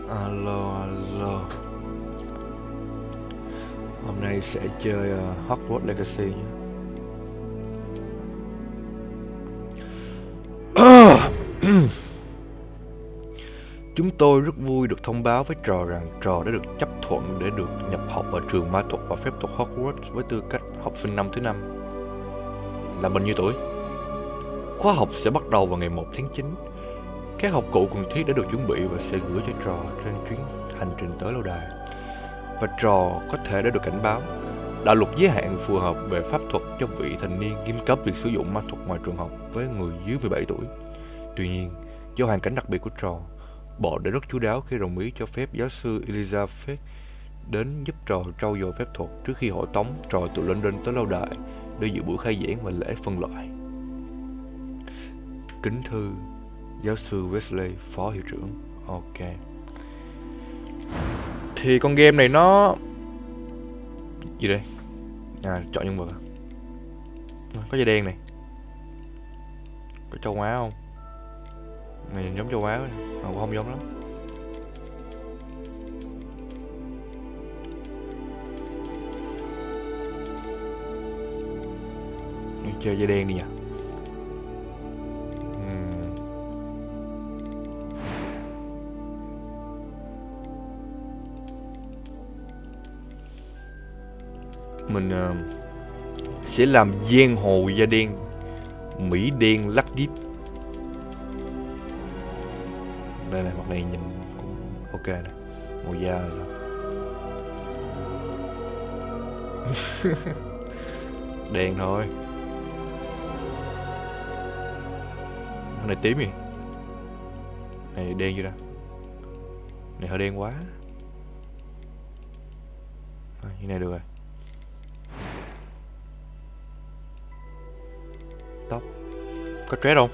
Alo, alo. Hôm nay sẽ chơi Hogwarts Legacy nhé. Chúng tôi rất vui được thông báo với trò rằng trò đã được chấp thuận để được nhập học vào trường ma thuật và phép thuật Hogwarts với tư cách học sinh năm thứ 5. Là bao nhiêu tuổi? Khóa học sẽ bắt đầu vào ngày 1 tháng 9. Các học cụ cần thiết đã được chuẩn bị và sẽ gửi cho trò trên chuyến hành trình tới lâu đài. Và trò có thể đã được cảnh báo. Đạo luật giới hạn phù hợp về pháp thuật cho vị thành niên nghiêm cấm việc sử dụng ma thuật ngoài trường học với người dưới 17 tuổi. Tuy nhiên, do hoàn cảnh đặc biệt của trò, bộ đã rất chu đáo khi đồng ý cho phép giáo sư Elizabeth đến giúp trò trau dồi phép thuật trước khi hộ tống trò từ London tới lâu đài để dự buổi khai giảng và lễ phân loại. Kính thư giáo sư Wesley, phó hiệu trưởng. Ok. Thì con game này nó gì đây? Chọn nhân vật à? Có da đen này. Có châu Á không? Này giống châu Á mà không giống lắm. Chơi da đen đi nhỉ. Mình sẽ làm giang hồ da đen, Mỹ đen lắc đít. Đây này, mặt này nhìn cũng ok này, màu da rồi. Đen thôi. Mặt này tím gì? Này đen chưa ta? Này hơi đen quá. Như này được rồi. Tóc có stress không?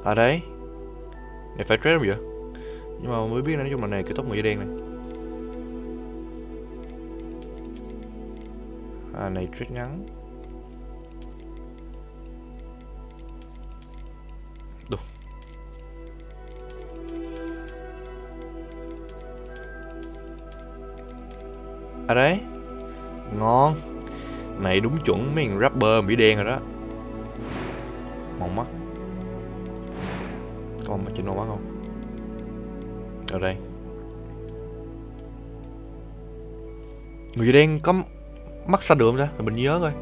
À đấy, này phải stress không vậy? Nhưng mà mới biết nói chung là này cái tóc màu da đen này. Này stress ngắn. Đúng. À đấy, ngon. Này đúng chuẩn mấy thằng rapper Mỹ đen rồi đó. Màu mắt. Có mà trên màu mắt không? Ở đây. Người da đen có mắt xanh được không ta? Mình nhớ coi.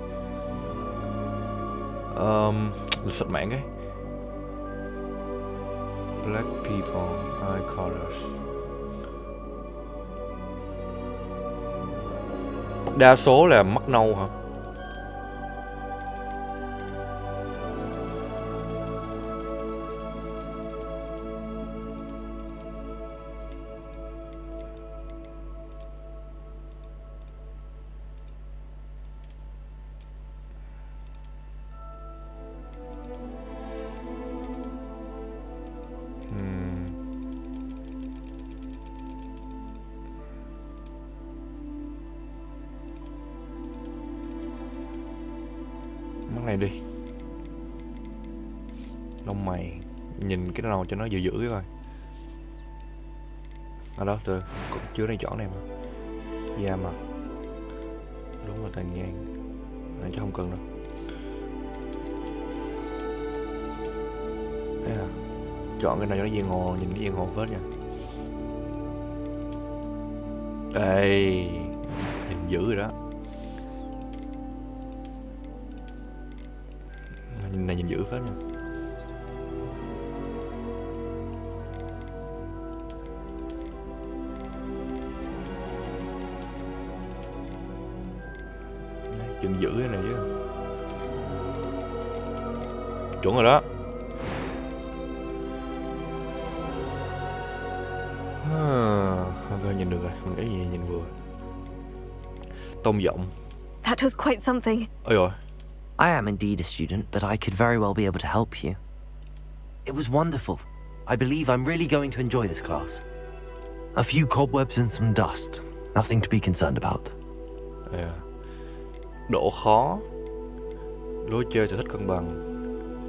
Lịch sử mạng ấy. Black people, eye colors. Đa số là mắt nâu hả? Mắt này đi. Lông mày. Nhìn cái nào cho nó dữ dữ cái coi. Ở đó từ chưa này chọn này mà. Da mặt. Đúng là tàn nhang. Này chứ không cần đâu. Đấy à. Chọn cái nào cho nó dàn hồ. Nhìn cái dàn hồ phết nha. Đây. Nhìn dữ rồi đó. Nhìn này nhìn dữ phết nha. Chừng giữ cái này chứ. Chuẩn rồi đó. Nhìn được rồi. Mình cái gì nhìn vừa. Tông giọng. That was quite something. Ôi rồi. I am indeed a student, but I could very well be able to help you. It was wonderful. I believe I'm really going to enjoy this class. A few cobwebs and some dust. Nothing to be concerned about. Yeah. Độ khó. Lối chơi thử thách cân bằng.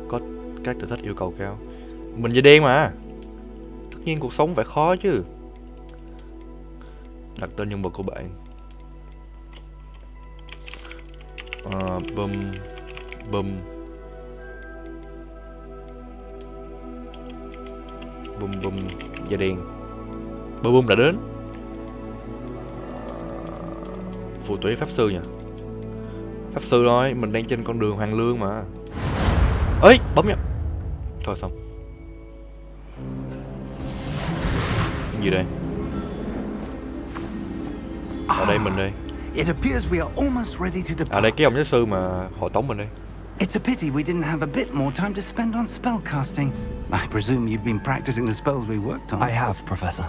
Có các thử thách yêu cầu cao. Mình da đen mà. Tất nhiên cuộc sống phải khó chứ. Đặt tên nhân vật của bạn. Bum bum bum bum da đen. Bum bum đã đến. Phù thủy pháp sư nhỉ? Pháp sư thôi, mình đang trên con đường hoàng lương mà. Ơi, bấm nha. Thôi xong. Cái gì đây? Ở đây mình đây. It appears we are almost ready to depart. À đây cái ông giáo sư mà hộ tống mình đây. It's a pity we didn't have a bit more time to spend on spellcasting. I presume you've been practicing the spells we worked on. I have, Professor.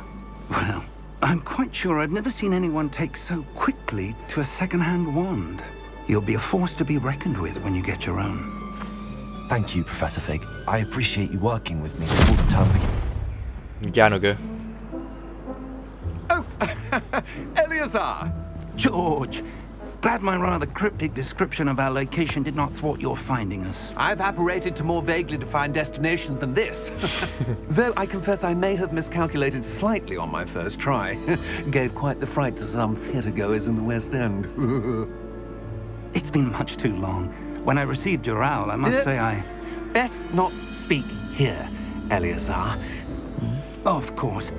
Well, I'm quite sure I've never seen anyone take so quickly to a second-hand wand. You'll be a force to be reckoned with when you get your own. Thank you, Professor Fig. I appreciate you working with me all the time. Cha nào kìa. Oh, Eleazar! George, glad my rather cryptic description of our location did not thwart your finding us. I've apparated to more vaguely defined destinations than this. Though I confess I may have miscalculated slightly on my first try. Gave quite the fright to some theatre-goers in the West End. It's been much too long. When I received your owl, I must say I... Best not speak here, Eleazar. Of course.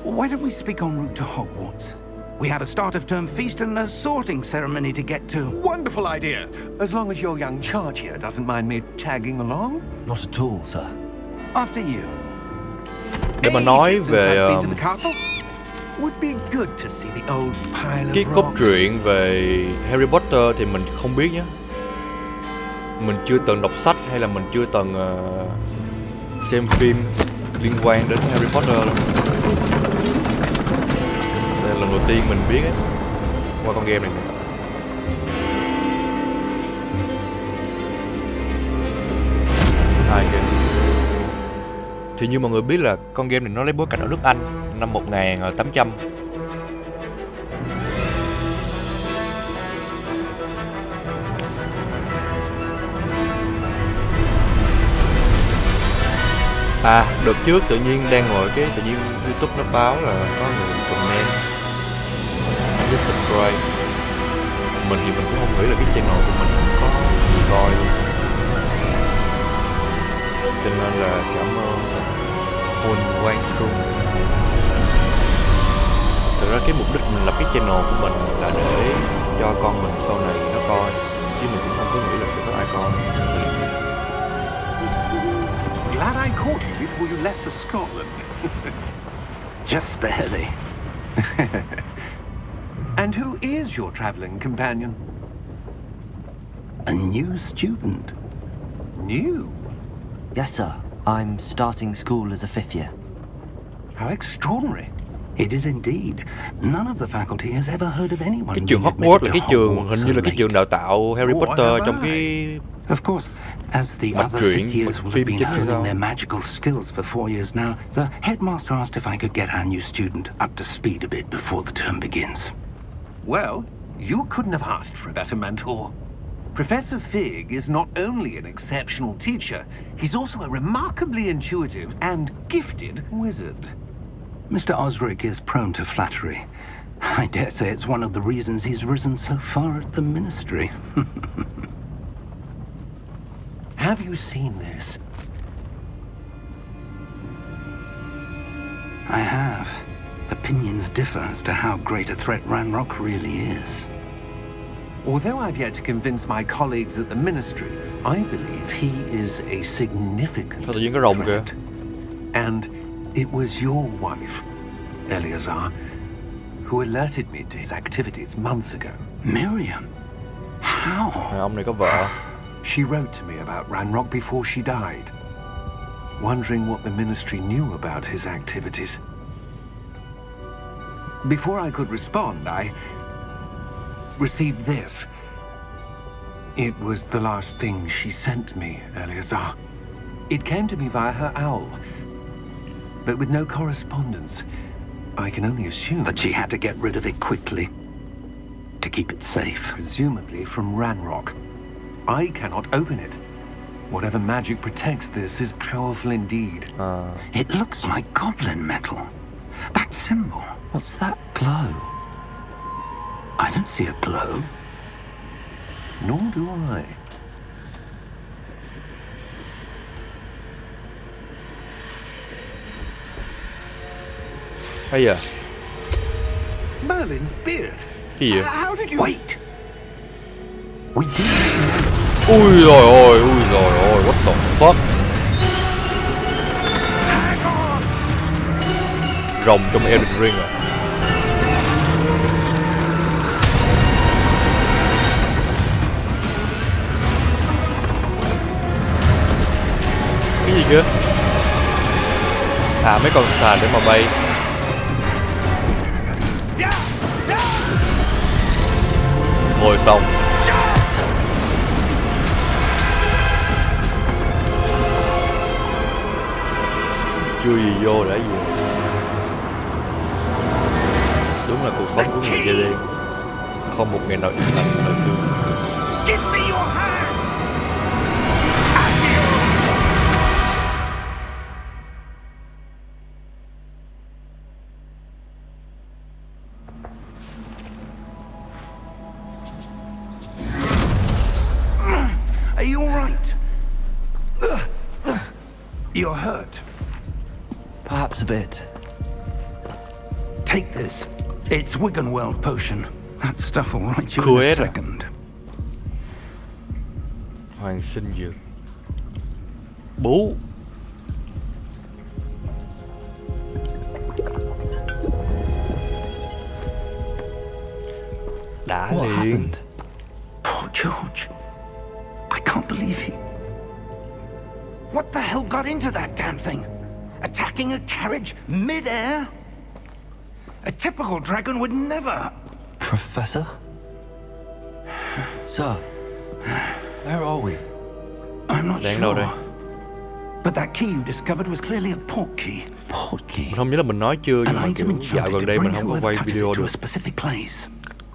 Why don't we speak en route to Hogwarts? We have a start-of-term feast and a sorting ceremony to get to. Wonderful idea! As long as your young charge here doesn't mind me tagging along. Not at all, sir. After you. Để mà nói Ages since về I've been to the castle. Would be good to see the old pile cái of cốt rocks. truyện về Harry Potter thì mình không biết nhé. Mình chưa từng đọc sách hay là mình chưa từng xem phim liên quan đến Harry Potter luôn. Đây là lần đầu tiên mình biết ấy, qua con game này. Ai kìa. Thì như mọi người biết là con game này nó lấy bối cảnh ở nước Anh năm 1800. À, đợt trước tự nhiên đang ngồi cái tự nhiên YouTube nó báo là có người comment với subscribe. Mình thì mình cũng không nghĩ là cái channel của mình cũng có người coi luôn. Cho nên là cảm ơn Huỳnh Quang Trung. Thực ra cái mục đích mình lập cái channel của mình là để cho con mình sau này nó coi, chứ mình cũng không có nghĩ là sẽ có ai coi. Glad I caught you before you left for Scotland. Just barely. And who is your travelling companion? A new student. New? Yes, sir. I'm starting school as a fifth year. How extraordinary. It is indeed. None of the faculty has ever heard of anyone Cái trường being Hogwarts admitted là to cái trường Hogwarts hình như là so cái trường late. đào tạo Harry What Potter have trong I? cái Of course, as the Mạch other truyện, fifth years mạch will phim have been chính hay honing sao? their magical skills for 4 years now, the headmaster asked if I could get our new student up to speed a bit before the term begins. Well, you couldn't have asked for a better mentor. Professor Fig is not only an exceptional teacher, he's also a remarkably intuitive and gifted wizard. Mr. Osric is prone to flattery. I dare say it's one of the reasons he's risen so far at the ministry. Have you seen this? I have. Opinions differ as to how great a threat Ranrock really is. Although I've yet to convince my colleagues at the ministry, I believe he is a significant Sao tự nhiên có rồng kìa? threat. And it was your wife, Eleazar, who alerted me to his activities months ago. Miriam? How? ông này có vợ. She wrote to me about Ranrock before she died, wondering what the ministry knew about his activities. Before I could respond, I received this. It was the last thing she sent me, Eleazar. It came to me via her owl, but with no correspondence. I can only assume That she had to get rid of it quickly to keep it safe. presumably from Ranrock. I cannot open it. Whatever magic protects this is powerful indeed. It looks like goblin metal. That symbol. What's that glow? I don't see a glow. Nor do I. Hay à? Merlin's beard. Cái gì vậy? How did you... Wait! We do. Ui rồi ôi, what the fuck? Rồng trong Elden Ring à? Cái gì kia? À, mấy con xà để mà bay. Thôi xong. Chưa gì vô đã gì. Đúng là cuộc sống của người da đen không một ngày nào yên lặng hồi xưa. Give me your hand! Are you all right? You're hurt. Perhaps a bit. Take this. It's Wiggenweld potion. That stuff will right you in a Quên à? second. Hoàng sinh dược. Bú. Đã What liền. happened? Poor George. I can't believe he... What the hell got into that damn thing? Attacking a carriage mid-air? A typical dragon would never... Professor? Sir, where are we? I'm not Đang đâu sure. đây? But that key you discovered was clearly a port key. Port key. Mình không nhớ là mình nói chưa, nhưng An mà item kiểu dạo enchanted gần to đây mình bring không có whoever quay touches video it to được. a specific place.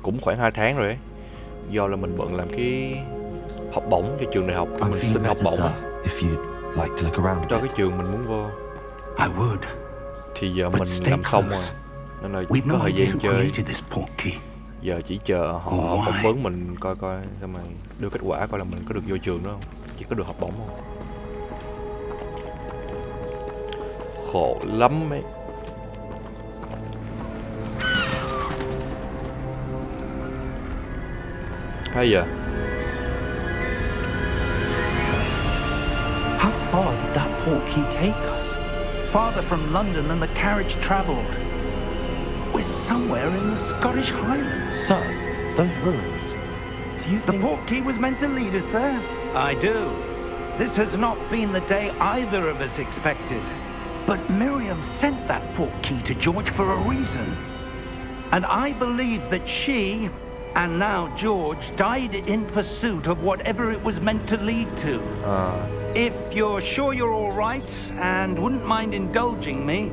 Cũng khoảng 2 tháng rồi ấy. Do là mình bận làm cái học bổng cho trường đại học, cái I'm mình feeling xin học better, bổng sir, á, if you'd like to look around cho a cái bit. trường mình muốn vô. I would. Thì giờ But mình stay làm xong close. rồi, nên là We've có no thời idea gian who chơi. created this port key. Giờ chỉ chờ họ Why? phỏng vấn mình coi xong rồi đưa kết quả coi là mình có được vô trường nữa không, chỉ có được học bổng không. Khổ lắm ấy. Hay giờ How far did that port key take us? Farther from London than the carriage travelled. We're somewhere in the Scottish Highlands. Sir, those ruins. Do you The think... port key was meant to lead us there? I do. This has not been the day either of us expected. But Miriam sent that port key to George for a reason. And I believe that she, and now George, died in pursuit of whatever it was meant to lead to. If you're sure you're all right and wouldn't mind indulging me,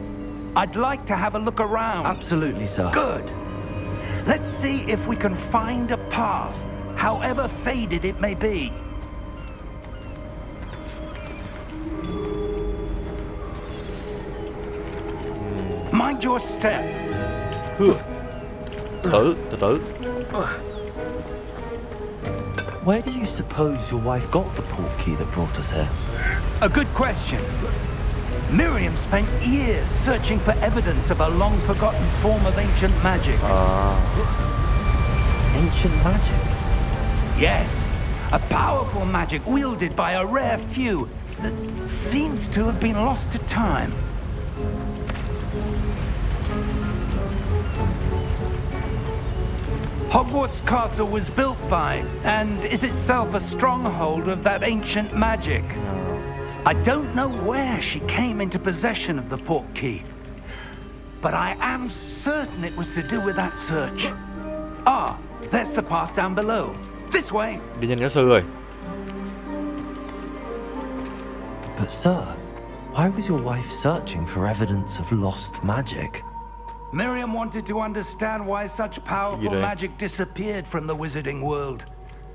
I'd like to have a look around. Absolutely, sir. Good. Let's see if we can find a path, however faded it may be. Mind your step. từ từ. Where do you suppose your wife got the port key that brought us here? A good question. Miriam spent years searching for evidence of a long-forgotten form of ancient magic. Ancient magic? Yes, a powerful magic wielded by a rare few that seems to have been lost to time. Hogwarts Castle was built by, and is itself a stronghold of that ancient magic. I don't know where she came into possession of the port key, but I am certain it was to do with that search. Ah, there's the path down below. This way. Đi nhanh giáo sư rồi. But sir, why was your wife searching for evidence of lost magic? Miriam wanted to understand why such powerful đây? magic disappeared from the wizarding world.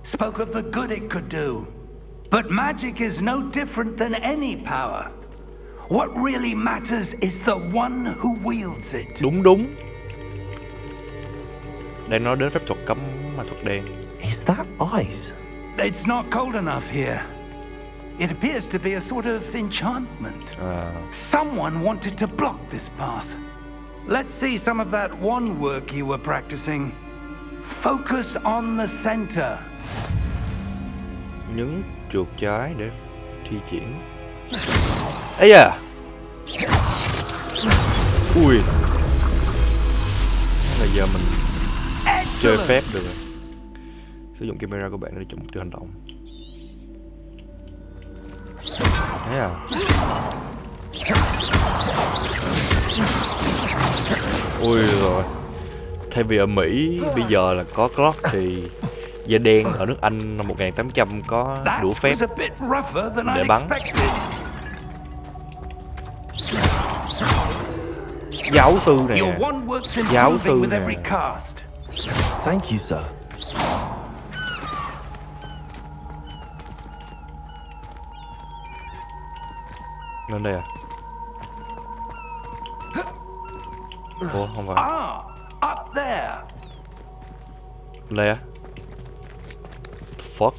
Spoke of the good it could do. But magic is no different than any power. What really matters is the one who wields it. Đúng. Đang nói đến phép thuật cấm ma thuật đen. Is that ice? It's not cold enough here. It appears to be a sort of enchantment. Someone wanted to block this path. Let's see some of that wand work you were practicing. Focus on the center. Nhấn chuột trái để thi triển. Ây da. Ui. Là giờ mình chơi phép được rồi. Sử dụng camera của bạn để chụp mục tiêu hành động. Thế à. Ui rồi. Thay vì ở Mỹ bây giờ là có clock thì da đen ở nước Anh năm 1800 có đủ phép để bắn. Giáo sư nè. Giáo sư nè. Thank you, sir. Lên đây à? Ủa không phải. Up there. Lên đây á? Fuck.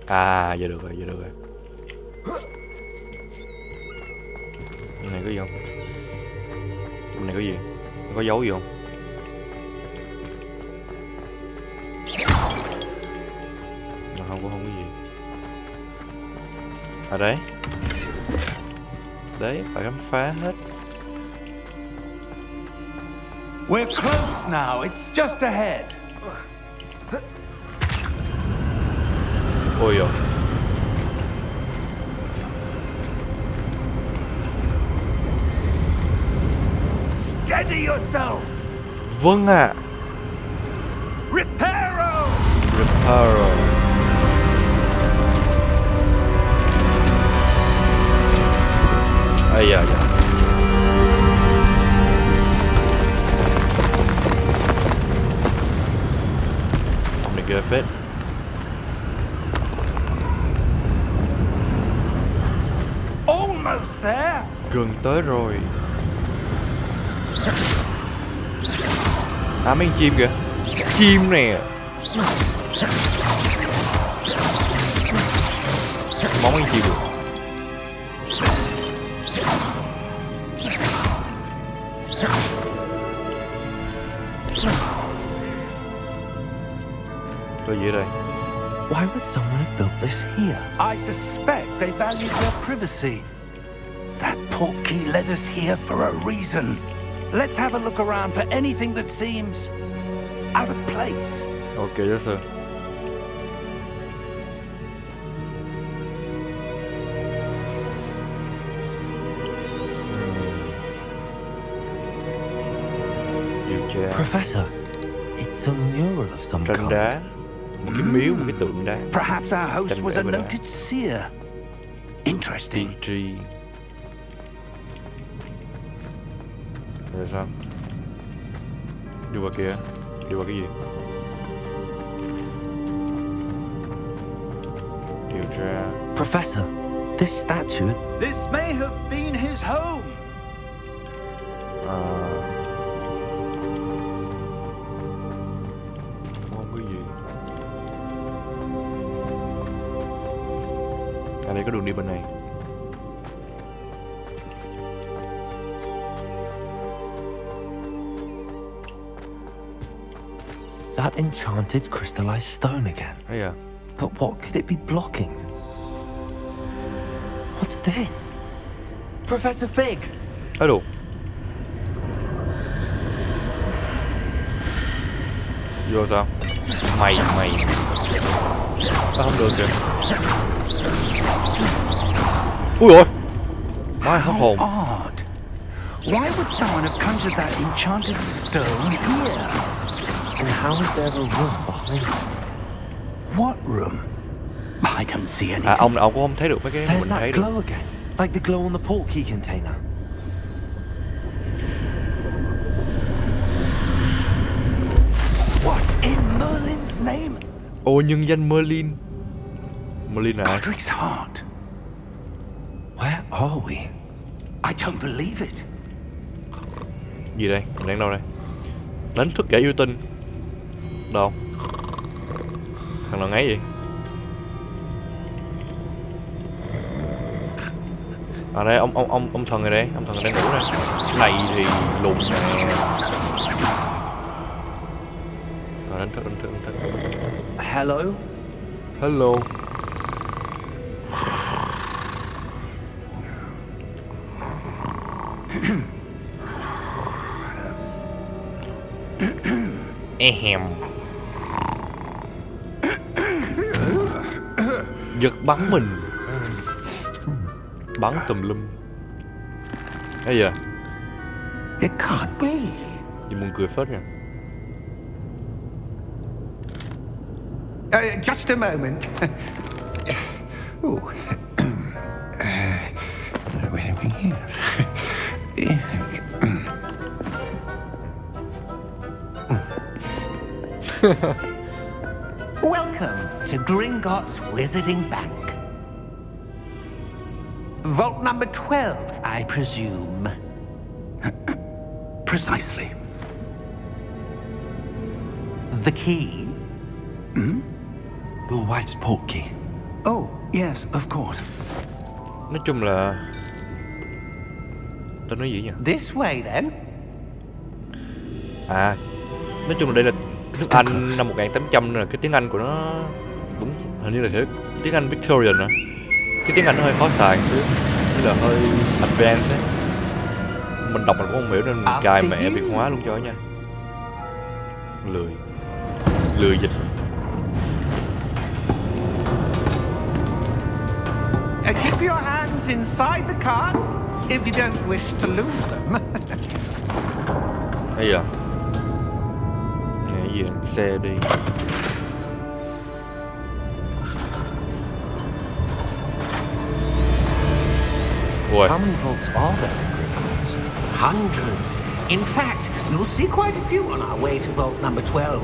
À giờ được rồi, giờ được rồi. Cái này có gì không? Cái này có gì? Có dấu gì không? Không, cũng không có gì. À đấy. Đấy, phải khám phá hết. We're close now. It's just ahead. Ôi giời. Steady yourself. Vâng ạ. Reparo. Reparo. Ây da da. Ông này ghê phết. Almost there. Gần tới rồi. À mấy con chim kìa. Chim nè. Móng mấy con chim được. Có gì ở đây? Why would someone have built this here? I suspect they valued their privacy. That portkey led us here for a reason. Let's have a look around for anything that seems out of place. Ok, yes sir. Điều tra. Professor, it's a mural of some Tranh kind. đá. Một cái miếu, một cái tượng đá. Perhaps our host Tranh was a vẽ đá. noted seer. Interesting. Tiên tri. Rồi sao? Đi qua kia. Đi qua cái gì? Điều tra. Professor, this statue. This may have been his home. Không có gì. À đây có đường đi bên này. That enchanted crystallized stone again. Đấy à. But what could it be blocking? What's this? Professor Fig! Alo. Vô sao? Mày. Không được kìa. Ui ôi. Má hấp hồn. Odd. Why would someone have conjured that enchanted stone here? And how is there a room behind it? What room? I don't see anything. À ông cũng không thấy được mấy cái There's mình that thấy được. glow again. Like the glow on the portkey container. What in Merlin's name? Ồ, nhân danh Merlin. Melina. Godric's heart. Where are we? I don't believe it. Gì đây? Mình đang đâu đây? Đánh thức kẻ yêu tinh. Đâu? Thằng nào ngáy vậy? À đây, ông thần này đây, ông thần này đang ngủ đây. Cái này thì lùn nè. À, đánh thức. Hello? Hello. Ehem. Giật bắn mình. Bắn tùm lum. Cái giờ? It can't be. Gì muốn cười phết nha. Just a moment. Ooh. Where are we here? Welcome to Gringotts Wizarding Bank. Vault number 12, I presume. Precisely. The key? Your wife's portkey. Oh, yes, of course. Nói chung là tao nói gì nhỉ? This way, then. À, nói chung là đây là nước Anh năm 1800 nên là cái tiếng Anh của nó đúng hình như là thế, tiếng Anh Victorian á. Cái tiếng Anh nó hơi khó xài xíu, như là hơi advanced ấy. Mình đọc mình cũng không hiểu nên mình cài mẹ Việt hóa luôn cho nha. Lười dịch. Keep your hands inside the cart if you don't wish to lose them. Bây giờ cái gì vậy? Xe đi. Ôi. How many vaults are there in Gringotts? Hundreds. In fact, you'll see quite a few on our way to vault number 12.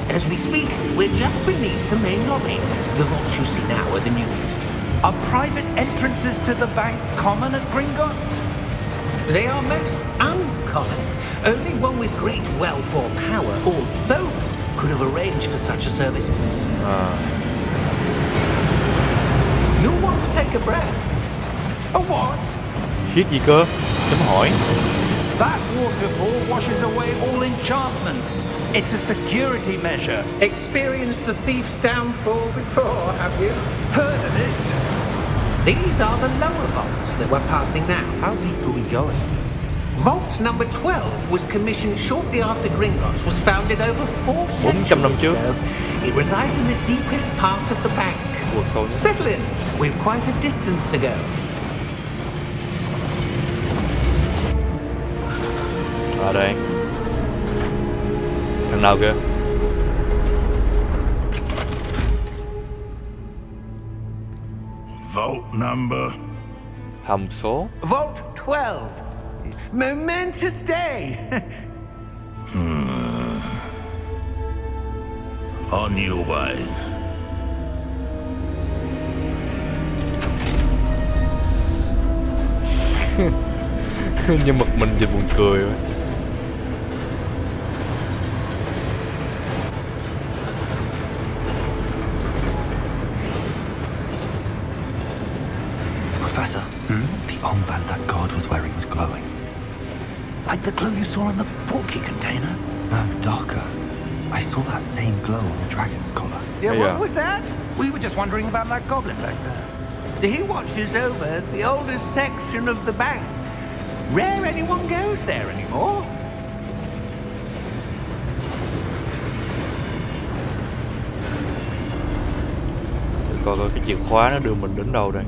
As we speak, we're just beneath the main lobby. The vaults you see now are the newest. Are private entrances to the bank common at Gringotts? They are most uncommon. Only one with great wealth or power, or both, could have arranged for such a service. You'll want to take a breath. A what? Shit gì cơ? Chấm hỏi. That waterfall washes away all enchantments. It's a security measure. Experienced the thief's downfall before, have you? Heard of it? These are the lower vaults that we're passing now. How deep are we going? Vault number 12 was commissioned shortly after Gringotts was founded over 4 400 năm centuries trước. ago. It resides in the deepest part of the bank. Ủa, sao? Settle in. We've quite a distance to go. Ở đây. Thằng nào kìa? Vault number. Hầm số. Vault 12. Momentous day. On your way. Nhưng mặt mình thì buồn cười quá. Professor, the armband that guard was wearing was glowing. Like the glow you saw on the portkey container? No, darker. I saw that same glow on the dragon's collar. Yeah, Yeah. what was that? We were just wondering about that goblin back there. He watches over the oldest section of the bank. Rare anyone goes there anymore. Để coi coi cái chìa khóa nó đưa mình đến đâu đây.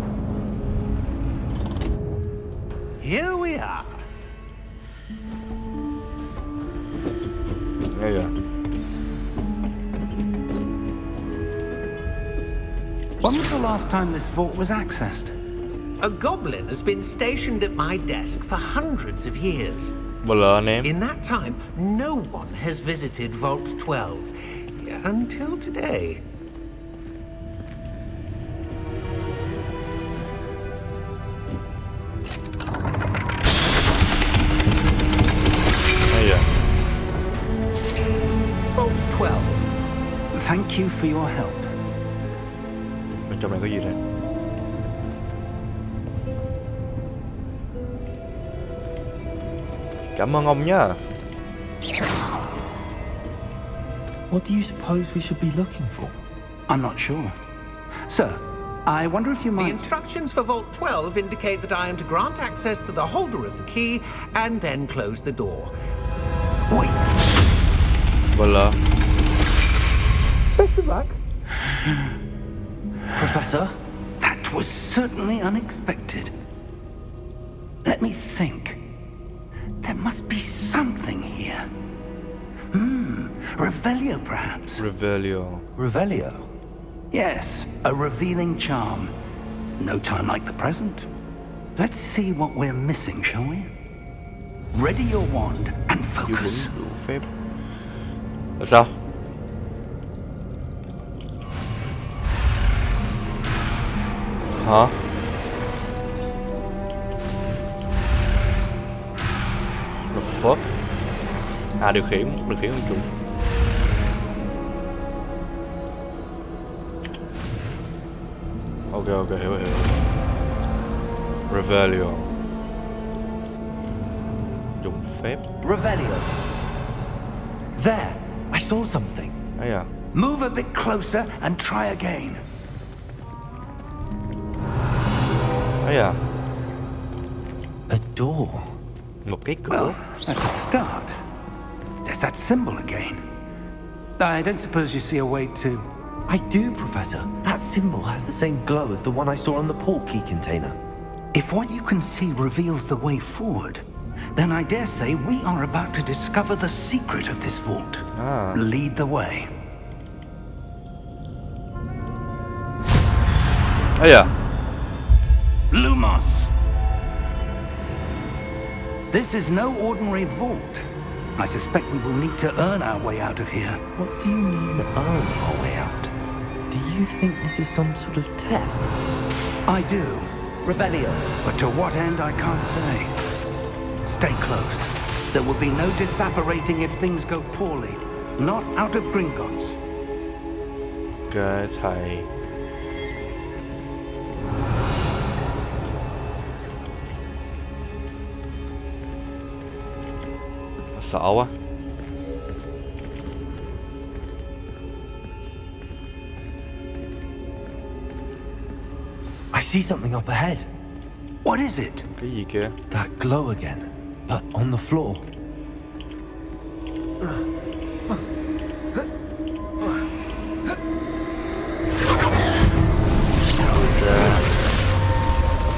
Here we are. Ngay rồi. When was the last time this vault was accessed? A goblin has been stationed at my desk for hundreds of years. Bờ lờ anh em. In that time, no one has visited Vault 12 until today. Thank you for your help. Bên trong này có gì đây? Cảm ơn ông nhá. What do you suppose we should be looking for? I'm not sure. Sir, I wonder if you The might... instructions for Vault 12 indicate that I am to grant access to the holder of the key and then close the door. Wait! Voilà. Professor? That was certainly unexpected. Let me think. There must be something here. Revelio, perhaps? Revelio. Revelio? Yes, a revealing charm. No time like the present. Let's see what we're missing, shall we? Ready your wand and Chưa focus. đủ phép. Là sao? Hả? The fuck? À, điều khiển con chuột. Ok, hiểu. Revelio. Dùng phép. Revelio. There! I saw something. Ấy à? Move a bit closer and try again. Ấy à? A door. Một cái cửa. Well, that's a start. There's that symbol again. I don't suppose you see a way to... I do, Professor. That symbol has the same glow as the one I saw on the port key container. If what you can see reveals the way forward, then I dare say we are about to discover the secret of this vault. Ah. Lead the way. Ấy à? Lumos! This is no ordinary vault. I suspect we will need to earn our way out of here. What do you mean, earn our way out? Do you think this is some sort of test? I do, Revelio. but to what end I can't say. Stay close. There will be no disapparating if things go poorly. Not out of Gringotts. Ok, thầy. Sợ quá. I see something up ahead. What is it? Cái gì kia? That glow again, but on the floor.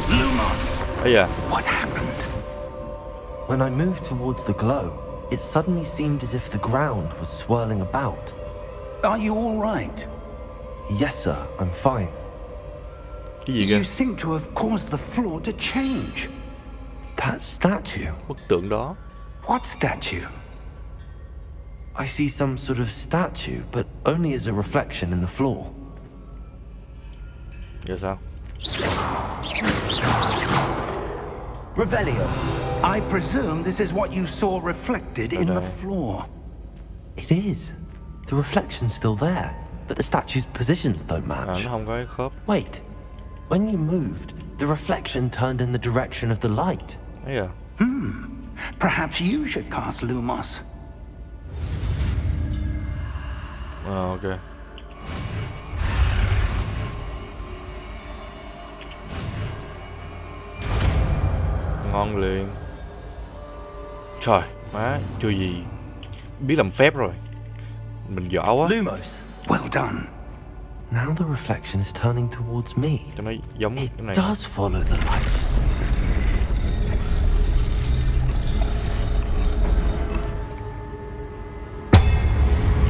Lumos! Ấy à? What happened? When I moved towards the glow, it suddenly seemed as if the ground was swirling about. Are you all right? Yes, sir, I'm fine. Cái gì kia? You seem to have caused the floor to change. That statue. Bức tượng đó. What statue? I see some sort of statue, but only as a reflection in the floor. Giờ sao? Revelio. I presume this is what you saw reflected in the floor. It is. The reflection's still there, but the statue's positions don't À, match. nó không có cái khớp. Wait. When you moved, the reflection turned in the direction of the light. Ấy à? Perhaps you should cast Lumos. Ok. Ngon liền. Trời, má, chưa gì biết làm phép rồi. Mình giỏi quá. Lumos. Well done. Now the reflection is turning towards me. Cho nó giống It cái này. does follow the light.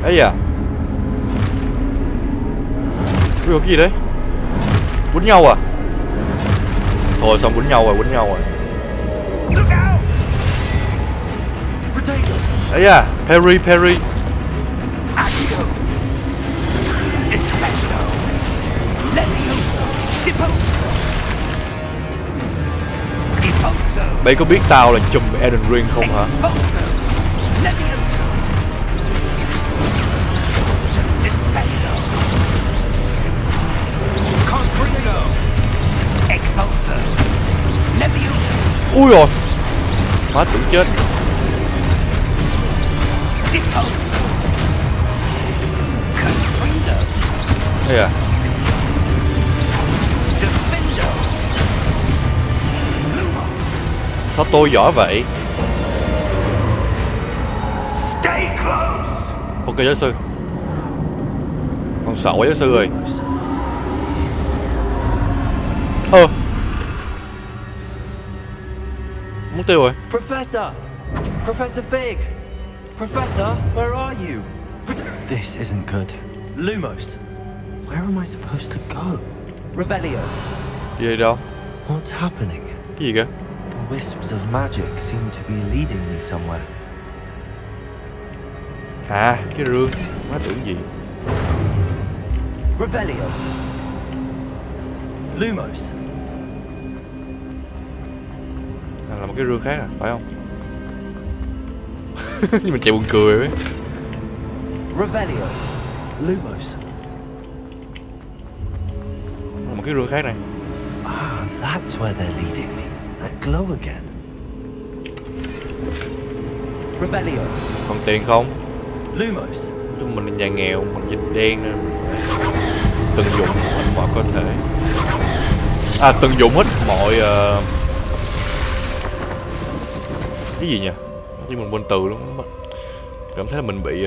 Ấy à? Ui, cái gì đấy? Quýnh nhau à? Thôi xong quýnh nhau rồi. Look out! Potato. Ấy à? Perry. Accio! Defendo! Levioso! Deposo! Deposo! Bạn có biết tao là chùm Elden Ring không hả? Exposo! Levioso! Descendo! Expulsor. Leviosa. Ui rồi, má tưởng chết. Depulsor. Confringer. Đây à, Defender. Lumos. sao tôi giỏi vậy? Stay close. Ok giáo sư. Con sợ quá giáo sư ơi. Lumos. Muốn tiêu rồi. Professor! Professor Fig! Professor, where are you? This isn't good. Lumos, where am I supposed to go? Revelio, Gì đây đâu? what's happening? Cái gì kìa? The wisps of magic seem to be leading me somewhere. À, cái rương. Má tưởng gì? Revelio. Lumos. À, là một cái rương khác à, phải không? Nhưng mình chạy buồn cười ấy. Revelio. Lumos. Một cái rương khác này. Ah, that's where they're leading me. That glow again. Revelio. Còn tiền không? Lumos. Chúng mình là nhà nghèo, mình dịch đen nên mình phải tận dụng hết mọi có thể. À, tận dụng hết mọi cái gì nhỉ? Nhưng mình quên từ luôn. Cảm thấy là mình bị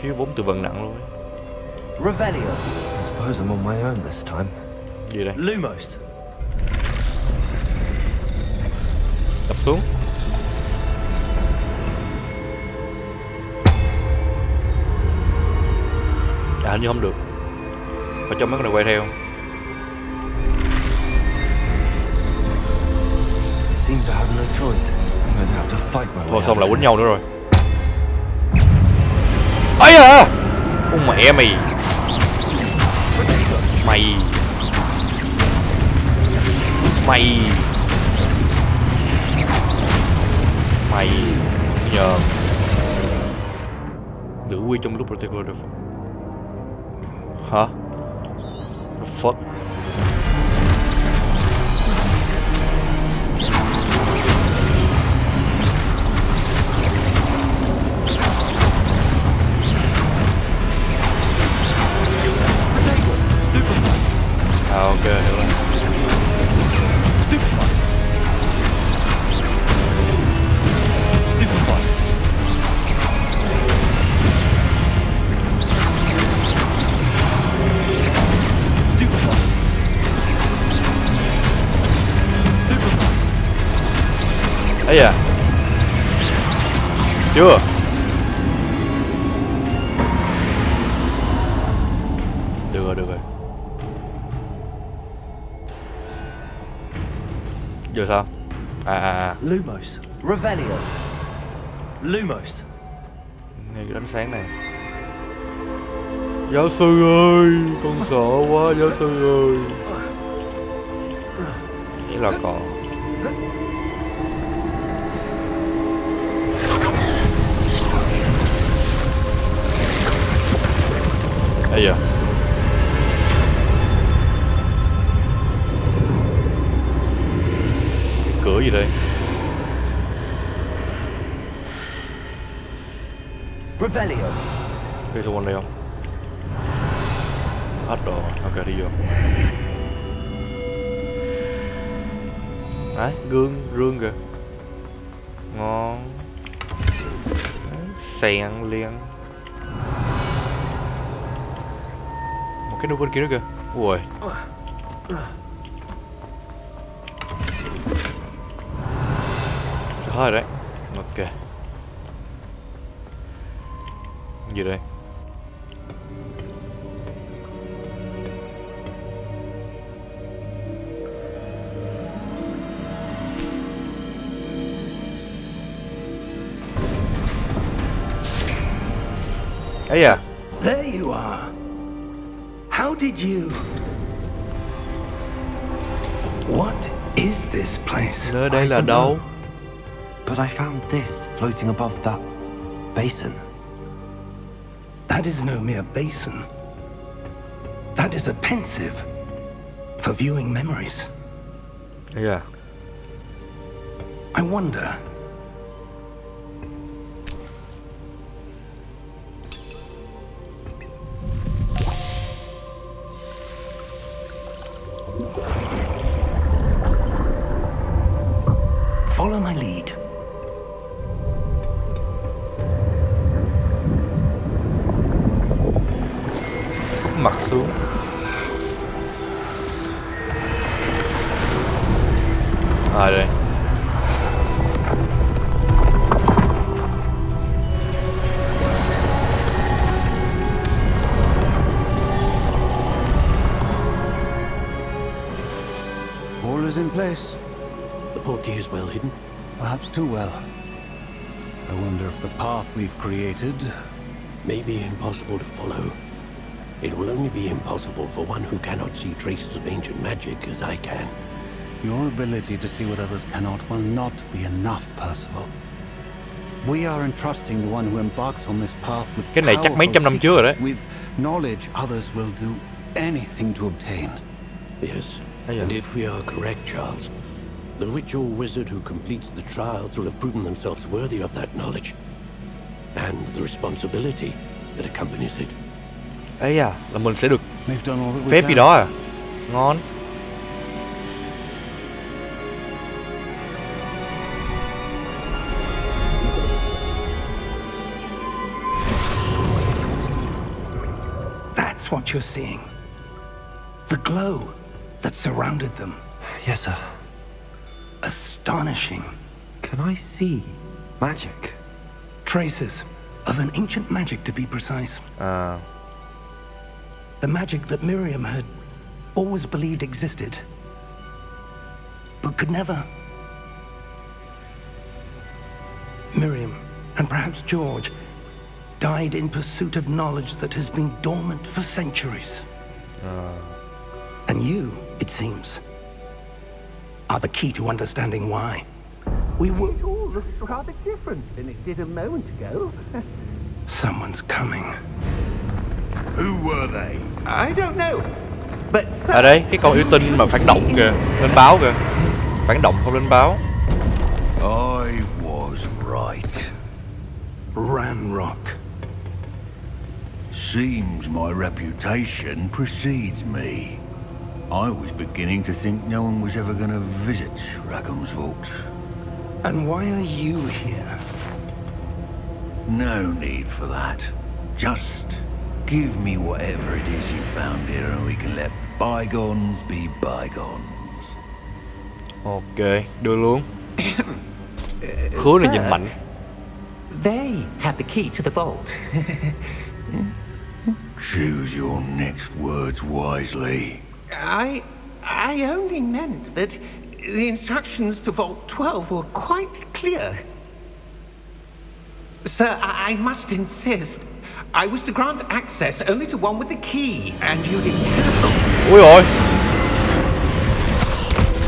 thiếu vốn từ vựng nặng luôn ấy. Revelio. I suppose I'm on my own this time. Gì đây? Lumos. Đập xuống. À, hình như không được. Phải cho mấy con này quay theo. Seems I have no choice. I'm going to have to fight my way Thôi out xong of lại quýnh here. nhau nữa rồi. Ấy à! Con mẹ mày. Mày. Mày. Mày. Nhờ. Giữ quy trong lúc Protector được. Hả? The fuck? À, ok, hiểu rồi. Stupefy. Stupefy. Stupefy. Stupefy. Ấy à? Chưa? Được rồi, được rồi. Giờ sao? À, Lumos. Revelio. Lumos. ngay cái ánh sáng này. Giáo sư ơi, con sợ quá giáo sư ơi. Nghĩa là còn. Ây da. Cửa gì đây? Revelio. Cái xung quanh đây không? Hết đồ. Ok, đi vô. Đấy, rương kìa. Ngon. Xèn liền. Một cái nút bên kia nữa kìa. Ui. Hết rồi đấy. Ok. Gì đây? Ấy à? There you are. How did you... What is this place? Nơi đây I là don't đâu? But I found this floating above that basin. That is no mere basin. That is a pensive for viewing memories. Yeah. I wonder. Follow my lead. Mặt xuống. Đây. All is in place. The portkey is well hidden. Perhaps too well. I wonder if the path we've created... May be impossible to follow. It will only be impossible for one who cannot see traces of ancient magic as I can. Your ability to see what others cannot will not be enough, Percival. We are entrusting the one who embarks on this path with Cái này chắc mấy trăm năm trước rồi đấy. with knowledge others will do anything to obtain. Yes. Yeah. And if we are correct, Charles, the witch or wizard who completes the trials will have proven themselves worthy of that knowledge. And the responsibility that accompanies it. Ấy là mình sẽ được We've done all that we phép can. gì đó à? Ngon. That's what you're seeing. The glow that surrounded them. Yes, sir. Astonishing. Can I see magic? Traces of an ancient magic, to be precise. À, The magic that Miriam had always believed existed, but could never. Miriam, and perhaps George, died in pursuit of knowledge that has been dormant for centuries. And you, it seems, are the key to understanding why. We were... It all looks rather different than it did a moment ago. Someone's coming. Who were they? I don't know. But ở đây cái con yêu tinh mà phản động kìa, lên báo kìa. Phản động không lên báo. I was right. Ranrock. Seems my reputation precedes me. I was beginning to think no one was ever going to visit Rackham's vault. And why are you here? No need for that. Just give me whatever it is you found here and we can let bygones be bygones. Ok, đưa luôn. Khứa này nhìn mạnh. They have the key to the vault. Choose your next words wisely. I only meant that the instructions to Vault 12 were quite clear. Sir, I must insist. I was to grant access only to one with the key, and you didn't have. Ui rồi.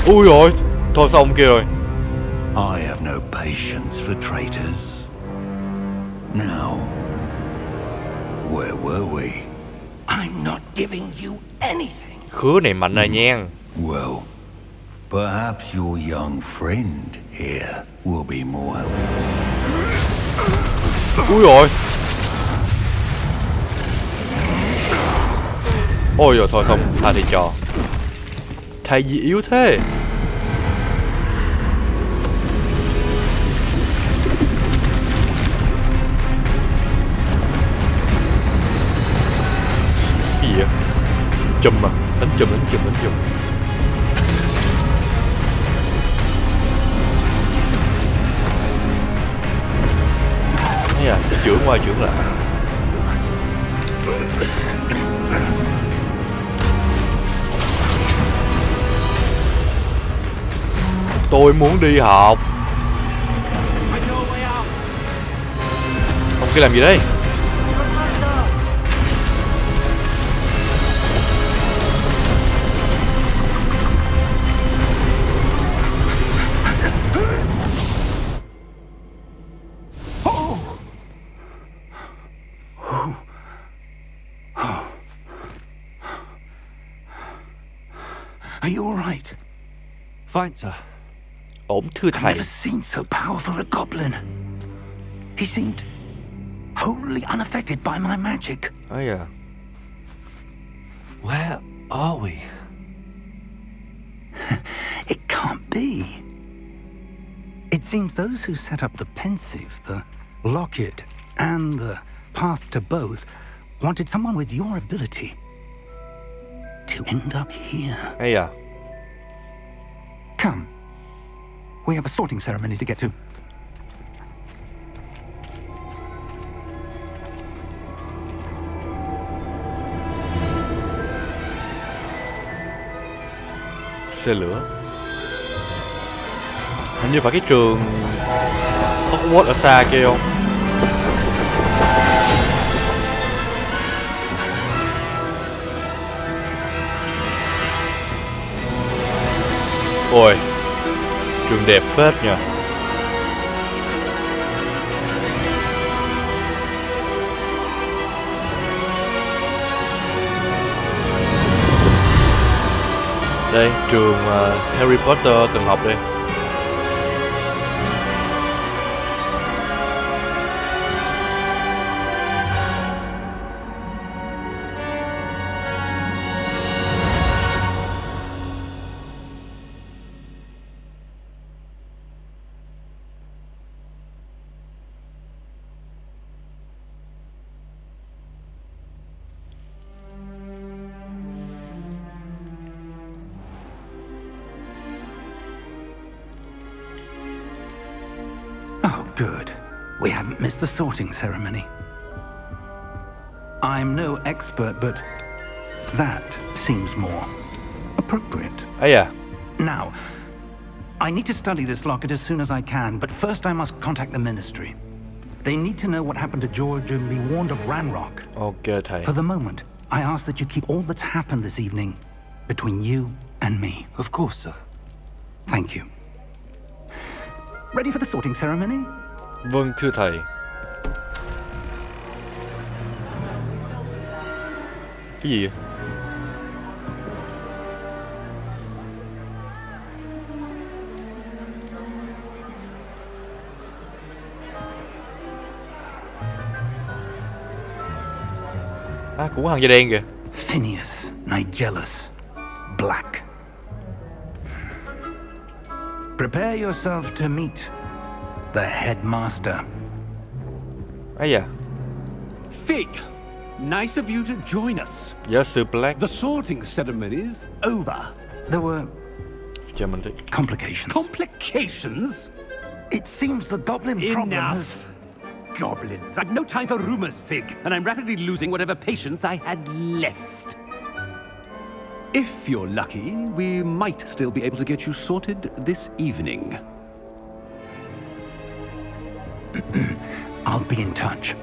Ui rồi. Thôi xong kia rồi. I have no patience for traitors. Now, where were we? I'm not giving you anything. Khứa này mạnh rồi nha. Well, perhaps your young friend here will be more helpful. Ui rồi. Ôi rồi thôi không, tha thì trò. Thầy gì yếu thế? Gì vậy? Chùm à? Đánh chùm. Thấy à, trưởng qua trưởng lại. Tôi muốn đi học. Ông kia làm gì đây? Are you all right? Fine, sir. Ổn thưa I've thầy. never seen so powerful a goblin. He seemed wholly unaffected by my magic. Ấy à. Where are we? It can't be. It seems those who set up the pensive, the locket, and the path to both wanted someone with your ability to end up here. Ấy à. Come. We have a sorting ceremony to get to. Xe lửa. Hình như phải cái trường Hogwarts ở xa kia không? Ôi, trường đẹp phết nhờ. Đây, trường Harry Potter từng học đây. Oh, good. We haven't missed the sorting ceremony. I'm no expert, but that seems more appropriate. Ấy à. Now, I need to study this locket as soon as I can, but first I must contact the Ministry. They need to know what happened to George and be warned of Ranrock. Ok thầy. For the moment, I ask that you keep all that's happened this evening between you and me. Of course, sir. Thank you. Ready for the sorting ceremony? Vâng thưa thầy. Cái gì vậy? À, cũng có thằng da đen kìa. Phineas, Nigellus, Black. Prepare yourself to meet the headmaster. Ấy à. Fig, nice of you to join us. Giáo sư Black. The sorting ceremony's over. There were Chờ mình tí. complications. Complications? It seems the goblin problem has... Enough. Goblins. I've no time for rumors, Fig, and I'm rapidly losing whatever patience I had left. If you're lucky, we might still be able to get you sorted this evening. I'll be in touch.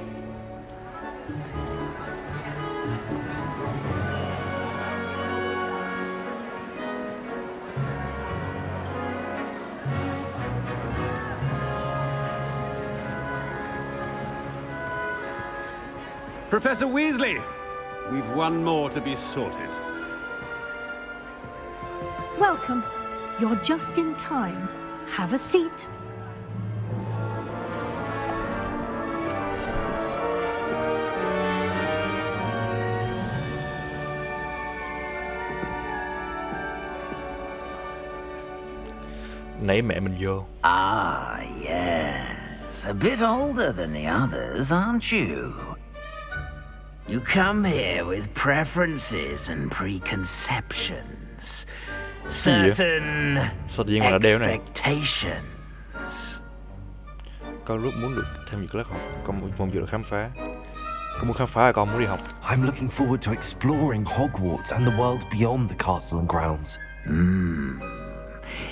Professor Weasley, we've one more to be sorted. Welcome. You're just in time. Have a seat. Nãy mẹ mình vô. Ah, yes. A bit older than the others, aren't you? You come here with preferences and preconceptions. Certain Sao tự nhiên mà đã đeo này? expectations. Con rất muốn được thêm những lớp học. Con mong vừa được khám phá. Con muốn khám phá là con muốn đi học. I'm looking forward to exploring Hogwarts and the world beyond the castle and grounds.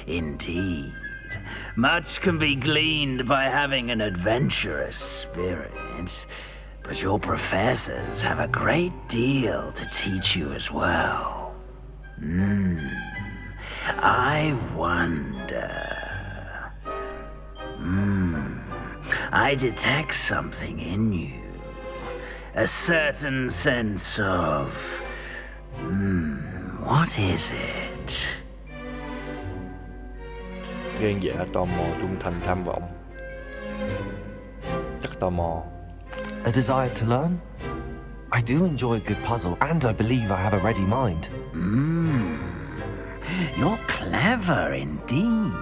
Indeed. Much can be gleaned by having an adventurous spirit, but your professors have a great deal to teach you as well. I wonder... I detect something in you. A certain sense of... what is it? Gan dạ, tò mò, trung thành, tham vọng. Chắc tò mò. A desire to learn? I do enjoy a good puzzle, and I believe I have a ready mind. You're clever indeed.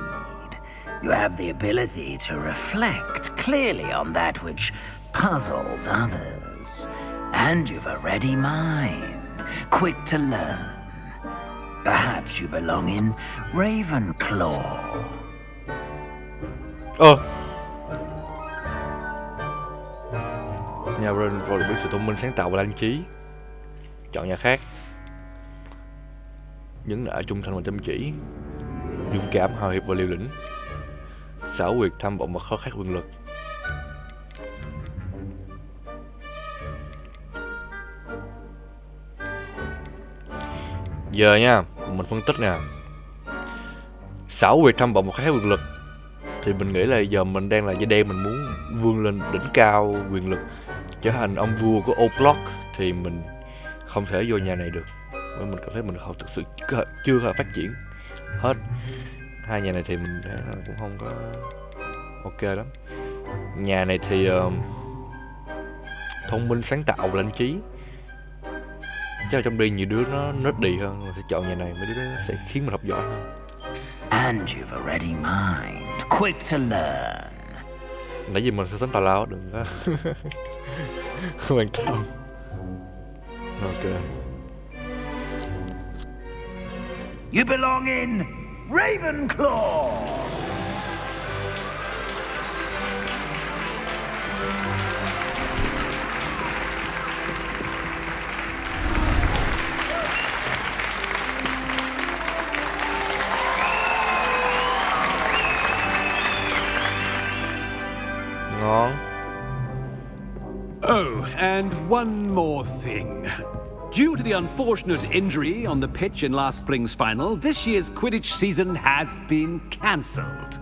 You have the ability to reflect clearly on that which puzzles others. And you've a ready mind, quick to learn. Perhaps you belong in Ravenclaw. Nhà Ravenclaw được biết sự thông minh, sáng tạo và lãnh trí. Chọn nhà khác. Nhấn nã, trung thành và chăm chỉ. Dũng cảm, hào hiệp và liều lĩnh. Xảo quyệt, tham vọng và khao khát quyền lực. Giờ nha, mình phân tích nè. Xảo quyệt, tham vọng và khao khát quyền lực thì mình nghĩ là giờ mình đang là da đen, mình muốn vươn lên đỉnh cao quyền lực, trở thành ông vua của O'Block, thì mình không thể vô nhà này được. Bởi mình cảm thấy mình không thực sự chưa phát triển hết. Hai nhà này thì mình cũng không có ok lắm. Nhà này thì thông minh, sáng tạo và lãnh trí. Chắc là trong đây nhiều đứa nó nerdy hơn, mình sẽ chọn nhà này, mấy đứa nó sẽ khiến mình học giỏi hơn. And you've a ready mind, quick to learn. Nãy giờ mình sẽ sống tào lao, đừng có quan tâm. Ok. You belong in Ravenclaw. Ngon. Oh, and one more thing. Due to the unfortunate injury on the pitch in last spring's final, this year's Quidditch season has been cancelled.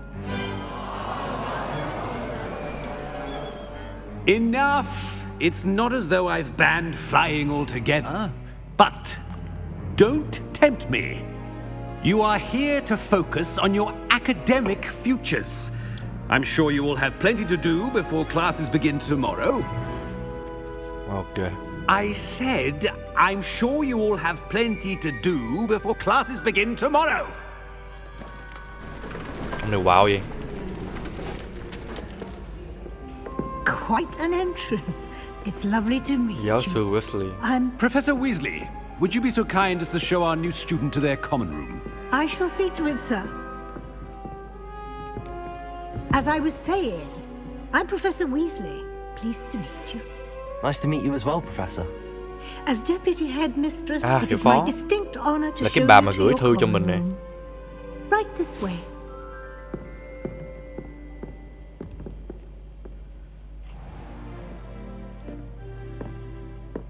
Enough! It's not as though I've banned flying altogether, but don't tempt me. You are here to focus on your academic futures. I'm sure you will have plenty to do before classes begin tomorrow. Ok. I said, I'm sure you all have plenty to do before classes begin tomorrow. Này wow vậy. Quite an entrance. It's lovely to meet Giáo you. sư Weasley. I'm... Professor Weasley, would you be so kind as to show our new student to their common room? I shall see to it, sir. As I was saying, I'm Professor Weasley. Pleased to meet you. Nice to meet you as well, Professor. As Deputy Headmistress, À, it hiệu is my phó. distinct honor to Là show cái bà you mà to gửi your thư cho common mình nè. room. Right this way.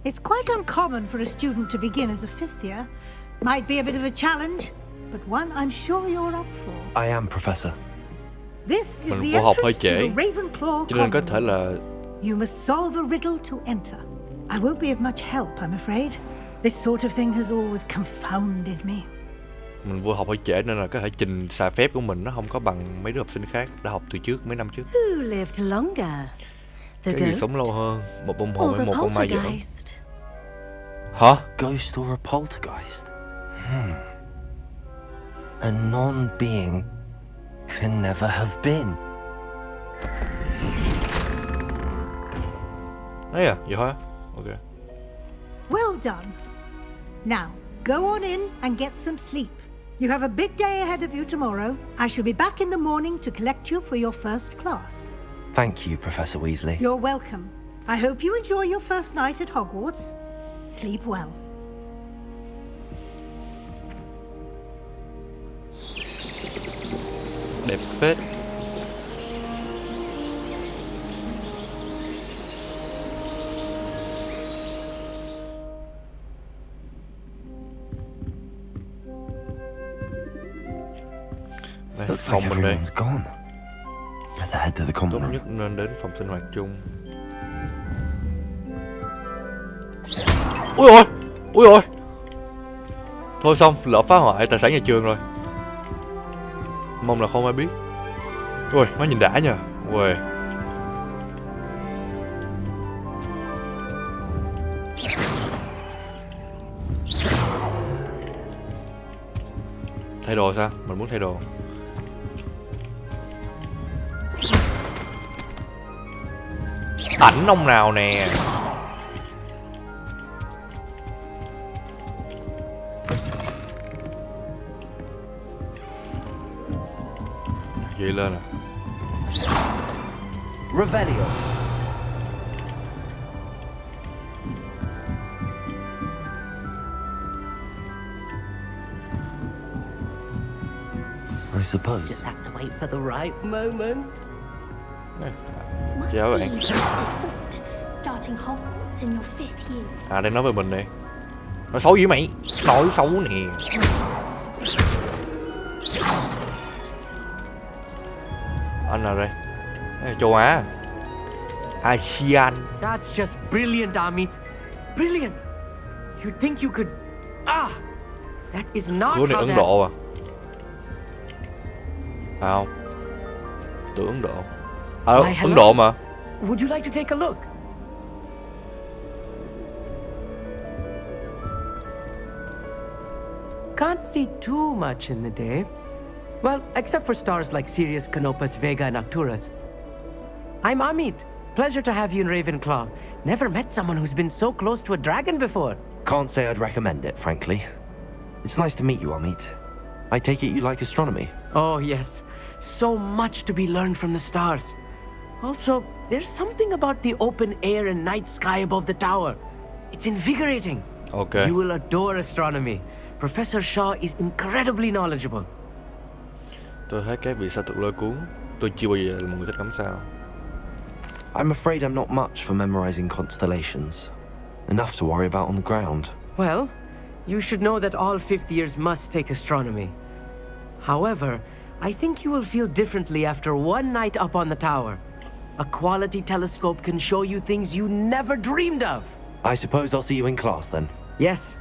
It's quite uncommon for a student to begin as a fifth year. Might be a bit of a challenge, but one I'm sure you're up for. I am, Professor. This is Mình the vô học hơi entrance to trễ, the Ravenclaw cho nên có common thể room. là You must solve a riddle to enter. I won't be of much help, I'm afraid. This sort of thing has always confounded me. mình vô học hơi trễ nên là có thể trình xà phép của mình nó không có bằng mấy đứa học sinh khác đã học từ trước mấy năm trước. Who lived longer? The Cái gì sống lâu ghost hơn, một bông hồn or hay the một con ma dở? poltergeist? Hả? Ghost or a poltergeist? A non-being can never have been. Ấy à, vậy hả? Ok. Well done. Now, go on in and get some sleep. You have a big day ahead of you tomorrow. I shall be back in the morning to collect you for your first class. Thank you, Professor Weasley. You're welcome. I hope you enjoy your first night at Hogwarts. Sleep well. Đẹp phết. Đây, Looks phòng like mình đây. everyone's gone. Better head to the common Tốt room. nhất nên đến phòng sinh hoạt chung. Ui ôi, ui ôi. Thôi xong, lỡ phá hoại tài sản nhà trường rồi. Mong là không ai biết. Ui, nó nhìn đã nha. Ui. Thay đồ sao? Mình muốn thay đồ. Ảnh ông nào nè. Vậy lên à. Revelio. I suppose. Just have to wait for the right moment. Must Chào be bạn. just a thought, starting Hogwarts in your 5th year. À, đang nói về mình nè. Nói xấu gì mày? Nói xấu nè. Anh nào đây? Đây là châu Á. ASEAN. That's just brilliant, Amit. Brilliant. You'd think you could... That is not Của này how Ấn that... Độ à? À không? Từ Ấn Độ. À, Why, Ấn hello? Độ mà. Would you like to take a look? Can't see too much in the day. Well, except for stars like Sirius, Canopus, Vega, and Arcturus. I'm Amit. Pleasure to have you in Ravenclaw. Never met someone who's been so close to a dragon before. Can't say I'd recommend it, frankly. It's nice to meet you, Amit. I take it you like astronomy. Oh, yes. So much to be learned from the stars. Also, there's something about the open air and night sky above the tower. It's invigorating. Ok. You will adore astronomy. Professor Shaw is incredibly knowledgeable. Tôi thấy cái vì sao tự lôi cuốn. Tôi chưa bao giờ là một người thích ngắm sao. I'm afraid I'm not much for memorizing constellations. Enough to worry about on the ground. Well, you should know that all 5th years must take astronomy. However, I think you will feel differently after one night up on the tower. A quality telescope can show you things you never dreamed of. I suppose I'll see you in class then. Yes.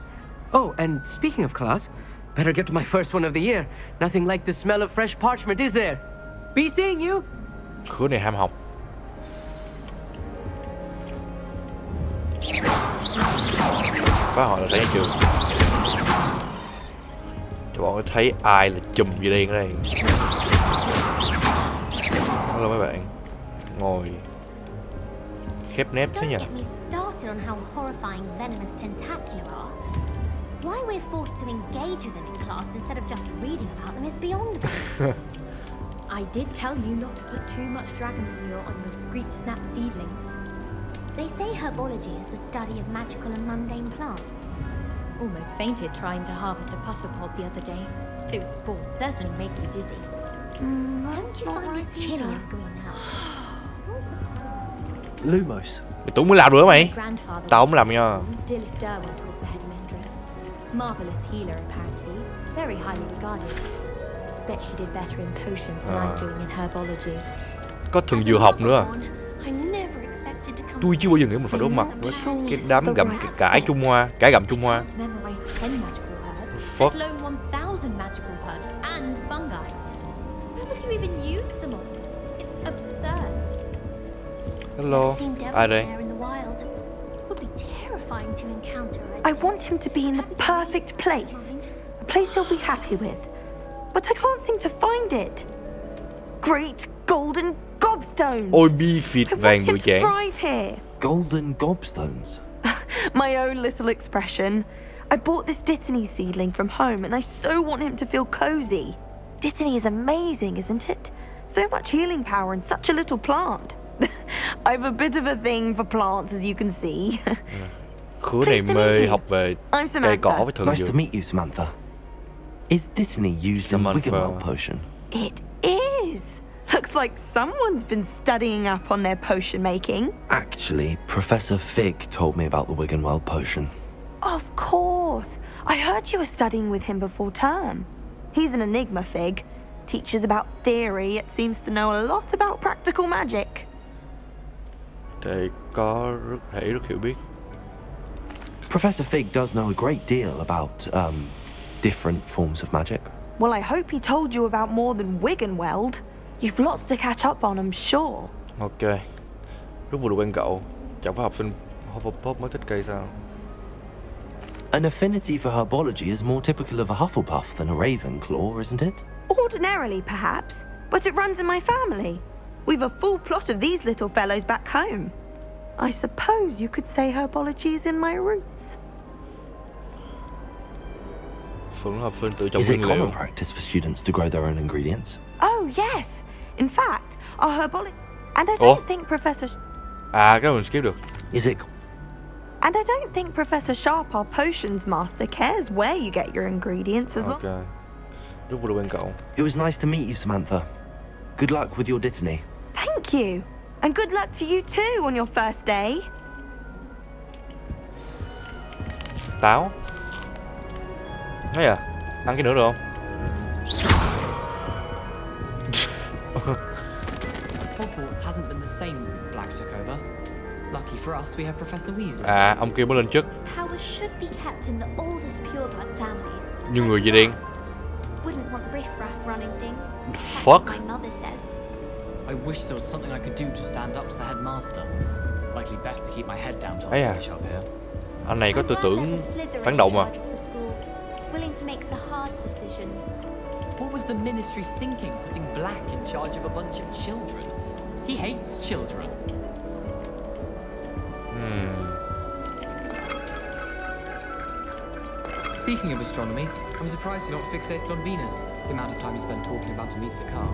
Oh, and speaking of class, better get to my first one of the year. Nothing like the smell of fresh parchment, is there? Be seeing you. Khứa này ham học. Phá hoại là thấy chưa? Cho bọn nó thấy ai là chùm gì đen ở đây. Hello mấy bạn. Ngồi khép nép thế nhỉ? Don't get me started on how horrifying venomous tentacula are. Why we're forced to engage with them in class instead of just reading about them is beyond me. I did tell you not to put too much dragon manure on your screech snap seedlings. They say herbology is the study of magical and mundane plants. Almost fainted trying to harvest a pufferpod the other day. Those spores certainly make you dizzy. Don't you find it chilly in the greenhouse? Lumos. Mày Tuấn mới làm được mày. Grandfather Tao không làm nha. Dilys Derwent was the headmistress. Marvelous healer apparently, very highly regarded. Bet she did better in potions than I'm doing in herbology. Có thường dừa học nữa à? I never expected to come. Tôi chưa bao giờ nghĩ mình phải đối mặt với cái đám gặm cải Trung Hoa, cải gặm Trung Hoa. Memorize 10 magical herbs, Fuck. let alone 1,000 magical herbs and fungi. Where would you even use them all? It's absurd. Hello, ai đây? I want him to be in the perfect place. A place he'll be happy with. But I can't seem to find it. Great golden gobstones! Ôi bi phịt I vàng want bự him to chán. thrive here. Golden gobstones. My own little expression. I bought this Dittany seedling from home and I so want him to feel cozy. Dittany is amazing, isn't it? So much healing power in such a little plant. I've a bit of a thing for plants, as you can see. Khứa này mê học về I'm cây cỏ Samantha. với thường Nice dược. to meet you, Samantha. Is Dittany used in Samantha. Wiggenweld potion? It is. Looks like someone's been studying up on their potion making. Actually, Professor Fig told me about the Wiggenweld potion. Of course. I heard you were studying with him before term. He's an enigma, Fig. Teaches about theory, it seems to know a lot about practical magic. Thầy có rất hiểu biết. Professor Fig does know a great deal about, different forms of magic. Well, I hope he told you about more than Wiggenweld. You've lots to catch up on, I'm sure. Ok. Rất vui được quen cậu. Chẳng phải học sinh Hufflepuff mới thích cây sao? An affinity for herbology is more typical of a Hufflepuff than a Ravenclaw, isn't it? Ordinarily, perhaps, but it runs in my family. We've a full plot of these little fellows back home. I suppose you could say herbology is in my roots. Phần học sinh tự trồng Is it nguyên liệu. common practice for students to grow their own ingredients? Oh, yes. In fact, our herbology... And I don't think Professor... À, cái mình skip được. Is it... And I don't think Professor Sharp, our potions master, cares where you get your ingredients as long... Ok. Rất vui được quen cậu. It was nice to meet you, Samantha. Good luck with your dittany. Thank you. And good luck to you too on your first day. Táo. Đấy à, ăn cái nữa được không? Hogwarts hasn't been the same since Black took over. Lucky for us, we have Professor Weasley. À, ông kia mới lên chức. Powers should be kept in the oldest pureblood families. Như người da đen. Wouldn't want riffraff running things. That's Fuck. what my mother says. I wish there was something I could do to stand up to the headmaster. Likely best to keep my head down till I Ấy à. finish up here. Anh này có tư I'm glad tưởng there's a Slytherin phản động in mà. charge of the school, willing to make the hard decisions. What was the ministry thinking, putting Black in charge of a bunch of children? He hates children. Speaking of astronomy, I'm surprised you're not fixated on Venus. The amount of time you spend talking about to meet the car.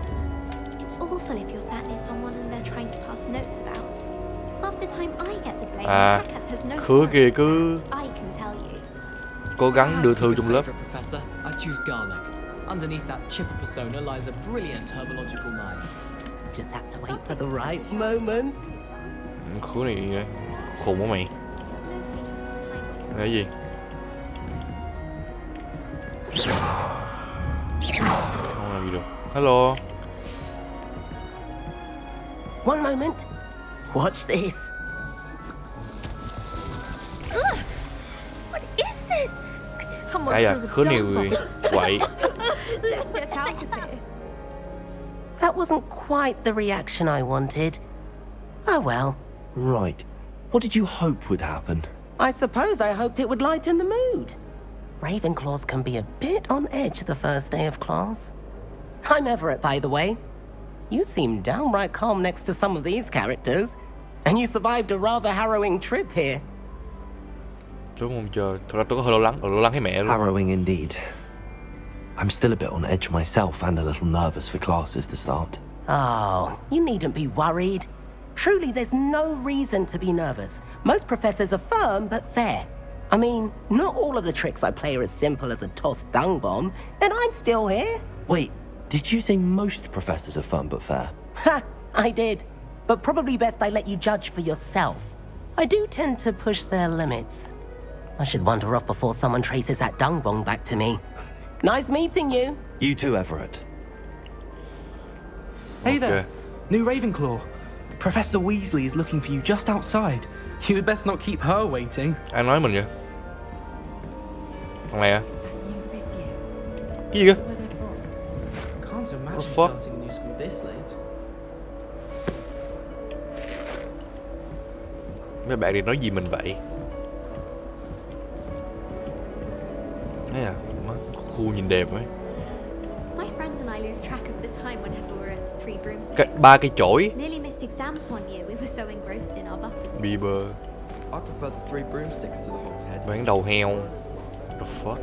It's awful if you're sat near someone and they're trying to pass notes about. Half the time I get the blame. À, and Hagrid has no khứa kia cứ I can tell you. cố gắng đưa thư trong lớp. Favorite professor, I choose garlic. Underneath that chipper persona lies a brilliant herbological mind. Just have to wait for the right moment. Khứa này khùng quá mày. Là cái gì? Không làm gì được. Hello. One moment. Watch this. What is this? Someone Đây à, threw a khứa này dog quậy. Let's get out of here. That wasn't quite the reaction I wanted. Oh well. Right. What did you hope would happen? I suppose I hoped it would lighten the mood. Ravenclaws can be a bit on edge the first day of class. I'm Everett, by the way. You seem downright calm next to some of these characters. And you survived a rather harrowing trip here. Đúng không trời. Thật ra tôi có hơi lo lắng thấy mẹ luôn. Harrowing indeed. I'm still a bit on edge myself and a little nervous for classes to start. Oh, you needn't be worried. Truly, there's no reason to be nervous. Most professors are firm but fair. I mean, not all of the tricks I play are as simple as a tossed dung bomb, and I'm still here. Wait, did you say most professors are fun but fair? Ha, I did. But probably best I let you judge for yourself. I do tend to push their limits. I should wander off before someone traces that dung bomb back to me. Nice meeting you. You too, Everett. Hey there, new Ravenclaw. Professor Weasley is looking for you just outside. You had best not keep her waiting. Ai nói mình vậy? Thằng này à? Cái gì cơ? Can't imagine fuck? starting a new school this late. Mấy bạn đi nói gì mình vậy? Đấy à, khu nhìn đẹp ấy. My friends and I lose track of the time whenever we're at Three Broomsticks. Ba cây chổi. Nearly missed exams one year. We were so engrossed in our butterflies. Bieber. I prefer the Three Broomsticks to the Hog's Head. Bán đầu heo. The fuck?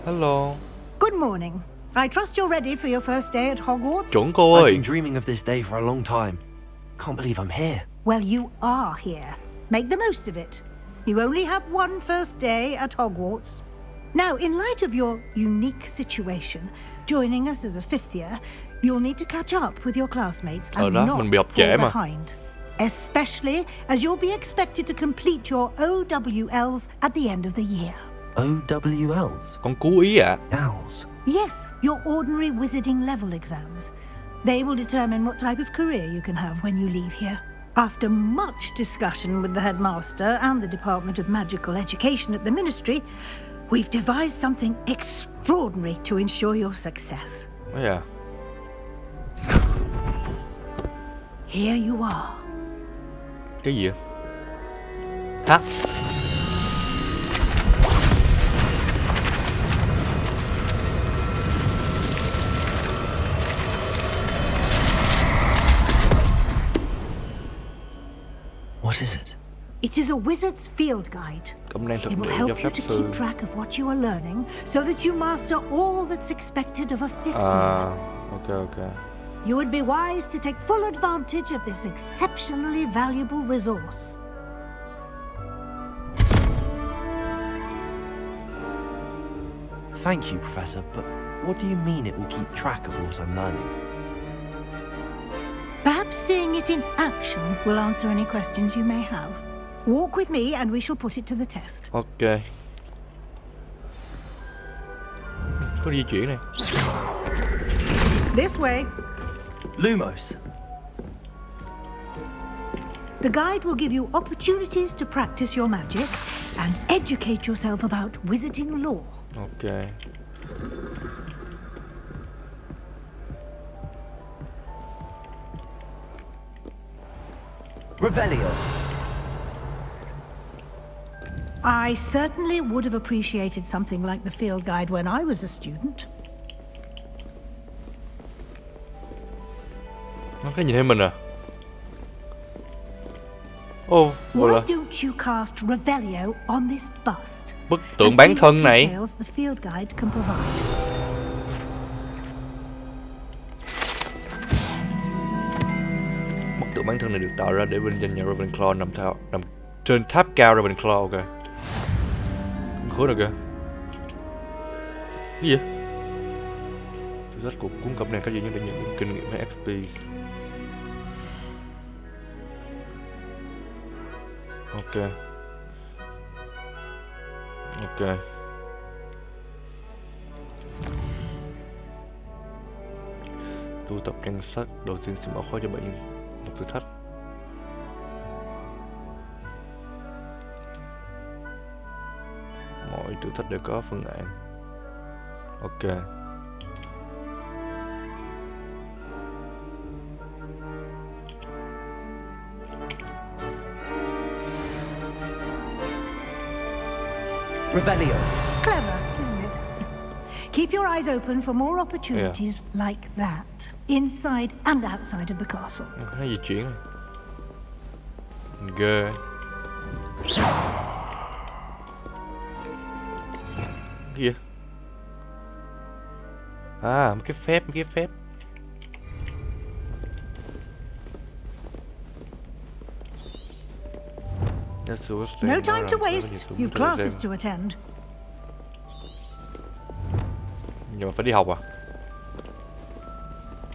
Hello. Good morning. I trust you're ready for your first day at Hogwarts? Chuẩn cô I've ơi. been dreaming of this day for a long time. Can't believe I'm here. Well, you are here. Make the most of it. You only have one first day at Hogwarts. Now, in light of your unique situation, joining us as a fifth year, you'll need to catch up with your classmates and đó, not mình bị học fall trễ mà. behind. Especially as you'll be expected to complete your OWLs at the end of the year. OWLs? Con cú ý à? Owls? Yes, your ordinary wizarding level exams. They will determine what type of career you can have when you leave here. After much discussion with the headmaster and the Department of Magical Education at the Ministry, we've devised something extraordinary to ensure your success. Đấy à? Here you are. Cái gì vậy? Hả? What is it? It is a wizard's field guide. Cẩm nang It thực will luyện help cho you pháp to sư. keep track of what you are learning so that you master all that's expected of a fifth year. Ok. You would be wise to take full advantage of this exceptionally valuable resource. Thank you, Professor, but what do you mean it will keep track of what I'm learning? Perhaps seeing it in action will answer any questions you may have. Walk with me and we shall put it to the test. Ok. Có di chuyển này. This way. Lumos. The guide will give you opportunities to practice your magic and educate yourself about wizarding lore. Ok. Revelio. I certainly would have appreciated something like the field guide when I was a student. Nó cái nhìn thấy mình à? Ồ, gọi Why là don't you cast Revelio on this bust? bức tượng and bán see thân what này. details the field guide can provide. Bức tượng bán thân này được tạo ra để vinh danh nhà Ravenclaw nằm trên tháp cao Ravenclaw. Ok. Khối nào kìa? Cái gì vậy? Thử thách của cuốn cẩm nang có gì nhất để nhận được kinh nghiệm hay XP? Ok. Ok. Tu tập danh sách đầu tiên sẽ mở khóa cho bạn một thử thách. Mọi thử thách đều có phương án. Ok. Revelio. Clever, isn't it? Keep your eyes open for more opportunities like that, inside and outside of the castle. Nó di chuyển này. Ghê. Cái gì vậy? À, mấy cái phép. No time to waste. You've classes to attend. Giờ phải đi học à?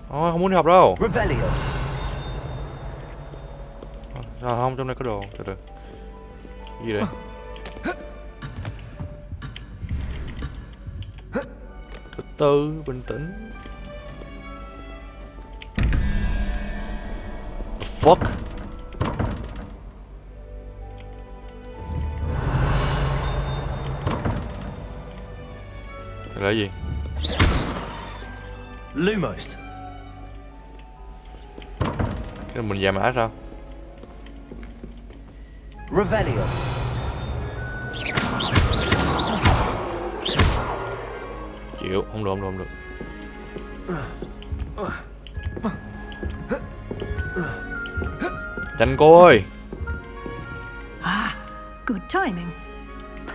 Thôi, không muốn đi học đâu. Revelio. Sao không, trong này có đồ. Từ từ. Cái gì đây? Từ từ, bình tĩnh. The fuck? Đây là gì? Lumos. Cái mình già mã sao? Revelio. Chịu, không được. Tranh cô ơi. Ah, good timing.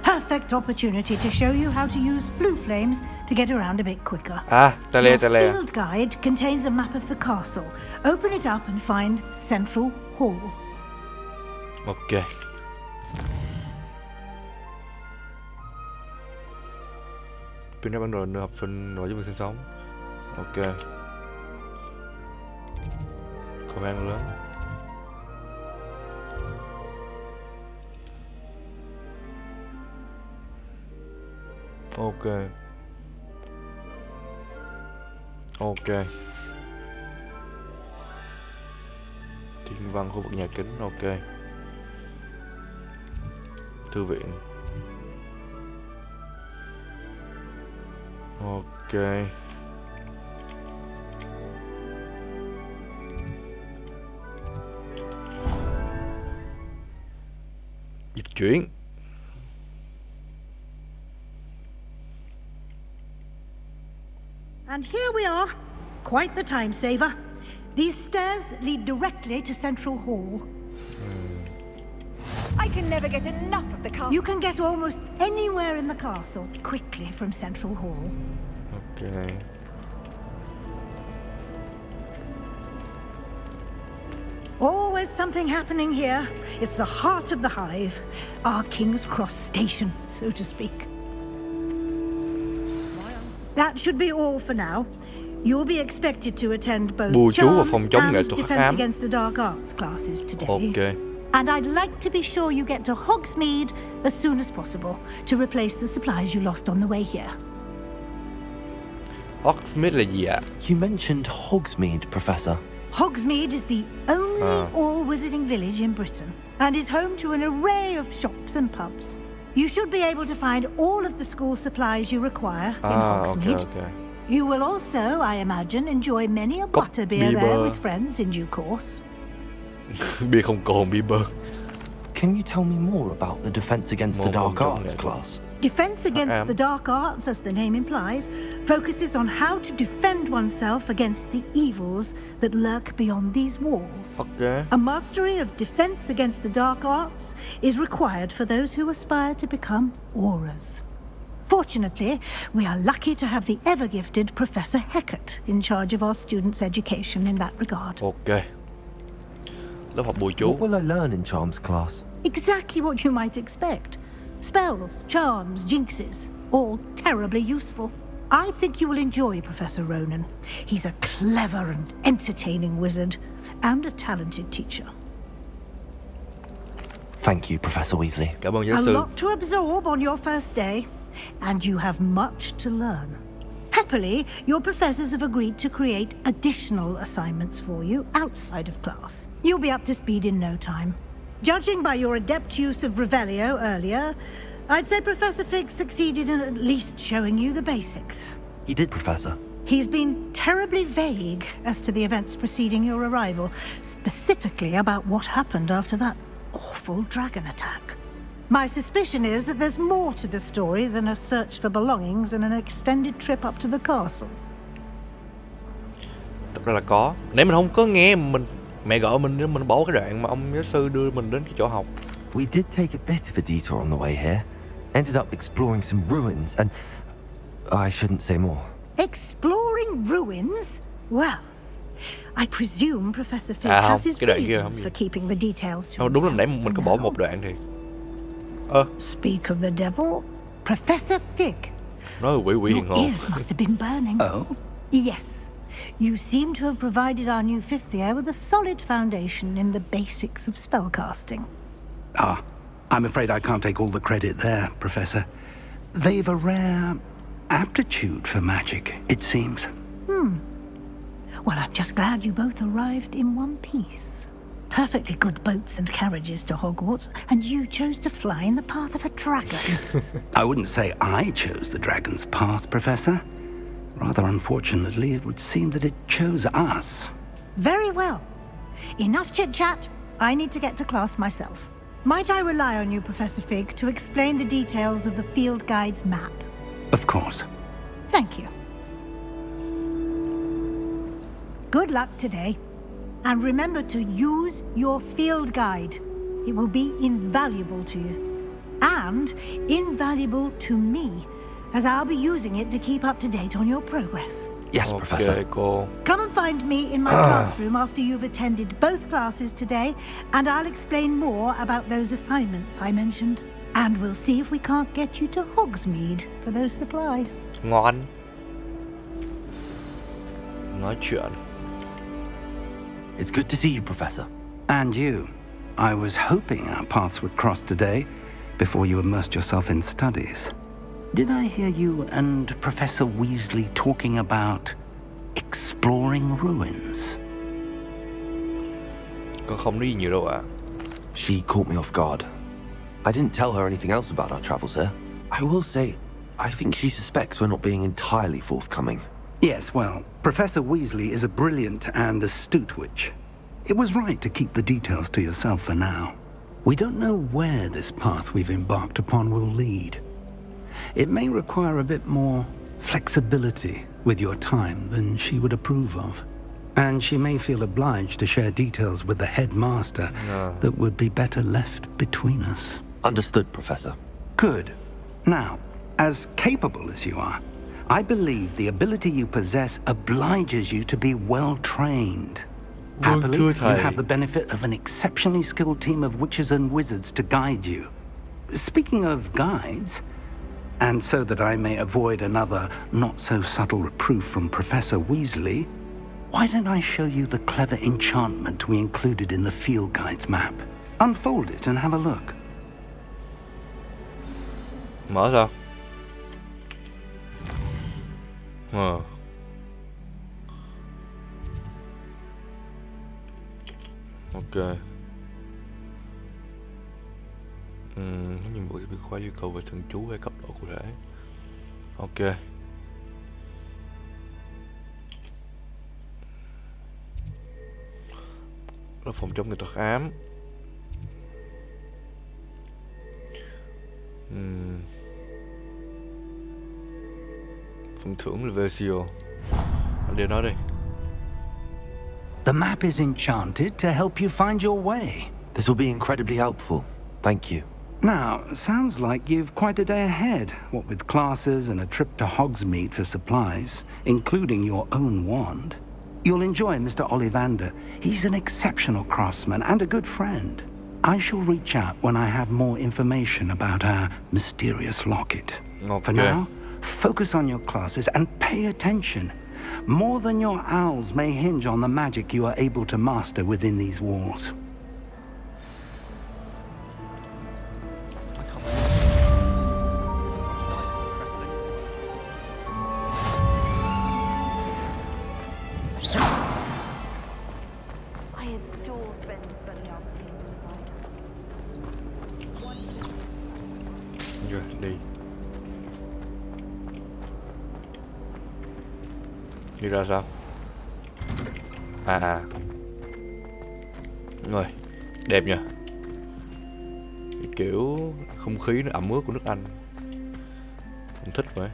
Perfect opportunity to show you how to use flue flames to get around a bit quicker. À, Your tele. field guide contains a map of the castle. Open it up and find Central Hall. Ok. Pin đáp bản đồ nơi học sinh và giáo viên sinh sống. Ok. Cầu thang lớn. Ok. Thiên văn khu vực nhà kính. Ok. Thư viện. Ok. Chuyển. And here we are. Quite the time saver. These stairs lead directly to Central Hall. I can never get enough of the castle. You can get almost anywhere in the castle quickly from Central Hall. Okay. Always something happening here. It's the heart of the hive. Our King's Cross station, so to speak. That should be all for now. You'll be expected to attend both Bùa chú và Charms phòng chống nghệ and thuật hắc Defense ám. Against the Dark Arts classes today. Okay. And I'd like to be sure you get to Hogsmeade as soon as possible to replace the supplies you lost on the way here. Hogsmeade là gì ạ? You mentioned Hogsmeade, Professor. Hogsmeade is the only all-wizarding village in Britain and is home to an array of shops and pubs. You should be able to find all of the school supplies you require in Hogsmeade. Okay. You will also, I imagine, enjoy many a butterbeer there with friends in due course. Bia không cồn, bia bơ. Can you tell me more about the Defense Against the Dark Arts class? Defense Against the Dark Arts, as the name implies, focuses on how to defend oneself against the evils that lurk beyond these walls. Okay. A mastery of Defense Against the Dark Arts is required for those who aspire to become Aurors. Fortunately, we are lucky to have the ever-gifted Professor Hecat in charge of our students' education in that regard. Okay. Lớp học bùa chú. What will I learn in Charms class? Exactly what you might expect. Spells, charms, jinxes, all terribly useful. I think you will enjoy Professor Ronan. He's a clever and entertaining wizard, and a talented teacher. Thank you, Professor Weasley. Cảm ơn giáo A sư. lot to absorb on your first day, and you have much to learn. Happily, your professors have agreed to create additional assignments for you outside of class. You'll be up to speed in no time. Judging by your adept use of Revelio earlier, I'd say Professor Fig succeeded in at least showing you the basics. He did, Professor. He's been terribly vague as to the events preceding your arrival, specifically about what happened after that awful dragon attack. My suspicion is that there's more to the story than a search for belongings and an extended trip up to the castle. Thật ra là có. Nếu mình không có nghe mẹ gọi mình bỏ cái đoạn mà ông giáo sư đưa mình đến cái chỗ học. We did take a bit of a detour on the way here. Ended up exploring some ruins and... I shouldn't say more. Exploring ruins? Well, I presume Professor Fig không, has his cái đoạn kia không reasons gì. for keeping the details to Đúng là nãy himself mình for có bỏ now. một đoạn thì. Speak of the devil, Professor Fig. Nói quỷ hiền Your hồn. ears must have been burning. Oh? Yes. You seem to have provided our new fifth year with a solid foundation in the basics of spellcasting. I'm afraid I can't take all the credit there, Professor. They've a rare aptitude for magic, it seems. Well, I'm just glad you both arrived in one piece. Perfectly good boats and carriages to Hogwarts, and you chose to fly in the path of a dragon. I wouldn't say I chose the dragon's path, Professor. Rather unfortunately, it would seem that it chose us. Very well. Enough chit-chat. I need to get to class myself. Might I rely on you, Professor Fig, to explain the details of the field guide's map? Of course. Thank you. Good luck today. And remember to use your field guide. It will be invaluable to you. And invaluable to me, as I'll be using it to keep up to date on your progress. Yes, Professor. Cô. Come and find me in my classroom after you've attended both classes today, and I'll explain more about those assignments I mentioned. And we'll see if we can't get you to Hogsmeade for those supplies. Ngon. Nói chuyện. It's good to see you, Professor. And you. I was hoping our paths would cross today, before you immersed yourself in studies. Did I hear you and Professor Weasley talking about exploring ruins? Con không nói gì nhiều đâu ạ. She caught me off guard. I didn't tell her anything else about our travels here. I will say, I think she suspects we're not being entirely forthcoming. Yes, well, Professor Weasley is a brilliant and astute witch. It was right to keep the details to yourself for now. We don't know where this path we've embarked upon will lead. It may require a bit more flexibility with your time than she would approve of. And she may feel obliged to share details with the headmaster that would be better left between us. Understood, Professor. Good. Now, as capable as you are, I believe the ability you possess obliges you to be well trained. Happily, you have the benefit of an exceptionally skilled team of witches and wizards to guide you. Speaking of guides, and so that I may avoid another not-so-subtle reproof from Professor Weasley, why don't I show you the clever enchantment we included in the field guide's map? Unfold it and have a look. Mở sao? Ok. Nhiệm vụ được khóa yêu cầu về thường trú hay cấp độ cụ thể. Ok. Lớp phòng chống nghệ thuật ám. Phần thưởng Legacy. Để nói đi. The map is enchanted to help you find your way. This will be incredibly helpful. Thank you. Now, sounds like you've quite a day ahead, what with classes and a trip to Hogsmeade for supplies, including your own wand. You'll enjoy Mr. Ollivander. He's an exceptional craftsman and a good friend. I shall reach out when I have more information about our mysterious locket. Okay. For now, focus on your classes and pay attention. More than your owls may hinge on the magic you are able to master within these walls. I adore spending Sunday afternoons Rồi, đi. Đi ra sao? Rồi, đẹp nha. Cái kiểu không khí nó ẩm ướt của nước Anh. Mình thích vậy.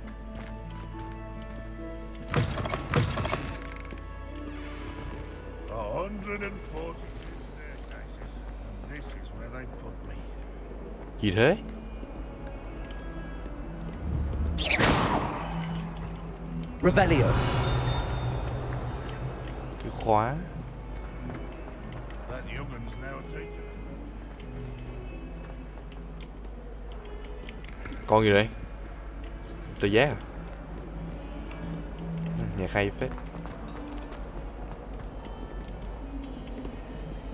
Gì thế? Revelio. Cái khóa. Con gì đây? Tờ giá à? Nhạc hay phết.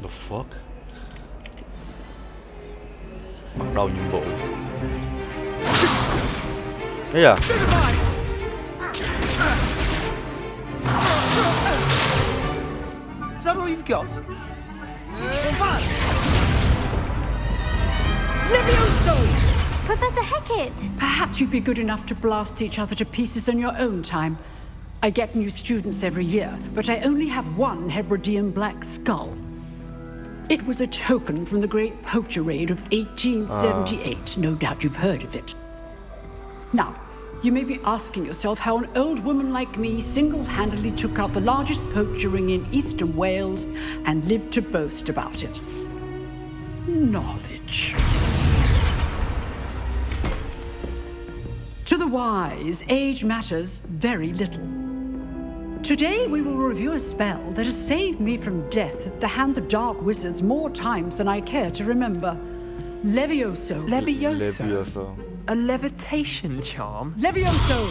The fuck? Bắt đầu nhiệm vụ. Đấy à? Is that all you've got? Levioso! Professor Hecat! Perhaps you'd be good enough to blast each other to pieces in your own time. I get new students every year, but I only have one Hebridean black skull. It was a token from the Great Poacher Raid of 1878. No doubt you've heard of it. Now, you may be asking yourself how an old woman like me single-handedly took out the largest poacher ring in eastern Wales and lived to boast about it. Knowledge. To the wise, age matters very little. Today we will review a spell that has saved me from death at the hands of dark wizards more times than I care to remember. Levioso. Levioso. A levitation charm? Levioso!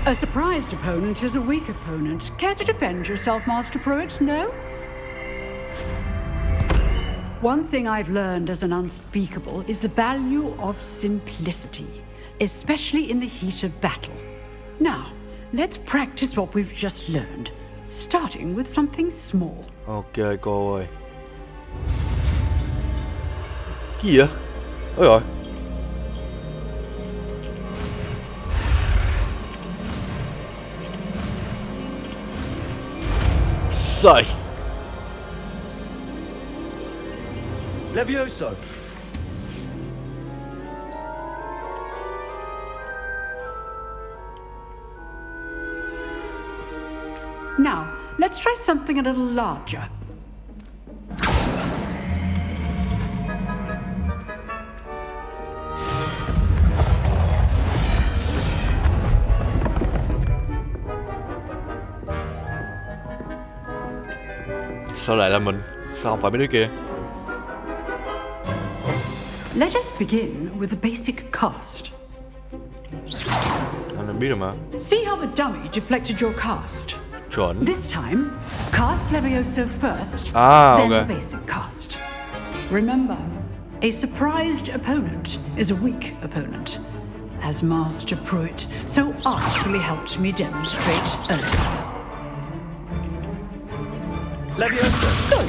A surprised opponent is a weak opponent. Care to defend yourself, Master Pruitt? No? One thing I've learned as an unspeakable is the value of simplicity, especially in the heat of battle. Now, let's practice what we've just learned, starting with something small. Ok cô ơi. Cái gì vậy? Ôi rồi. Sai. Levioso! Now, let's try something a little larger. Sao lại là mình? Sao không phải mấy đứa kia? Let us begin with the basic cast. Anh biết rồi mà. See how the dummy deflected your cast? Chuẩn. This time, cast Levioso first, then okay. the basic cast. Remember, a surprised opponent is a weak opponent, as Master Pruitt so artfully helped me demonstrate earlier. Levioso!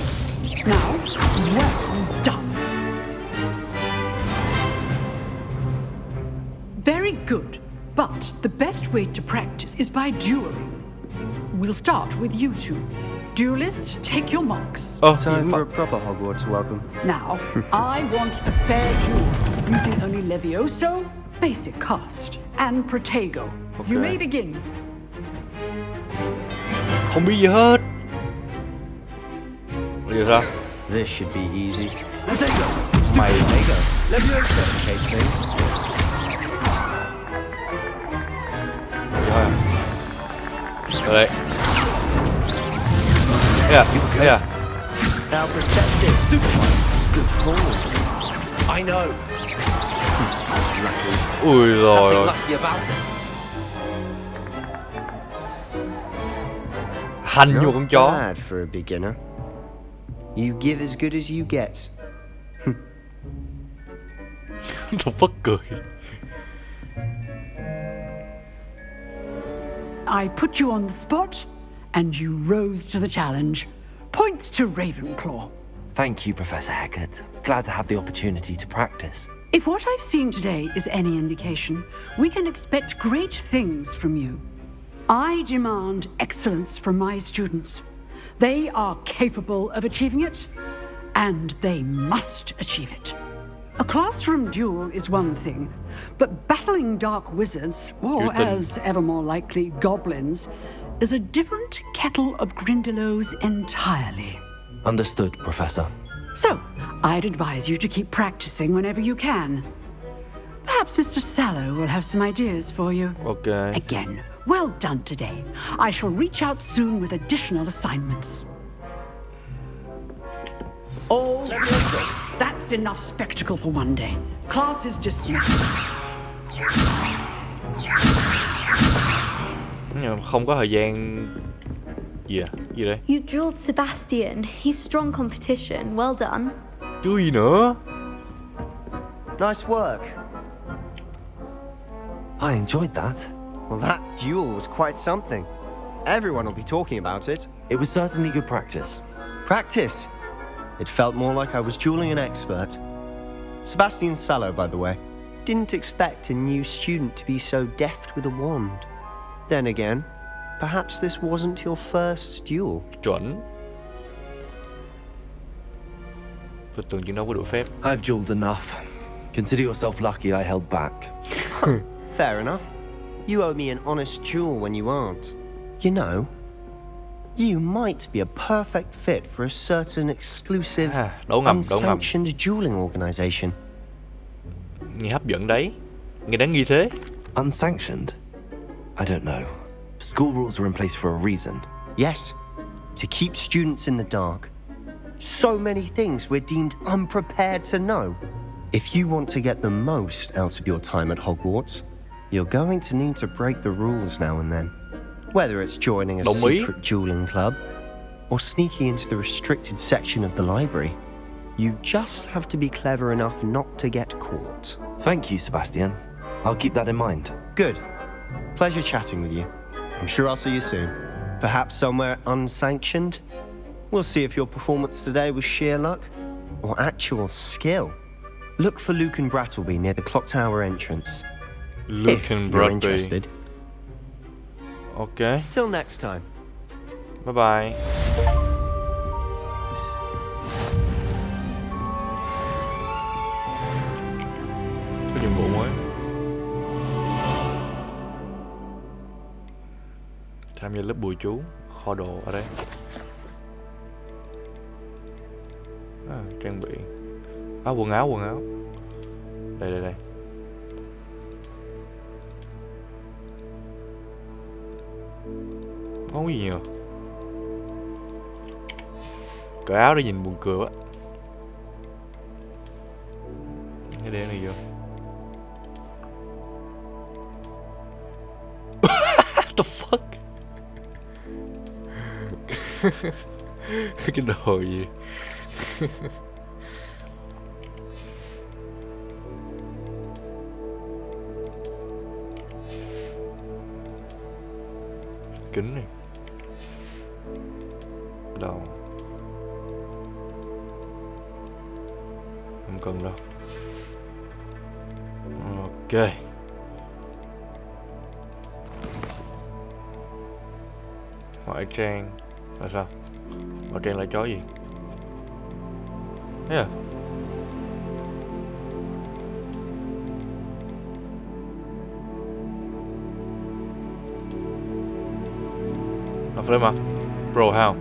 Good. Now, well done. Very good. But the best way to practice is by dueling. We'll start with you two. Duelists, take your marks. Time for a proper Hogwarts welcome. Now, I want a fair duel, using only Levioso, basic cast, and Protego. Okay. You may begin. Không biết gì hết. Bây giờ sao? This should be easy. Mày Levioso! Case things. Rồi đây. Yeah. Now protect it. Stupid one. Good form. I know. Lucky. Ui rồi Nothing ôi. lucky about it. Hành vô con chó. Not bad for a beginner. You give as good as you get. Nó phất cười. I put you on the spot, and you rose to the challenge. Points to Ravenclaw. Thank you, Professor Hecat. Glad to have the opportunity to practice. If what I've seen today is any indication, we can expect great things from you. I demand excellence from my students. They are capable of achieving it, and they must achieve it. A classroom duel is one thing, but battling dark wizards, or as ever more likely, goblins, is a different kettle of Grindylows entirely. Understood, Professor. So, I'd advise you to keep practicing whenever you can. Perhaps Mr. Sallow will have some ideas for you. Okay. Again, well done today. I shall reach out soon with additional assignments. All that's enough spectacle for one day. Class is dismissed. Nhưng không có thời gian gì à? Gì đây? You drilled Sebastian. He's strong competition. Well done. Chứ gì nữa? Nice work. I enjoyed that. Well, that duel was quite something. Everyone will be talking about it. It was certainly good practice. Practice? It felt more like I was dueling an expert. Sebastian Sallow, by the way, didn't expect a new student to be so deft with a wand. Then again, perhaps this wasn't your first duel. Chuẩn. Tôi tưởng chừng đâu có đủ phép. I've dueled enough. Consider yourself lucky I held back. Fair enough. You owe me an honest duel when you aren't. You know, you might be a perfect fit for a certain exclusive, unsanctioned dueling organization. Nghe hấp dẫn đấy. Nghe đáng nghi thế. Unsanctioned? I don't know. School rules are in place for a reason. Yes, to keep students in the dark. So many things we're deemed unprepared to know. If you want to get the most out of your time at Hogwarts, you're going to need to break the rules now and then. Whether it's joining a secret dueling club or sneaking into the restricted section of the library, you just have to be clever enough not to get caught. Thank you, Sebastian. I'll keep that in mind. Good. Pleasure chatting with you. I'm sure I'll see you soon. Perhaps somewhere unsanctioned. We'll see if your performance today was sheer luck or actual skill. Look for Luke and Brattleby near the clock tower entrance. Luke and you're interested. Okay. Till next time. Bye bye. có nhiệm vụ mới. Tham gia lớp bùa chú, kho đồ ở đây. Trang bị. Quần áo. Đây. Không có gì nhiều. Cởi áo để nhìn buồn cười quá. Cái đen này vô. What the fuck? Cái đồ gì? Kính này. Đâu? Không cần đâu. Ok. Ngoại trang là sao? Ngoại trang là chó gì? Thế à? Đọc lên mà. Pro how?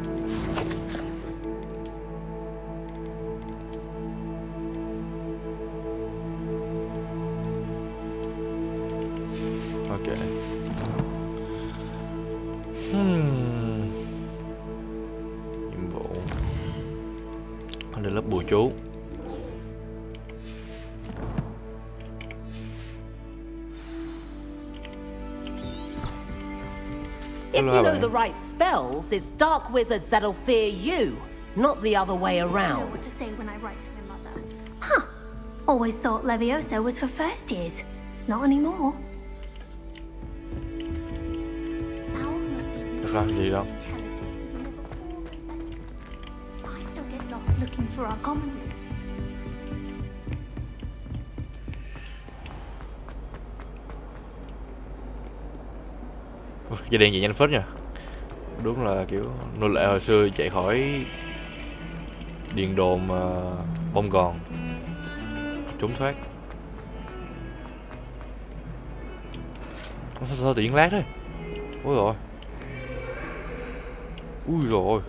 Ok. Nhiệm vụ. Ở đây lớp bùa chú. If you know the right spells, it's dark wizards that'll fear you, not the other way I know around. what to say when I write to my mother. Huh. Always thought Levioso was for first years. Not anymore. Sao gì đâu? I still get lost looking for our common room. Dây đèn chạy nhanh phết nha. Đúng là kiểu nô lệ hồi xưa chạy khỏi điện đồn bom gòn trốn thoát. Sao tự nhiên lát thế? Ôi rồi. Ui rồi.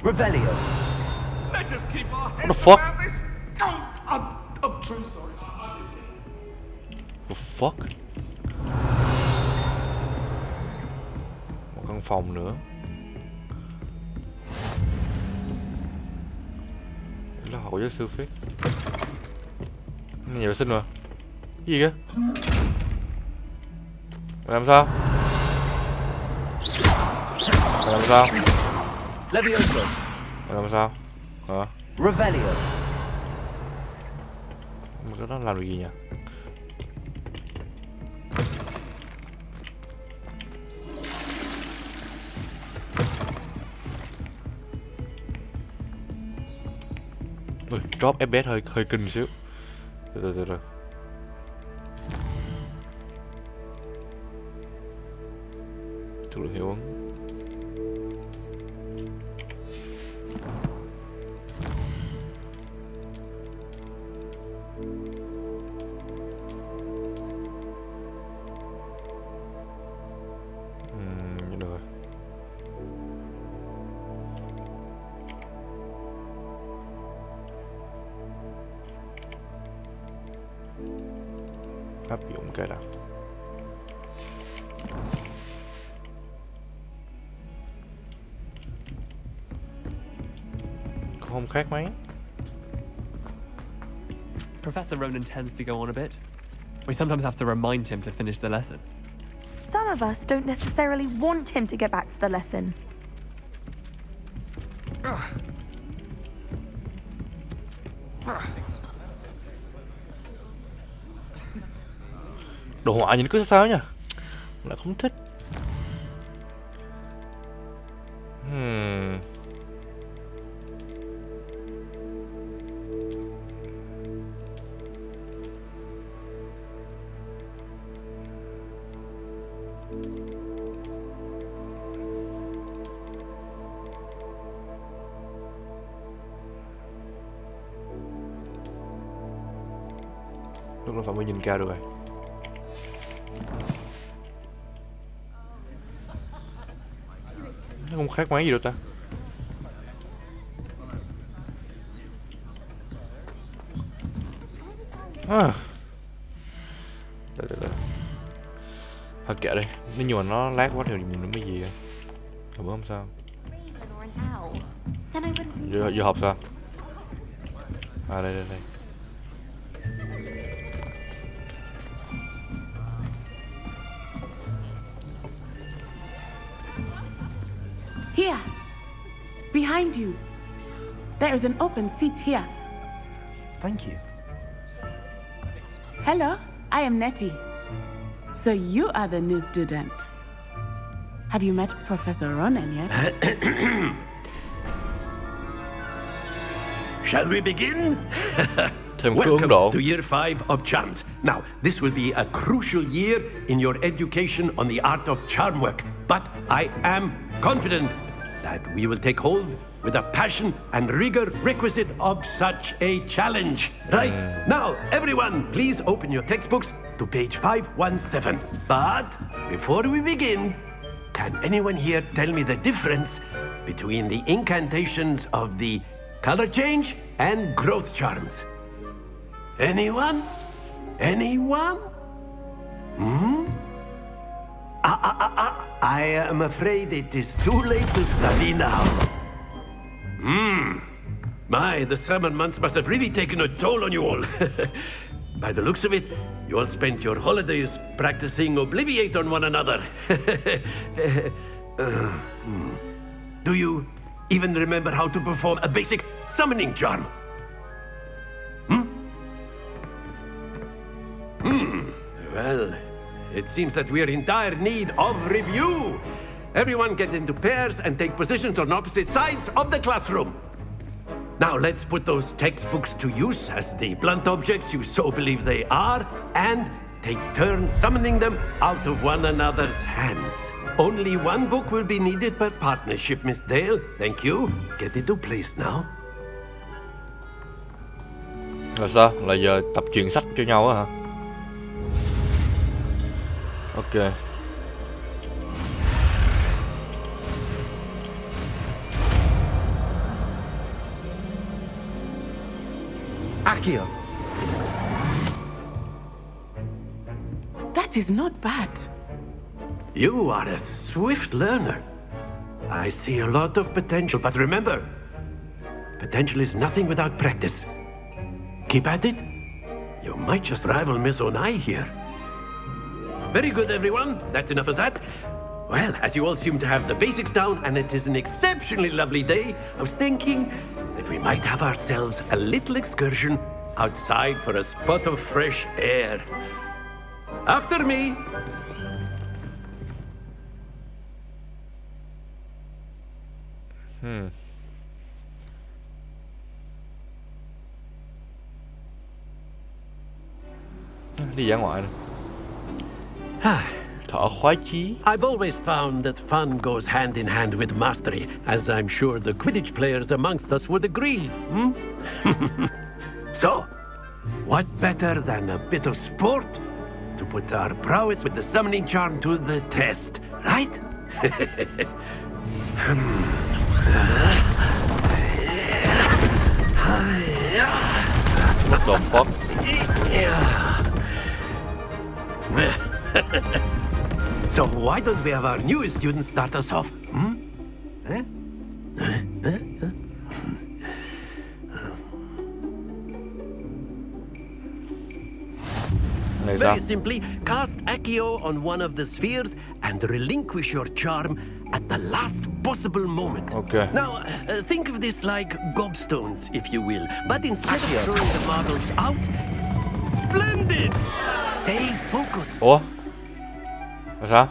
Revelio. What the fuck? I'm truly sorry. The fuck? Một căn phòng nữa. Là hậu giáo sư phết. Nhà vệ sinh mà. Cái gì kìa? Làm sao? Làm sao? Levioso. Làm sao? Hả? Revelio. Cái đó làm được gì nhỉ? Ui, drop FPS hơi kinh xíu. Từ từ. Chất lượng hiệu ứng. Được rồi. Áp dụng cái nào. Không khác mấy. Professor Ronan tends to go on a bit. We sometimes have to remind him to finish the lesson. Some of us don't necessarily want him to get back to the lesson. Đồ họa nhìn cứ sao nha. Lại không thích. Tức là phạm vi nhìn cao được rồi. Nó không khác mấy gì đâu ta. Đợi. Thôi kệ đi, nếu như mà nó lát quá thì mình mới gì rồi. Không sao. Vô hộp sao? Đây. Here, behind you. There is an open seat here. Thank you. Hello, I am Nettie. So you are the new student. Have you met Professor Ronan yet? Shall we begin? Welcome to Year 5 of Charms. Now, this will be a crucial year in your education on the art of charm work. But I am confident that we will take hold with the passion and rigor requisite of such a challenge. Right? Now, everyone, please open your textbooks to page 517. But before we begin, can anyone here tell me the difference between the incantations of the color change and growth charms? Anyone? Anyone? I am afraid it is too late to study now. My, the summer months must have really taken a toll on you all. By the looks of it, you all spent your holidays practicing Obliviate on one another. Do you even remember how to perform a basic summoning charm? Well, it seems that we are in dire need of review. Everyone get into pairs and take positions on opposite sides of the classroom. Now let's put those textbooks to use as the blunt objects you so believe they are, and take turns summoning them out of one another's hands. Only one book will be needed per partnership, Miss Dale. Thank you. Get into place now. Là sao? Là giờ tập truyền sách cho nhau á hả? Ok. Accio. That is not bad. You are a swift learner. I see a lot of potential, but remember, potential is nothing without practice. Keep at it. You might just rival Miss Onai here. Very good, everyone. That's enough of that. Well, as you all seem to have the basics down, and it is an exceptionally lovely day, I was thinking that we might have ourselves a little excursion outside for a spot of fresh air. After me. Đi dã ngoại này. Thở khoái chí. I've always found that fun goes hand in hand with mastery, as I'm sure the Quidditch players amongst us would agree. So, what better than a bit of sport to put our prowess with the summoning charm to the test, right? What the fuck? So why don't we have our newest student start us off? Very simply, cast Accio on one of the spheres and relinquish your charm at the last possible moment. Okay. Now, think of this like gobstones, if you will. But instead of throwing the marbles out, splendid! Stay focused. Ủa? Là sao?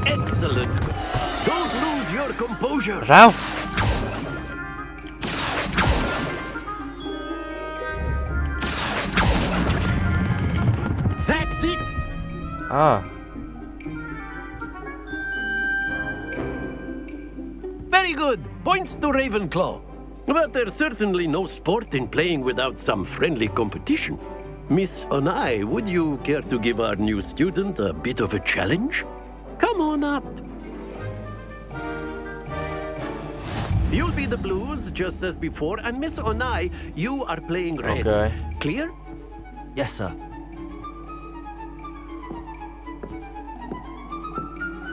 Excellent. Don't lose your composure. Sao? That's it. Very good. Points to Ravenclaw. But there's certainly no sport in playing without some friendly competition. Miss Onai, would you care to give our new student a bit of a challenge? Come on up. You'll be the blues just as before, and Miss Onai, you are playing red. Okay. Clear? Yes, sir.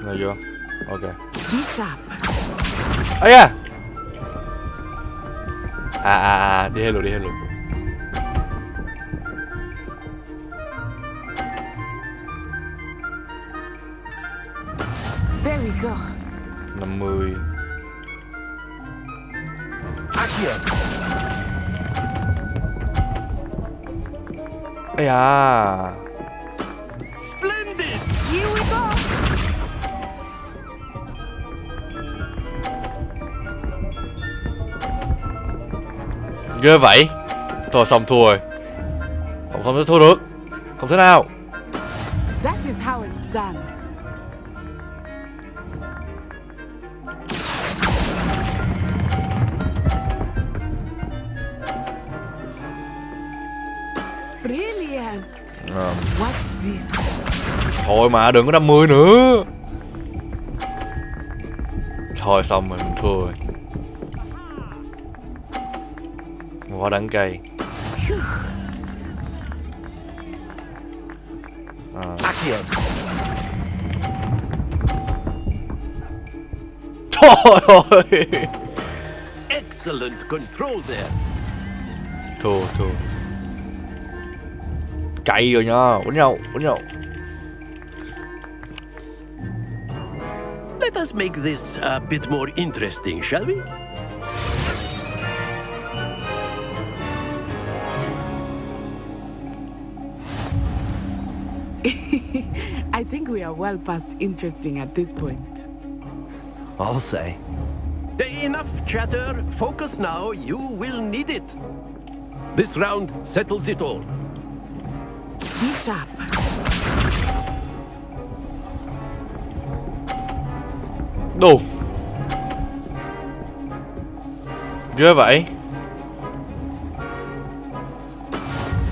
Rồi vô. Ok. Be sharp. Ây da. Đi hello. There we go. 50. Ây da. Splendid! Here we go. Ghê vậy. Thôi xong thua rồi. Không thể thua được. Không thể nào. That is how it's done. Brilliant. Watch this. Thôi mà đừng có 50 nữa. Thôi xong mình thua rồi. Quá đắng cay. Trời ơi. Excellent control there. Thua. Cay rồi nha. Quýnh nhau. Let us make this a bit more interesting, shall we? I think we are well past interesting at this point. I'll say. Enough chatter. Focus now. You will need it. This round settles it all. Be sharp. Đồ. Ghê vậy.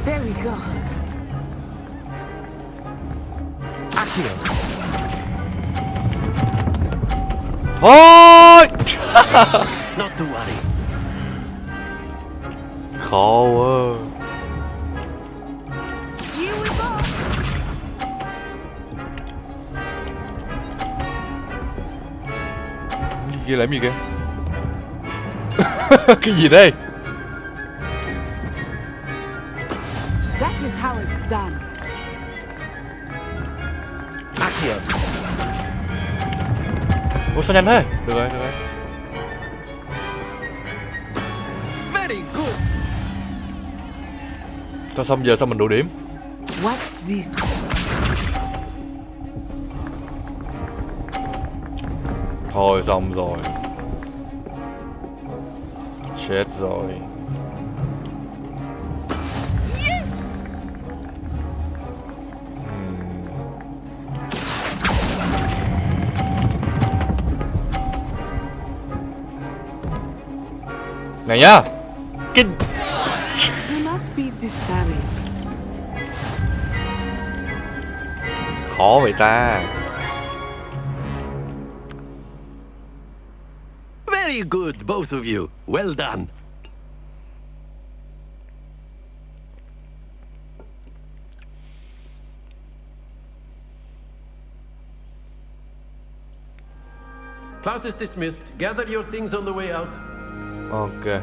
There we go. Thôi. Not to worry. Khó quá. Here we go. Kia làm gì kìa? Cái gì đây? That is how it's done. Ủa sao nhanh thế? Được rồi. Very good. Sao xong giờ sao mình đủ điểm? Watch this. Thôi xong rồi. Chết rồi. Yes. Này nhá. Kinh. Do not be discouraged. Khó vậy ta. Very good, both of you. Well done. Class is dismissed. Gather your things on the way out. Ok.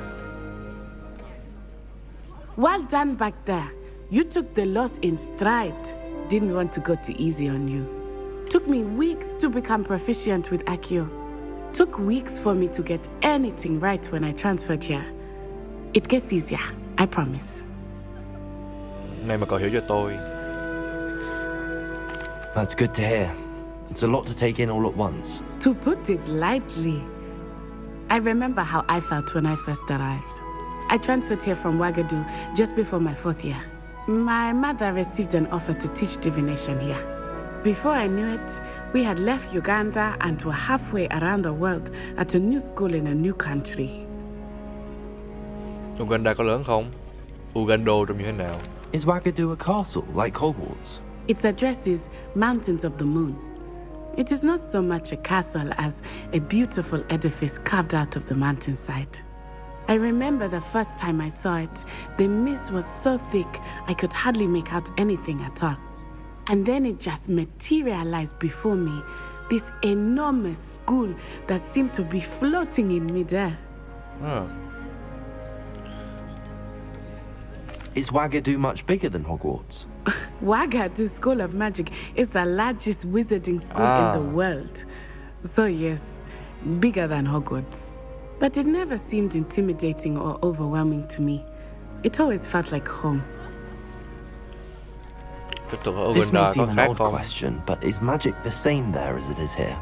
Well done back there. You took the loss in stride. Didn't want to go too easy on you. Took me weeks to become proficient with Accio. Took weeks for me to get anything right when I transferred here. It gets easier, I promise. Này mà cậu hiểu cho tôi. That's good to hear. It's a lot to take in all at once. To put it lightly, I remember how I felt when I first arrived. I transferred here from Wagadu just before my 4th year. My mother received an offer to teach divination here. Before I knew it, we had left Uganda and were halfway around the world at a new school in a new country. Uganda có lớn không? Uganda trông như thế nào? Is Wagadu a castle like Hogwarts? Its address is Mountains of the Moon. It is not so much a castle as a beautiful edifice carved out of the mountainside. I remember the first time I saw it, the mist was so thick I could hardly make out anything at all. And then it just materialized before me, this enormous school that seemed to be floating in midair. Oh. Is Wagadu much bigger than Hogwarts? Wagadu School of Magic is the largest wizarding school in the world. So yes, bigger than Hogwarts. But it never seemed intimidating or overwhelming to me. It always felt like home. This may seem an odd question, but is magic the same there as it is here?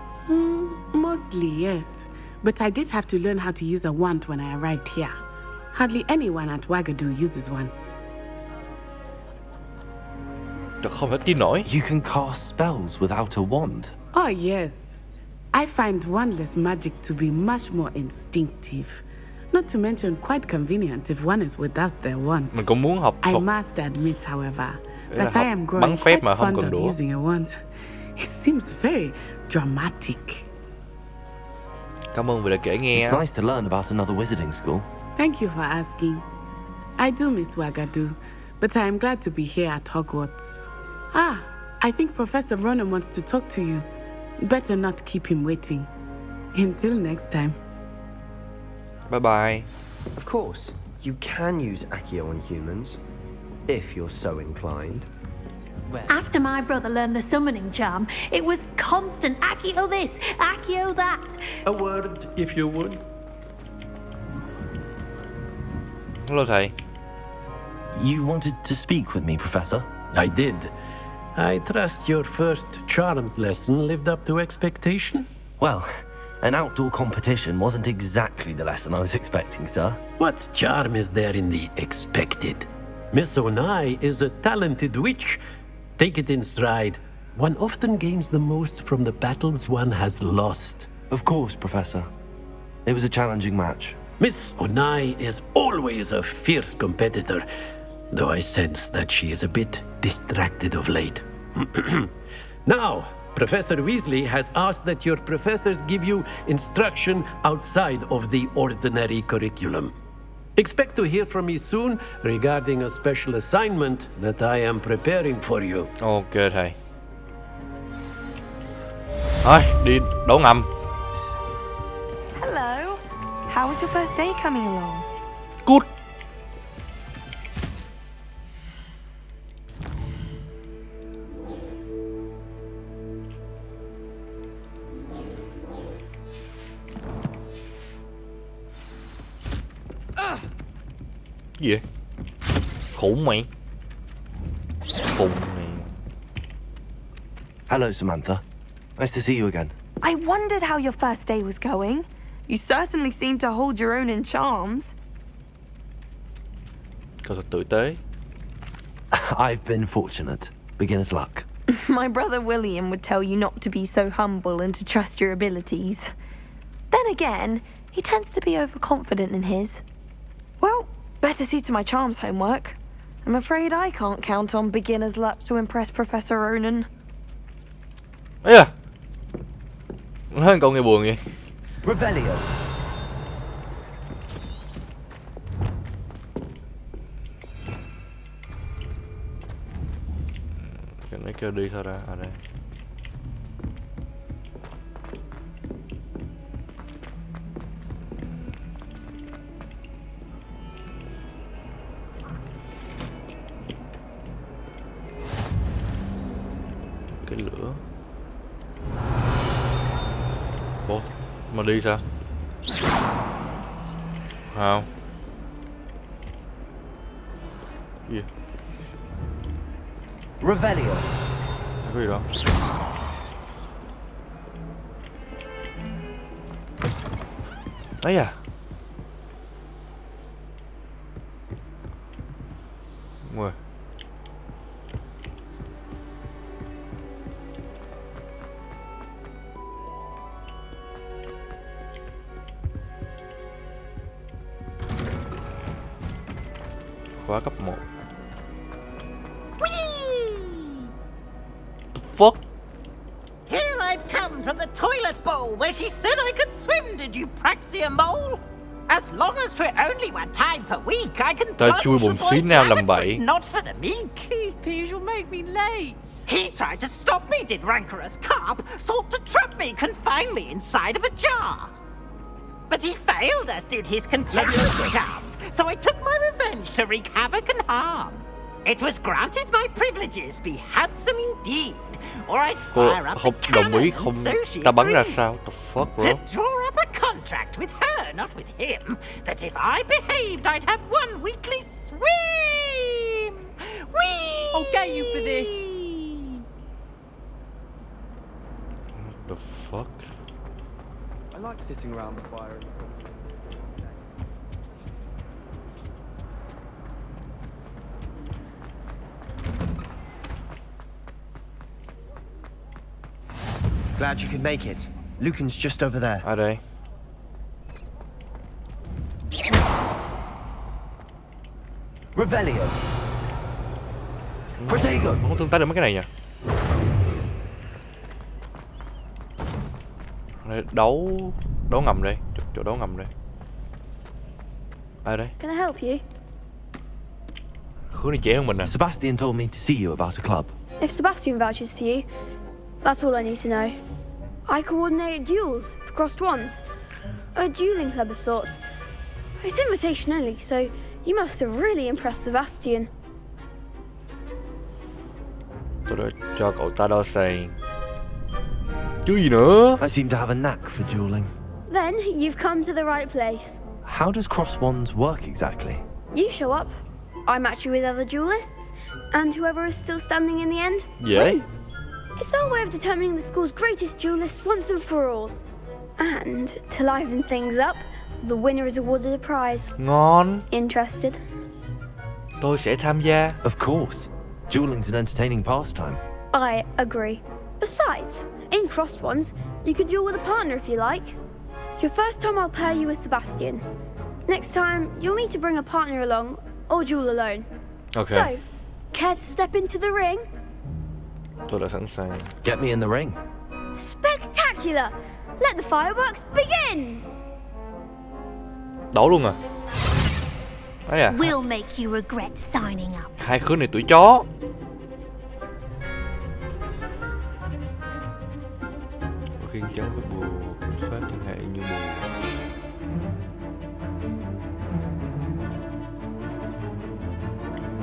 Mostly, yes. But I did have to learn how to use a wand when I arrived here. Hardly anyone at Wagadu uses one. Không thể tin nổi. You can cast spells without a wand? Oh, yes. I find wandless magic to be much more instinctive. Not to mention quite convenient if one is without their wand. Mình cũng muốn học I must admit, however, that học I am growing bắn phép quite mà không fond cần of đũa. using a wand. It seems very dramatic. Cảm ơn vì đã kể nghe. It's nice to learn about another wizarding school. Thank you for asking. I do miss Wagadu, but I am glad to be here at Hogwarts. I think Professor Ronan wants to talk to you. Better not keep him waiting. Until next time. Bye bye. Of course, you can use Accio on humans, if you're so inclined. After my brother learned the summoning charm, it was constant Accio this, Accio that. A word, if you would. Hello, thầy. You wanted to speak with me, Professor? I did. I trust your first charms lesson lived up to expectation? Well, an outdoor competition wasn't exactly the lesson I was expecting, sir. What charm is there in the expected? Miss Onai is a talented witch. Take it in stride. One often gains the most from the battles one has lost. Of course, Professor. It was a challenging match. Miss Onai is always a fierce competitor, though I sense that she is a bit distracted of late. Now, Professor Weasley has asked that your professors give you instruction outside of the ordinary curriculum. Expect to hear from me soon regarding a special assignment that I am preparing for you. Ok thầy. Thôi, đi đổ ngầm. Hello. How was your first day coming along? Good. Gì vậy? Khủng mày. Khùng mày. Hello, Samantha. Nice to see you again. I wondered how your first day was going. You certainly seem to hold your own in charms. Cậu thật tử tế. I've been fortunate. Beginner's luck. My brother William would tell you not to be so humble and to trust your abilities. Then again, he tends to be overconfident in his. Well, better see to my charms homework. I'm afraid I can't count on beginner's luck to impress Professor Ronan. Ây da. Hơn cậu nghe buồn vậy. Revelio. Cái này kêu đi thôi ra ở đây. Cái lửa. Ủa, mà đi sao? Không. Cái gì? Revelio. Cái gì đó? Ấy à? Ngồi. khóa cấp 1. The fuck? Here I've come from the toilet bowl where she said I could swim, did you Praxia mole? As long as for only one time per week, I can Ta plunge chui the bồn xí boy's nào làm lavatory, bậy. not for the meek. These peas will make me late. He tried to stop me, did rancorous carp, sought to trap me, confine me inside of a jar. But he failed, as did his contemptuous charms, so I took my revenge to wreak havoc and harm. It was granted my privileges be handsome indeed, or I'd Cô fire up the không đồng ý, cannon, không so she ta bắn ra agreed. sao? The fuck, bro? To draw up a contract with her, not with him, that if I behaved, I'd have one weekly swim. Whee! I'll get you for this. The fuck? I like sitting around the fire. Glad you could make it. Lucan's just over there. Ở đây. Revelio. Protego. Không tương tác được mấy cái này nhỉ? Đây, đấu ngầm đây, chỗ đấu ngầm đây. Ai đây? Can I help you? Khứa này trẻ hơn mình à? Sebastian told me to see you about a club. If Sebastian vouches for you, that's all I need to know. I coordinate duels for crossed ones. A dueling club of sorts. It's invitation only, so you must have really impressed Sebastian. Tôi đã cho cậu ta đo xày. Chứ gì nữa? I seem to have a knack for dueling. Then you've come to the right place. How does crossed wands work exactly? You show up, I match you with other duelists, and whoever is still standing in the end wins. It's our way of determining the school's greatest duelist once and for all. And to liven things up, the winner is awarded a prize. Ngon. Interested? Tôi sẽ tham gia. Of course. Dueling's an entertaining pastime. I agree. Besides, in crossed ones, you could duel with a partner if you like. Your first time I'll pair you with Sebastian. Next time, you'll need to bring a partner along, or duel alone. Okay. So, care to step into the ring? Tôi đã sẵn sàng. Get me in the ring. Spectacular! Let the fireworks begin! Đấu luôn à? Đấy à? We'll make you regret signing up. Hai khứa này tuổi chó. Khiên chống với bùa, kiểm soát liên hệ như bùa.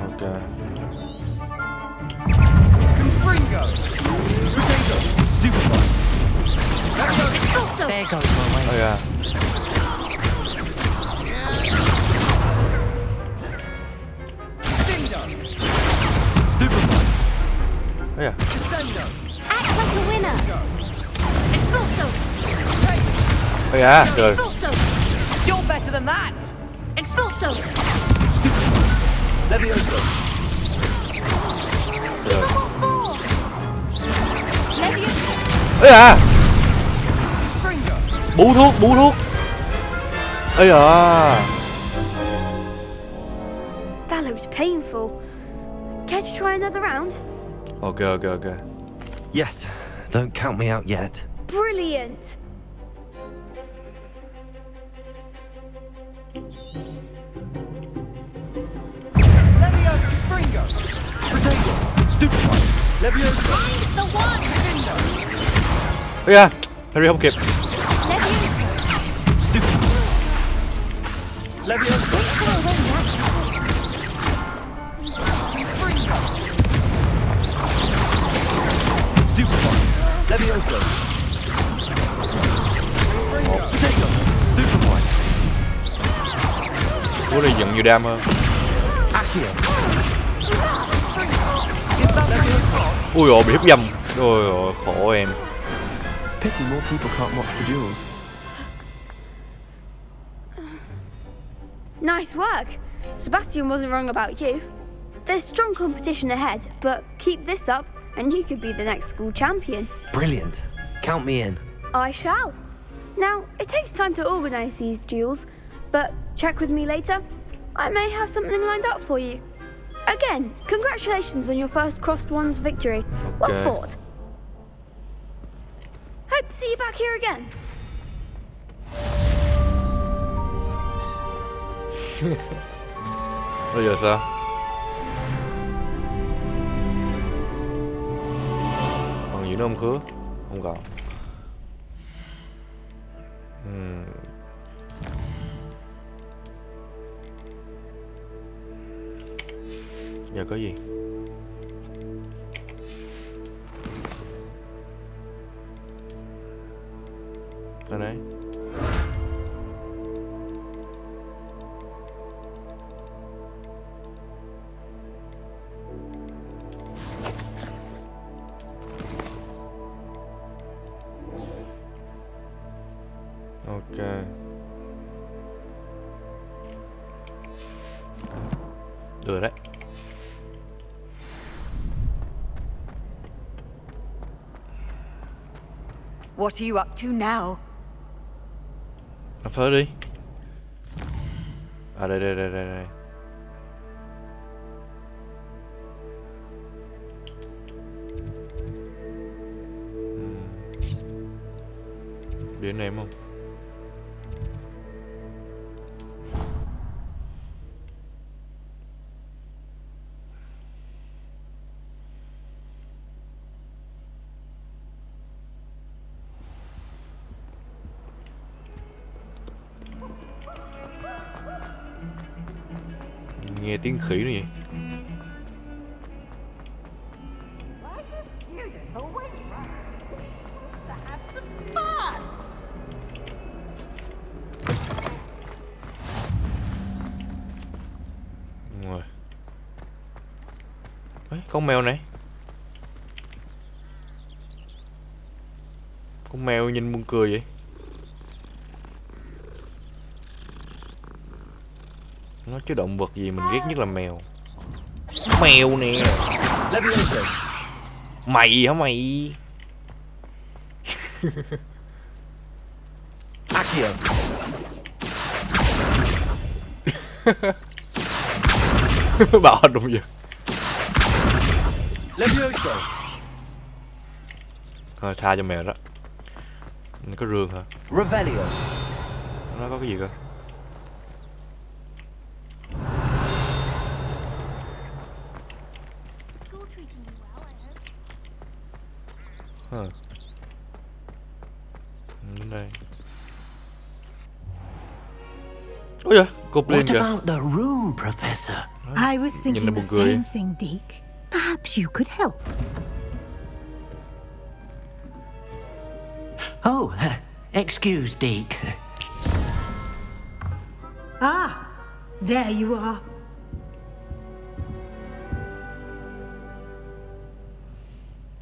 Ok. There goes my way. Oh yeah. Oh yeah. Act like a winner. Expulso. Oh yeah, rồi. Expulso. You're better than that. Expulso. Levioso. Ây à. Bú thuốc. Ây à. That looks painful. Care to try another round? Ok. Yes. Don't count me out yet. Brilliant! Ây da, Harry không kịp. Levioso. Cú này giận nhiều đam hơn. Ui ồ, bị hiếp dâm. Ôi ôi, khổ em. Pity more people can't watch the duels. Nice work. Sebastian wasn't wrong about you. There's strong competition ahead, but keep this up and you could be the next school champion. Brilliant. Count me in. I shall. Now, it takes time to organise these duels, but check with me later. I may have something lined up for you. Again, congratulations on your first Crossed Wands victory. Well fought. Hope to see you back here again. Bây giờ sao? Còn gì nữa không Khứa? Không còn. Giờ có gì? Ở đấy. Ok. Được đấy. What are you up to now? Khám phá đi. À đây. Đến em không? Nghe tiếng khỉ nữa vậy. Rồi. Đấy, con mèo này. Con mèo nhìn buồn cười vậy. Nó chứ động vật gì mình ghét nhất là mèo. Mèo nè. Mày hả mày? Accio. Bảo đúng vậy. Levioso. Thôi tha cho mèo đó. Nó có rương hả? Revelio. Nó có cái gì cơ? Đến đây. Ôi giời, cục lên kìa. What about the room, Professor? I was thinking the same thing, Deke. Perhaps you could help. Oh, excuse, Deke. Ah, there you are.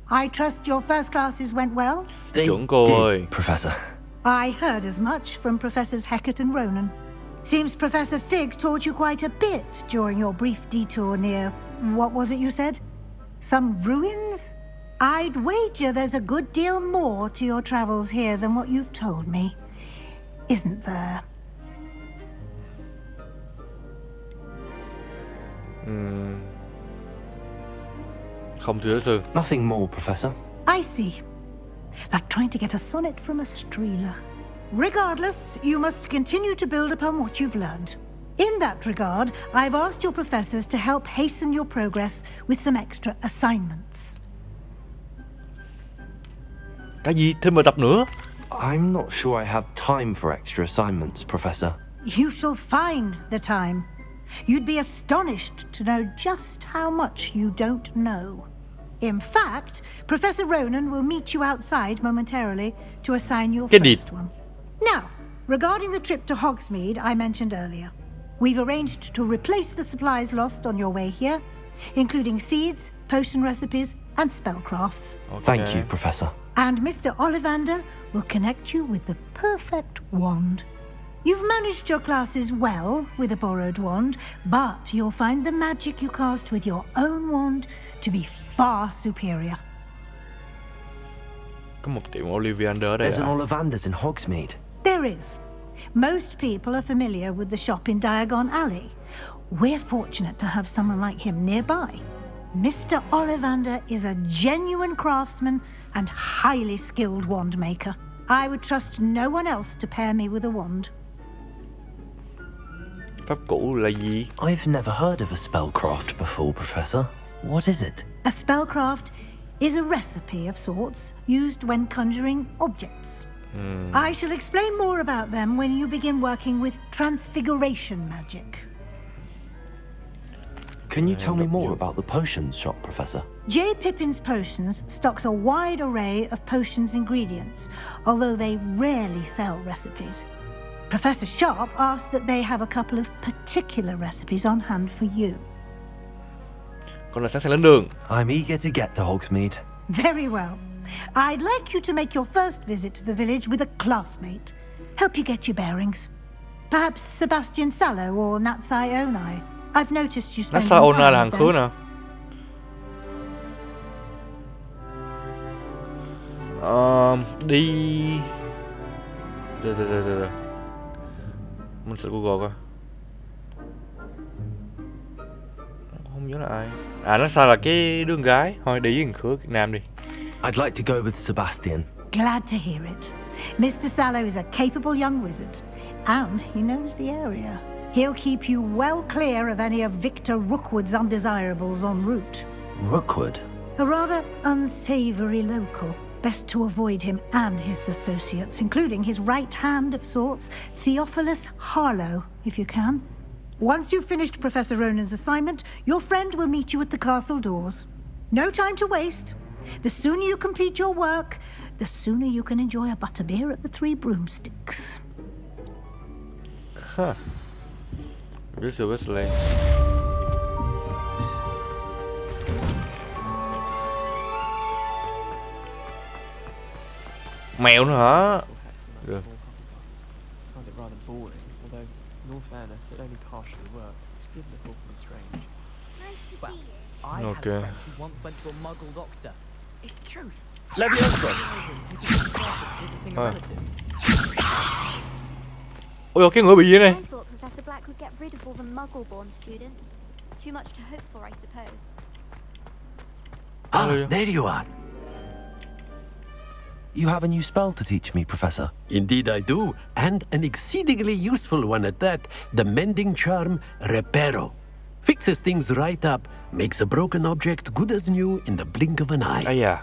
I trust your first classes went well? They Chuẩn cô ơi. Professor. I heard as much from Professors Hecat and Ronan. Seems Professor Fig taught you quite a bit during your brief detour near... what was it you said? Some ruins? I'd wager there's a good deal more to your travels here than what you've told me. Isn't there? Không thưa sư. Nothing more, Professor. I see. Like trying to get a sonnet from a streeler. Regardless, you must continue to build upon what you've learned. In that regard, I've asked your professors to help hasten your progress with some extra assignments. Cái gì? Thêm bài tập nữa? I'm not sure I have time for extra assignments, Professor. You shall find the time. You'd be astonished to know just how much you don't know. In fact, Professor Ronan will meet you outside momentarily to assign your first one. Now, regarding the trip to Hogsmeade I mentioned earlier, we've arranged to replace the supplies lost on your way here, including seeds, potion recipes, and spellcrafts. Okay. Thank you, Professor. And Mr. Ollivander will connect you with the perfect wand. You've managed your classes well with a borrowed wand, but you'll find the magic you cast with your own wand to be far superior. Có một tiệm Ollivander ở đây. There's an Ollivander's in Hogsmeade. There is. Most people are familiar with the shop in Diagon Alley. We're fortunate to have someone like him nearby. Mr. Ollivander is a genuine craftsman and highly skilled wand maker. I would trust no one else to pair me with a wand. Pháp cũ là gì? I've never heard of a spellcraft before, Professor. What is it? A spellcraft is a recipe of sorts used when conjuring objects. I shall explain more about them when you begin working with transfiguration magic. Can you tell me more about the potions shop, Professor? J. Pippin's Potions stocks a wide array of potions ingredients, although they rarely sell recipes. Professor Sharp asked that they have a couple of particular recipes on hand for you. Con là sẵn sàng lên đường. I'm eager to get to Hogsmeade. Very well. I'd like you to make your first visit to the village with a classmate. Help you get your bearings. Perhaps Sebastian Sallow or Natsai Onai. I've noticed you spend Natsai Onai là time hàng with khứa them. nè. Đi... Được. Mình sẽ Google coi. Không nhớ là ai. À, nó sao là cái đứa con gái. Thôi đi với thằng khứa Việt Nam đi. I'd like to go with Sebastian. Glad to hear it. Mr. Sallow is a capable young wizard, and he knows the area. He'll keep you well clear of any of Victor Rookwood's undesirables en route. Rookwood? A rather unsavory local. Best to avoid him and his associates, including his right hand of sorts, Theophilus Harlow, if you can. Once you've finished Professor Ronan's assignment, your friend will meet you at the castle doors. No time to waste. The sooner you complete your work, the sooner you can enjoy a butterbeer at the Three Broomsticks. Huh. This is Wesley. Mèo nữa hả? Được. Found it rather boring, although, in all fairness, it only partially worked, which did look awfully strange. Well, I had a friend who once went to a muggle doctor. It's the truth. Leviosa! Visiting a relative. Ôi, cái người bị gì này? I thought Professor Black would get rid of all the muggle-born students. Too much to hope for, I suppose. Ah, there you are. You have a new spell to teach me, Professor. Indeed I do, and an exceedingly useful one at that. The mending charm, Reparo. Fixes things right up, makes a broken object good as new in the blink of an eye.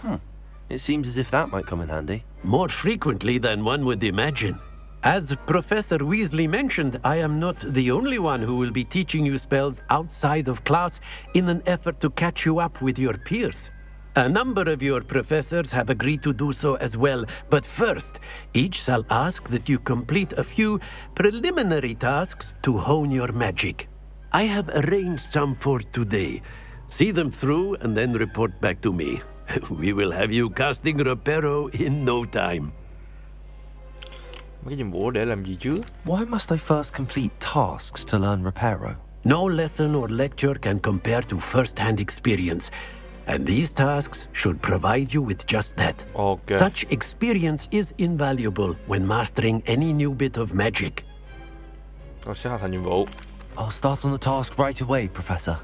It seems as if that might come in handy. More frequently than one would imagine. As Professor Weasley mentioned, I am not the only one who will be teaching you spells outside of class in an effort to catch you up with your peers. A number of your professors have agreed to do so as well, but first, each shall ask that you complete a few preliminary tasks to hone your magic. I have arranged some for today. See them through and then report back to me. We will have you casting Reparo in no time. Mấy cái bùa để làm gì chứ? Why must I first complete tasks to learn Reparo? No lesson or lecture can compare to first-hand experience. And these tasks should provide you with just that. Okay. Such experience is invaluable when mastering any new bit of magic. Con sẽ hoàn thành nhiệm vụ. I'll start on the task right away, Professor.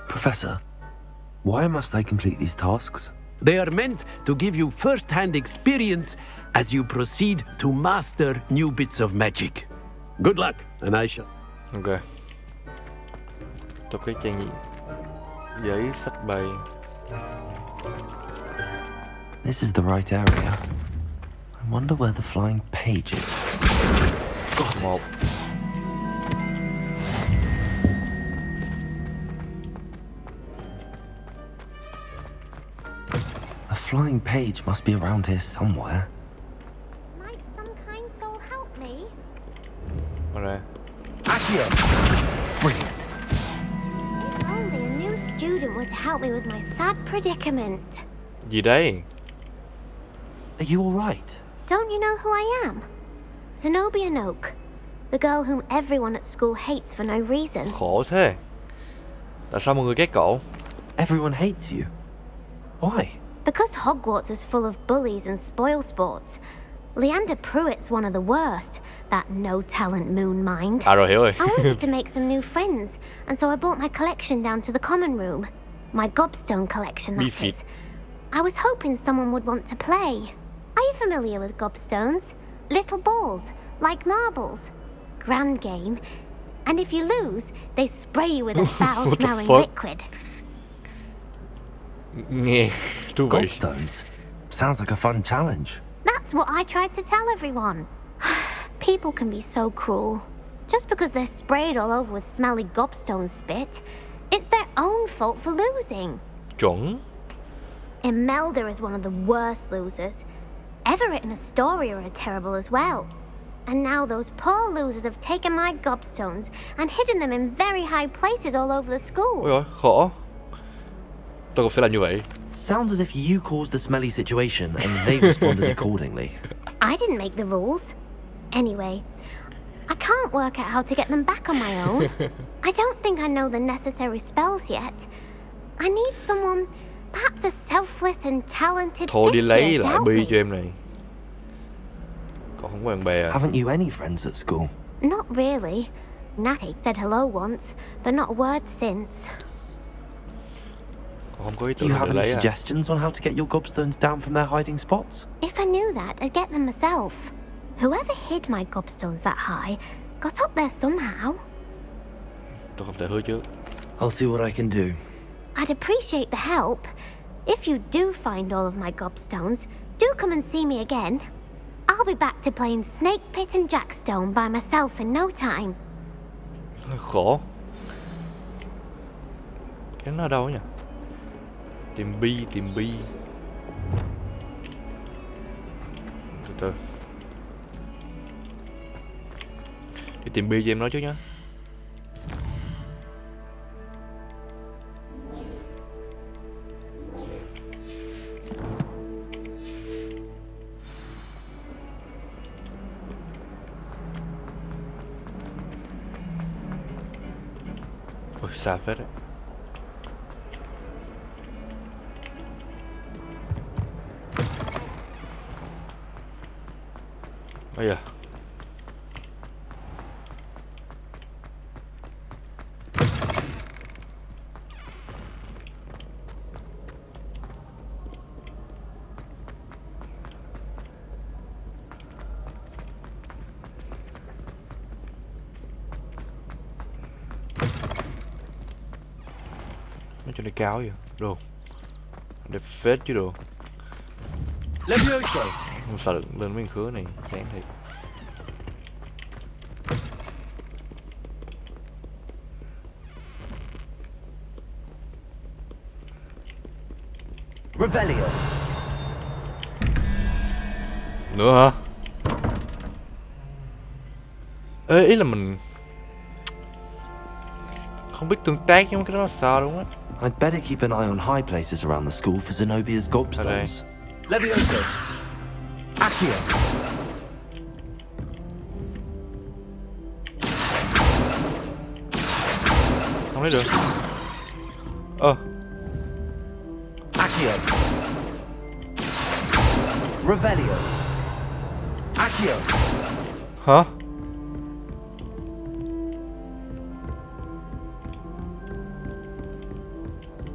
Professor, why must I complete these tasks? They are meant to give you first-hand experience as you proceed to master new bits of magic. Good luck, and I shall... Okay. Tôi cái trang giấy sách bày. This is the right area. I wonder where the flying page is. Got it. A flying page must be around here somewhere. Might some kind soul help me? Alright. Accio! Brilliant. If only a new student were to help me with my sad predicament. Gì đây? Are you all right? Don't you know who I am? Zenobia Noak, the girl whom everyone at school hates for no reason. Khổ thế. Tại sao mọi người ghét cậu? Everyone hates you. Why? Because Hogwarts is full of bullies and spoilsports. Leander Pruitt's one of the worst. That no-talent moon mind. À rồi, hiểu rồi. I wanted to make some new friends, and so I brought my collection down to the common room. My gobstone collection, that is. I was hoping someone would want to play. Are you familiar with gobstones? Little balls, like marbles. Grand game. And if you lose, they spray you with a foul-smelling liquid. Nghe thú vị. Gobstones? Sounds like a fun challenge. That's what I tried to tell everyone. People can be so cruel. Just because they're sprayed all over with smelly gobstone spit, it's their own fault for losing. Chuẩn. Imelda is one of the worst losers. Everett and Astoria are terrible as well. And now those poor losers have taken my gobstones and hidden them in very high places all over the school. Ôi ôi, khổ. Tôi cũng sẽ làm như vậy. Sounds as if you caused the smelly situation and they responded accordingly. I didn't make the rules. Anyway, I can't work out how to get them back on my own. I don't think I know the necessary spells yet. I need someone, perhaps a selfless and talented Thôi đi fifth lấy year to lại help bi me. cho em này. Còn không có bạn bè à? Haven't you any friends at school? Not really. Natty said hello once, but not a word since. Còn không có ý Do tưởng you để have any lấy à? suggestions on how to get your gobstones down from their hiding spots? If I knew that, I'd get them myself. Whoever hid my gobstones that high got up there somehow. Tôi không thể hứa trước. I'll see what I can do. I'd appreciate the help. If you do find all of my gobstones, do come and see me again. I'll be back to playing Snake Pit and Jackstone by myself in no time. Khổ. Cái nó ở đâu nhỉ? Tìm bi. Từ từ. Đi tìm bi cho em nói trước nhá. Ôi xa phết đấy. Bây giờ nói cho nó cao vậy đồ đẹp phết chứ đồ. Không sợ được lên mấy khứa này chán thiệt. Revelio. Nữa hả? Ê, ý là mình không biết tương tác với cái đó là sao đúng á. I'd better keep an eye on high places around the school for Zenobia's gobstones. Levioso. Accio. Không lấy được. Accio. Revelio. Accio. Hả?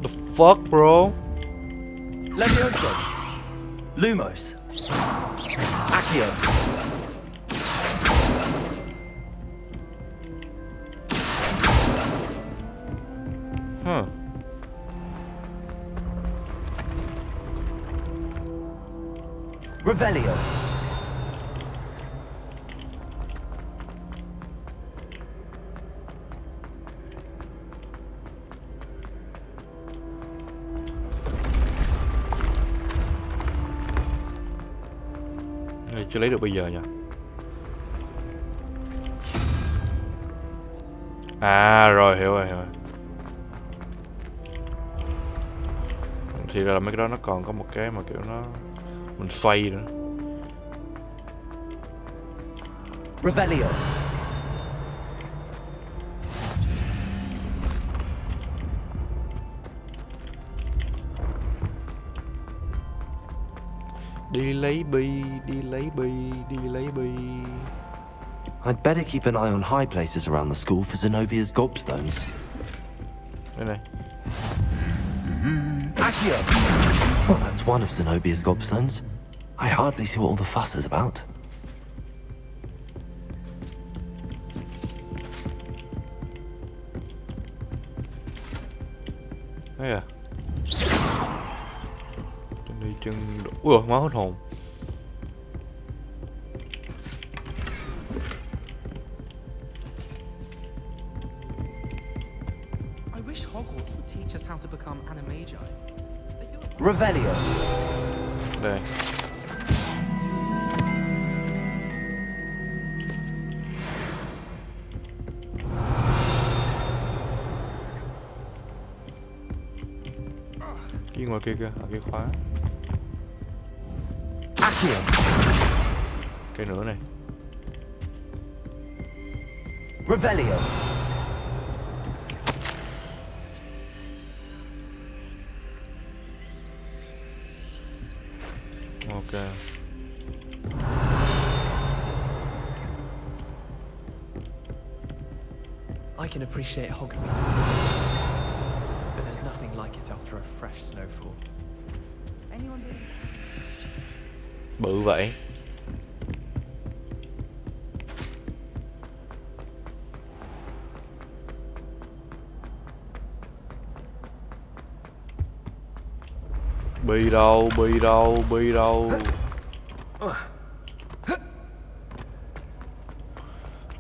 The fuck, bro? Levioso. Lumos. Accio. Huh. Revelio. Chưa lấy được bây giờ nhỉ? À rồi, hiểu rồi. Thì ra là mấy cái đó nó còn có một cái mà kiểu nó mình xoay nữa. Revelio. Đi lấy bi, đi lấy bi, đi lấy bi. I'd better keep an eye on high places around the school for Zenobia's gobstones. Đây này. Accio! Well, that's one of Zenobia's gobstones. I hardly see what all the fuss is about. Đây à. Chân đi chân... Ui máu hết hồn. I wish Hogwarts would teach us how to become animagi. Revelio. Đây. Kia ngoài kia kìa, cái khóa. Accio. Cái nữa này. Revelio. Ok. I can appreciate Hogsmeade, but there's nothing like it after a fresh snowfall. Bự vậy. Bi đâu, bi đâu, bi đâu.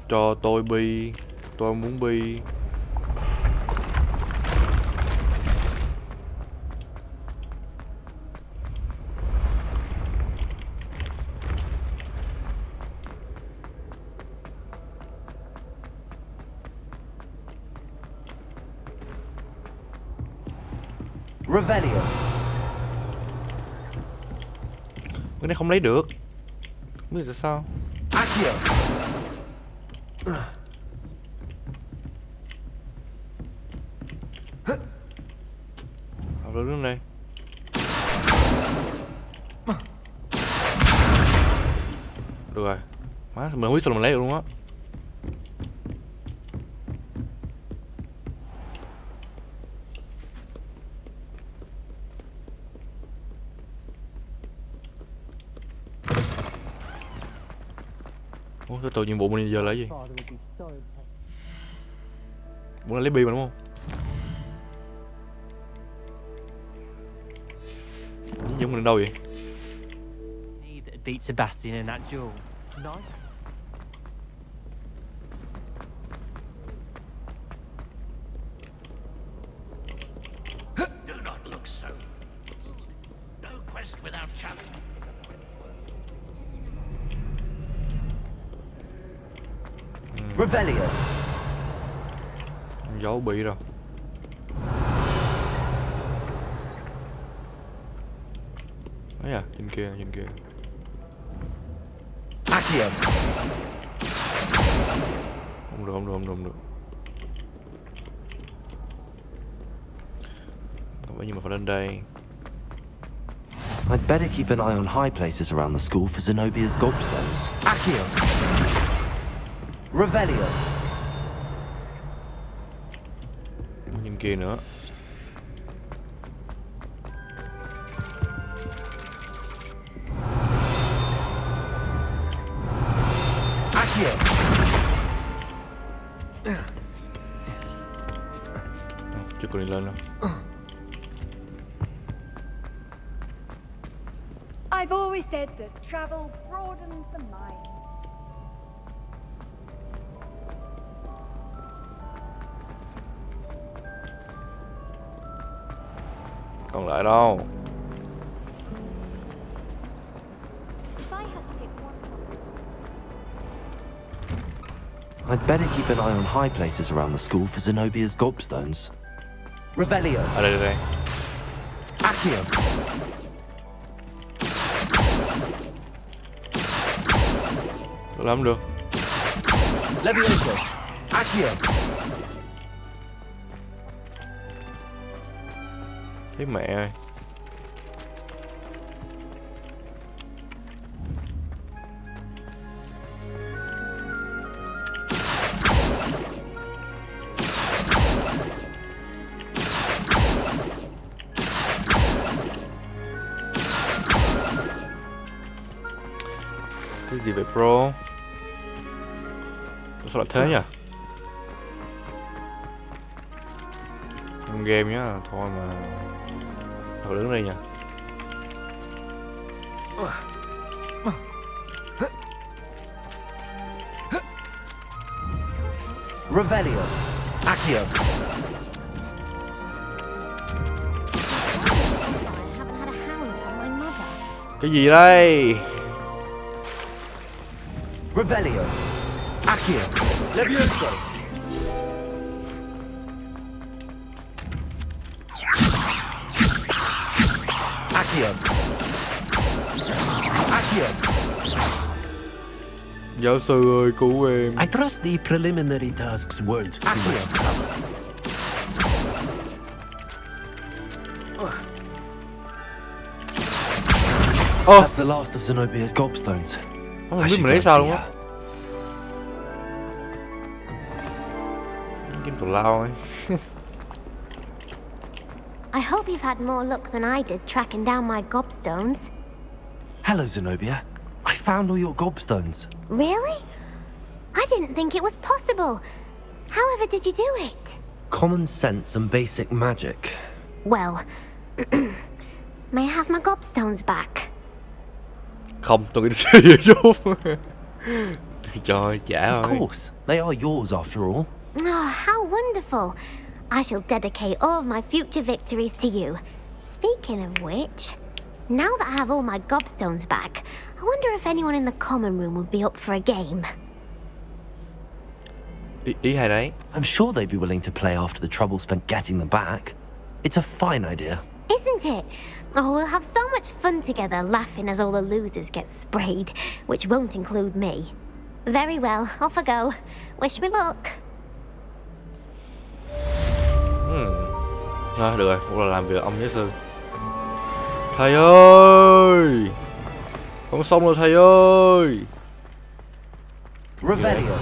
Cho tôi bi, tôi muốn bi. Revelio. Cái này không lấy được. Không biết tại sao. Accio. Học được nước này. Được rồi. Má, mình không biết sao mình lấy được luôn á. Ủa, từ nhiệm vụ mình giờ là gì? Muốn lấy bi mà đúng không? Giống mình đâu vậy? That beat Sebastian in that duel. No. Do not look so. No quest without challenge. Revelio. Giấu bị rồi. Đấy à, trên kia, trên kia. Accio. Không được, không được, không được, không được. Có bao nhiêu mà phải lên đây. I'd better keep an eye on high places around the school for Zenobia's gobstones. Accio. Revelio. Trên kia nữa. Accio. Chưa có đi lên đâu. I've always said that travel broadens the mind. Còn lại đâu? I'd better keep an eye on high places around the school for Zenobia's gobstones. Revelio. À đây, đây, đây. Accio. Được lắm được. Levioso. Accio. Thấy mẹ ơi. Cái gì vậy bro? Sao lại thế nhỉ? Trong game nhá, thôi mà. Thôi đứng đây nha. Revelio. Accio. Cái gì đây? Revelio. Accio. Levioso. Accio. Accio. Giáo sư ơi cứu em. I trust the preliminary tasks weren't too much trouble. That's the last of Zenobia's gobstones. Không biết mình lấy sao luôn á. Kiếm tù lao ấy. I hope you've had more luck than I did tracking down my gobstones. Hello, Zenobia. I found all your gobstones. Really? I didn't think it was possible. However did you do it? Common sense and basic magic. Well, may I have my gobstones back? Không, tôi nghĩ sẽ gì chút. Trời, trả Of rồi. course, they are yours after all. Oh, how wonderful. I shall dedicate all of my future victories to you. Speaking of which, now that I have all my gobstones back, I wonder if anyone in the common room would be up for a game. Ý hay đấy. I'm sure they'd be willing to play after the trouble spent getting them back. It's a fine idea. Isn't it? Oh, we'll have so much fun together laughing as all the losers get sprayed, which won't include me. Very well, off I go. Wish me luck. Thôi được rồi, cũng là làm việc ông giáo sư. Thầy ơi! Con xong rồi thầy ơi! Revelio.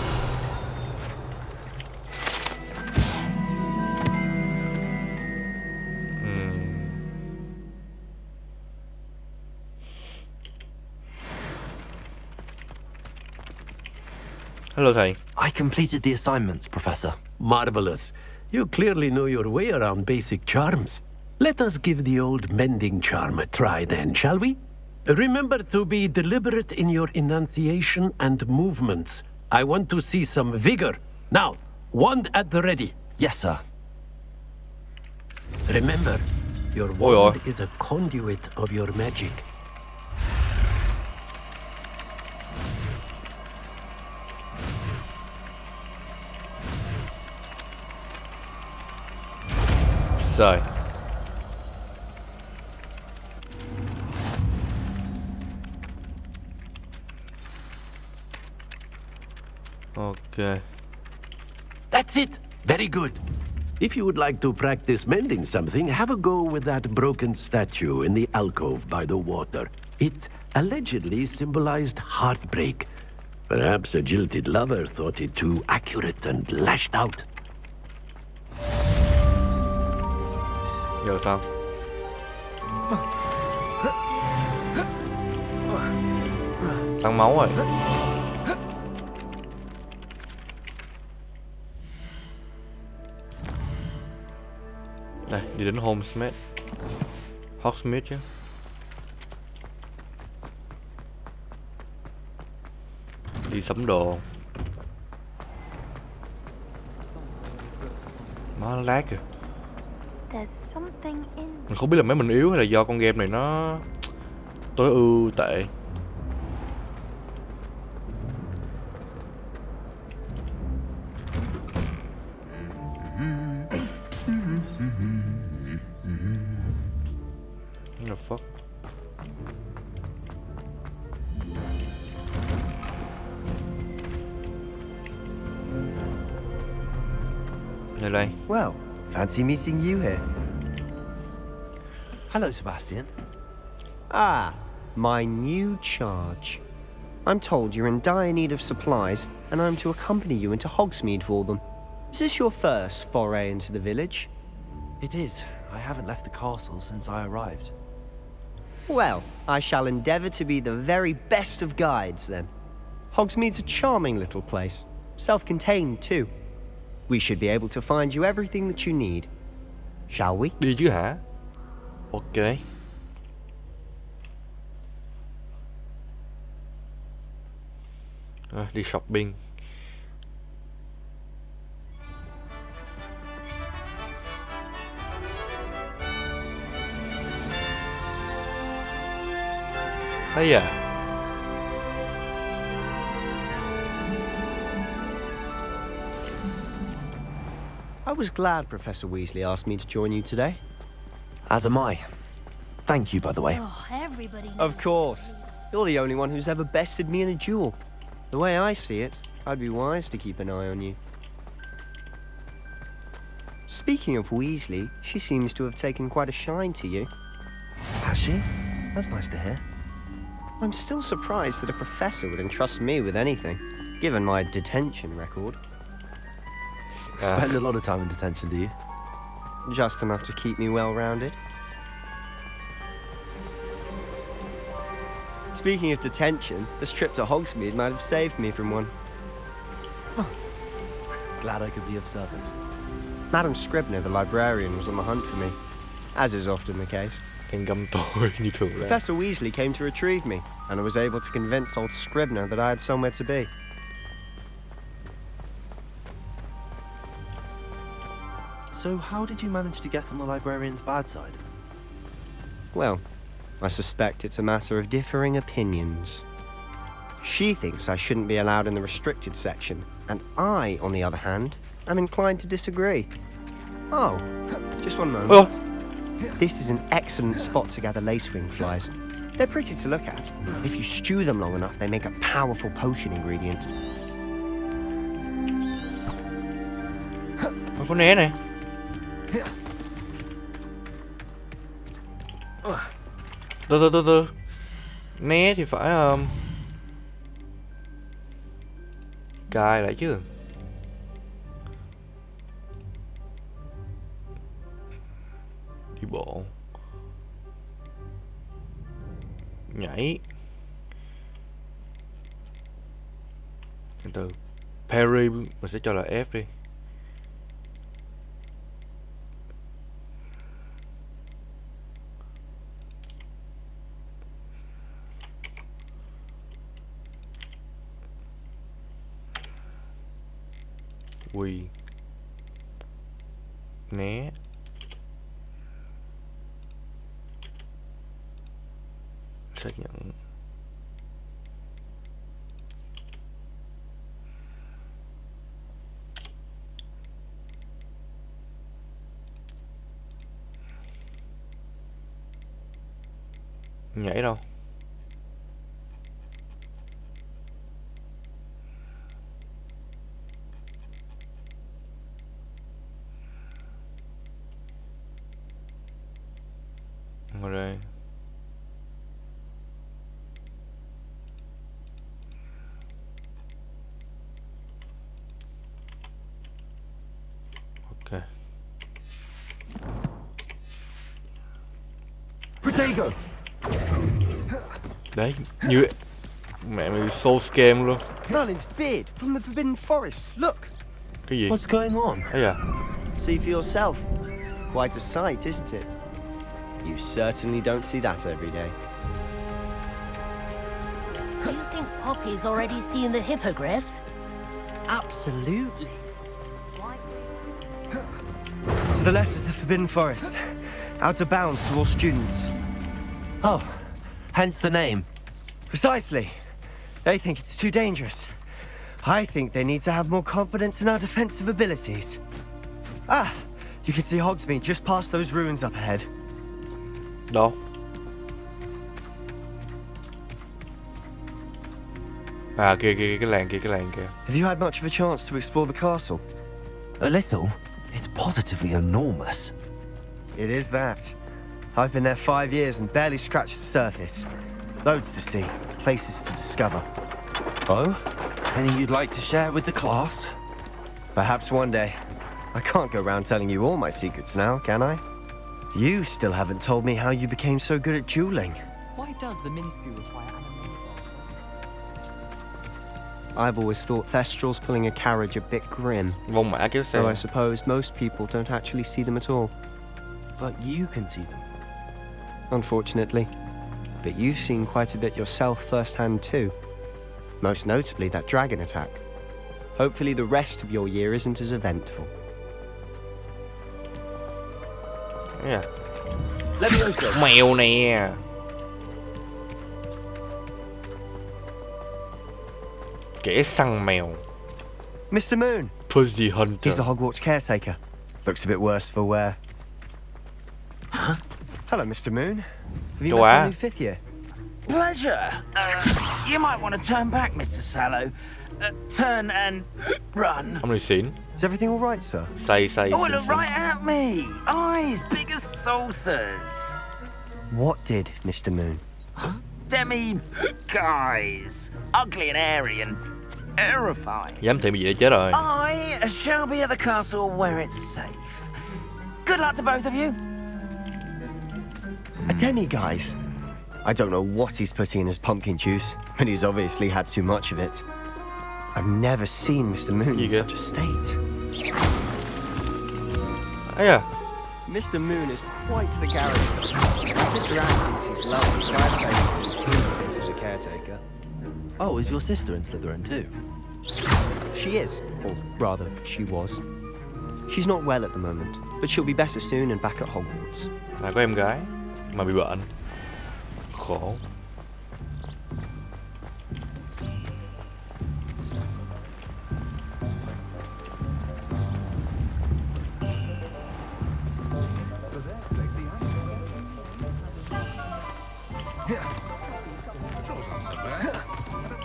Hello thầy. I completed the assignments, Professor. Marvelous. You clearly know your way around basic charms. Let us give the old mending charm a try then, shall we? Remember to be deliberate in your enunciation and movements. I want to see some vigor. Now, wand at the ready. Yes, sir. Remember, your wand is a conduit of your magic. Rồi. Okay. That's it. Very good. If you would like to practice mending something, have a go with that broken statue in the alcove by the water. It allegedly symbolized heartbreak. Perhaps a jilted lover thought it too accurate and lashed out. Giờ sao? Tăng máu rồi. Đây, đi đến Homesmith. Hogsmith chứ. Đi sắm đồ. Má lag kìa. Mình không biết là máy mình yếu hay là do con game này nó tối ưu tệ. What the fuck? Đây đây. Well, fancy meeting you here. Hello, Sebastian. Ah, my new charge. I'm told you're in dire need of supplies, and I'm to accompany you into Hogsmeade for them. Is this your first foray into the village? It is. I haven't left the castle since I arrived. Well, I shall endeavour to be the very best of guides, then. Hogsmeade's a charming little place. Self-contained, too. We should be able to find you everything that you need. Shall we? Đi chứ hả? Ok. Đi shopping. Thấy à? I was glad Professor Weasley asked me to join you today. As am I. Thank you, by the way. Oh, everybody knows. Of course. You're the only one who's ever bested me in a duel. The way I see it, I'd be wise to keep an eye on you. Speaking of Weasley, she seems to have taken quite a shine to you. Has she? That's nice to hear. I'm still surprised that a professor would entrust me with anything, given my detention record. Spend a lot of time in detention, do you? Just enough to keep me well-rounded. Speaking of detention, this trip to Hogsmeade might have saved me from one. Oh. Glad I could be of service. Madam Scribner, the librarian, was on the hunt for me, as is often the case. Professor Weasley came to retrieve me, and I was able to convince old Scribner that I had somewhere to be. So how did you manage to get on the librarian's bad side? Well, I suspect it's a matter of differing opinions. She thinks I shouldn't be allowed in the restricted section, and I, on the other hand, am inclined to disagree. Oh, just one moment. Oh. This is an excellent spot to gather lacewing flies. They're pretty to look at. If you stew them long enough, they make a powerful potion ingredient. Con né này. Từ. Né thì phải cài lại chứ. Đi bộ. Nhảy. Từ parry mình sẽ cho là F đi. Quỳ. Né. Xác nhận. Nhảy đâu? Ngồi đây. Ok. Protego. Đấy, như mẹ mày soul scam luôn. Merlin's beard from the Forbidden Forest. Look. Cái gì? What's going on? Thấy à? See for yourself. Quite a sight, isn't it? You certainly don't see that every day. Do you think Poppy's already seen the hippogriffs? Absolutely. To the left is the Forbidden Forest. Out of bounds to all students. Oh, hence the name. Precisely. They think it's too dangerous. I think they need to have more confidence in our defensive abilities. Ah, you can see Hogsmeade just past those ruins up ahead. Đâu? À kia cái làng kia. Have you had much of a chance to explore the castle? A little. It's positively enormous. It is that. I've been there 5 years and barely scratched the surface. Loads to see, places to discover. Oh? Any you'd like to share with the class? Perhaps one day. I can't go around telling you all my secrets now, can I? You still haven't told me how you became so good at dueling. Why does the Ministry require animals? I've always thought Thestrals pulling a carriage a bit grim. Vong mã kéo xe. Though I suppose most people don't actually see them at all. But you can see them. Unfortunately. But you've seen quite a bit yourself firsthand too. Most notably that dragon attack. Hopefully the rest of your year isn't as eventful. Yeah. Leviosa. Mèo nè. Kẻ săn mèo. Mr. Moon. Pussy Hunter. He's the Hogwarts caretaker. Looks a bit worse for wear. Huh? Hello, Mr. Moon. Have you Go met on. our new fifth year? Pleasure. You might want to turn back, Mr. Sallow. Turn and run. Ông này xịn. Is everything all right, sir? Say. Oh, look right at me. Eyes big as saucers. What did, Mr. Moon? Demi guys. Ugly and airy and terrifying. Dám thị bị gì để chết rồi. I shall be at the castle where it's safe. Good luck to both of you. A demi-guise? I don't know what he's putting in his pumpkin juice, but he's obviously had too much of it. I've never seen Mr. Moon in such a state. Yeah. Mr. Moon is quite the character. My sister Anne thinks he's lovely, but I'd say he's too as a caretaker. Oh, is your sister in Slytherin too? She is, or rather, she was. She's not well at the moment, but she'll be better soon and back at Hogwarts. Là có em gái mà bị bệnh. Khổ.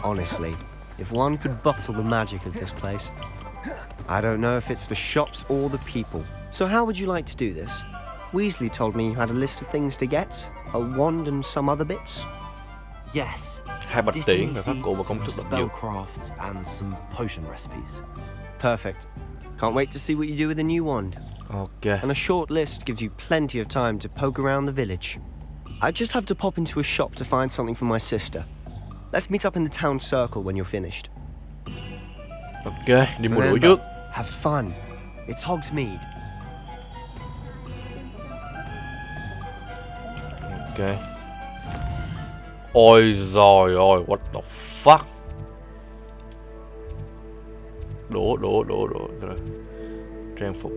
Honestly, if one could bottle the magic of this place. I don't know if it's the shops or the people. So how would you like to do this? Weasley told me you had a list of things to get, a wand and some other bits. Yes. Hai bạch tiễn và các cụ và công thức độc dược. Spellcrafts and some potion recipes. Perfect. Can't wait to see what you do with the new wand. Okay. And a short list gives you plenty of time to poke around the village. I just have to pop into a shop to find something for my sister. Let's meet up in the town circle when you're finished. Ok, đi mua đũa trước. Have fun. It's Hogsmeade. Ok. Ôi giời ơi, what the fuck. Đũa. Rồi. Trang phục.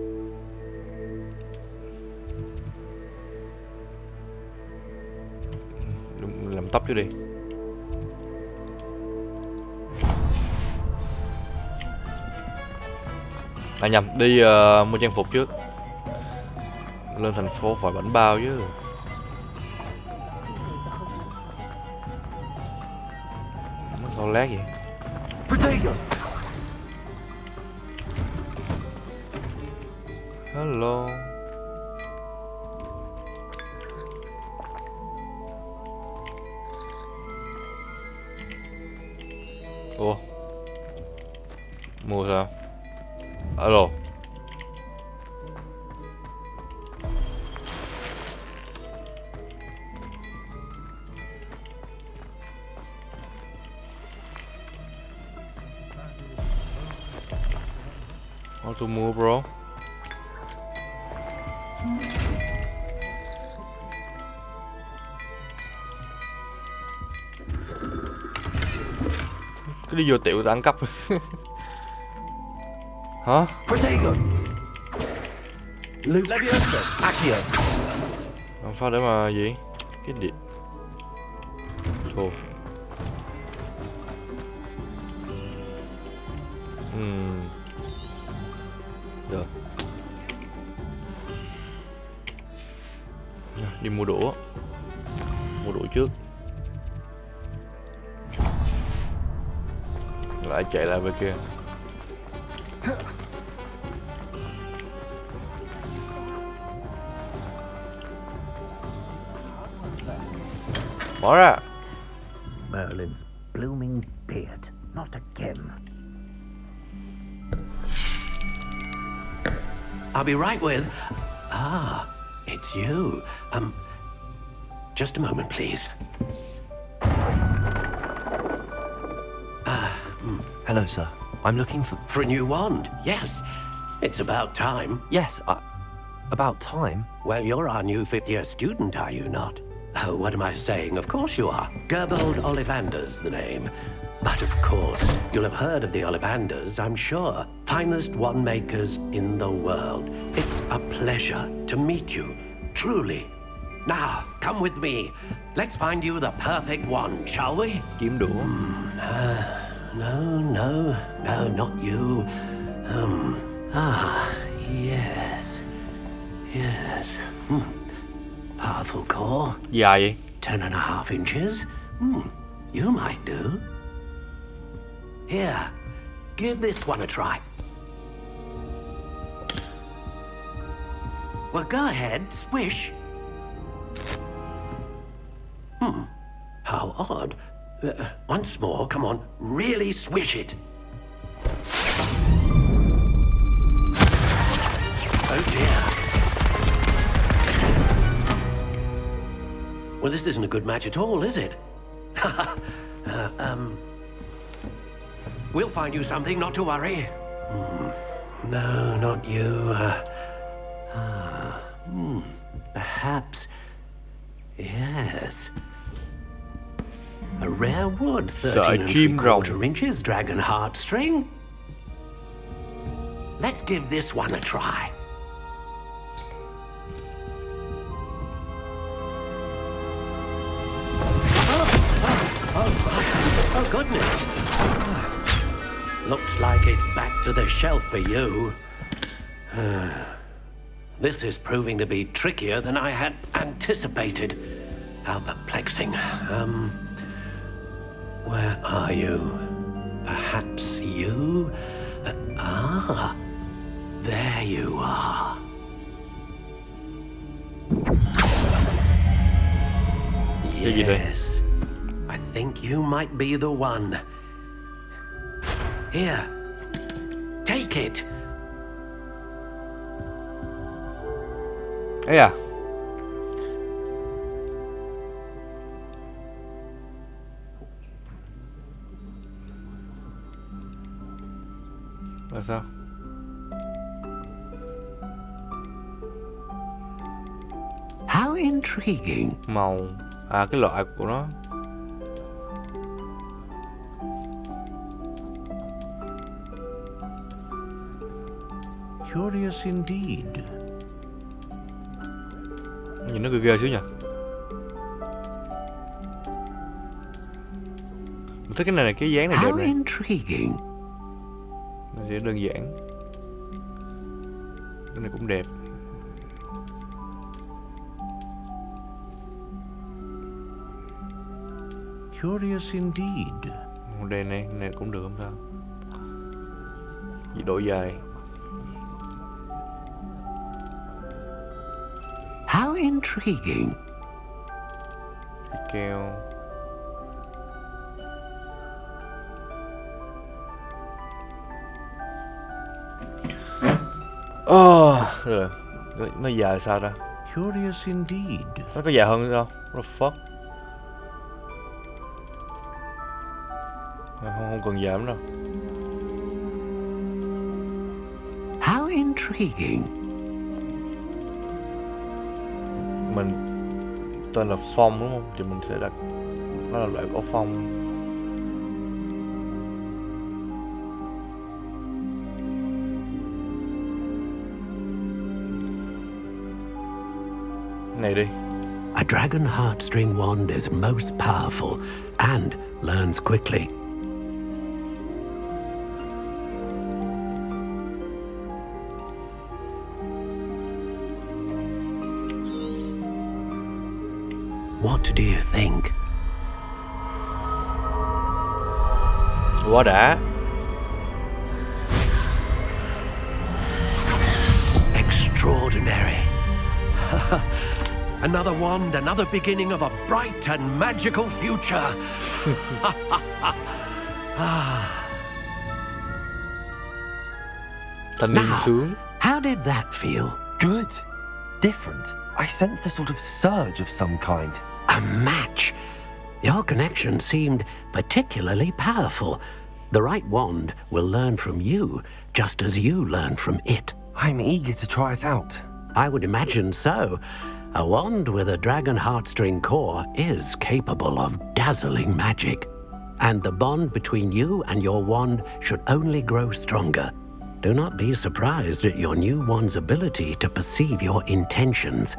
Làm tóc trước đi. À nhầm, đi mua trang phục trước. Lên thành phố phải bảnh bao chứ. Nó sao lát vậy? Hello. Ủa? Mua sao? Alo. How to move, bro? Cứ đi vô tiểu ăn cắp. Hả? Protego. Leviosa. Accio. Làm sao để mà gì? Cái điện. Thôi. Được. Đi mua đũa. Mua đũa trước. Lại chạy lại bên kia. Bỏ ra. Merlin's blooming beard. Not again. I'll be right with... Ah, it's you. Just a moment, please. Hello, sir. I'm looking for... For a new wand, yes. It's about time. Yes, about time? Well, you're our new fifth-year student, are you not? Oh, what am I saying? Of course you are. Gerbold Ollivander's the name. But of course, you'll have heard of the Ollivanders, I'm sure. Finest wand makers in the world. It's a pleasure to meet you, truly. Now, come with me. Let's find you the perfect wand, shall we? Kiếm đũa. No, not you. Yes. Powerful core. Dài vậy? 10.5 inches. You might do. Here, give this one a try. Well, go ahead, swish. How odd. Once more, come on, really swish it. Oh dear. Well, this isn't a good match at all, is it? We'll find you something, not to worry. No, not you. Perhaps... Yes. A rare wood, 13 3/4 inches, dragon heartstring. Let's give this one a try. Oh goodness. Looks like it's back to the shelf for you. This is proving to be trickier than I had anticipated. How perplexing. Where are you? Perhaps you? There you are. Yes. I think you might be the one. Here. Take it. Ấy à? Là sao? How intriguing. Màu. À, cái loại của nó. Curious indeed. Nhìn nó ghê xíu nhỉ. Mình thích cái này, cái dáng này đẹp này. Nó sẽ đơn giản. Cái này cũng đẹp. Curious indeed. Màu đen này cũng được không sao? Gì độ dài. How intriguing. Keo. Rồi. Nó dài sao ta? Curious indeed. Nó có dài hơn không? What the fuck? Không cần dài lắm đâu. How intriguing. Mình tên là Phong đúng không? Thì mình sẽ đặt nó là loại ổ Phong. Này đi. A dragon heartstring wand is most powerful and learns quickly. What do you think? Quá đã. Extraordinary. Another wand, another beginning of a bright and magical future. Now, how did that feel? Good. Different. I sensed a sort of surge of some kind. A match. Your connection seemed particularly powerful. The right wand will learn from you, just as you learn from it. I'm eager to try it out. I would imagine so. A wand with a dragon heartstring core is capable of dazzling magic. And the bond between you and your wand should only grow stronger. Do not be surprised at your new wand's ability to perceive your intentions,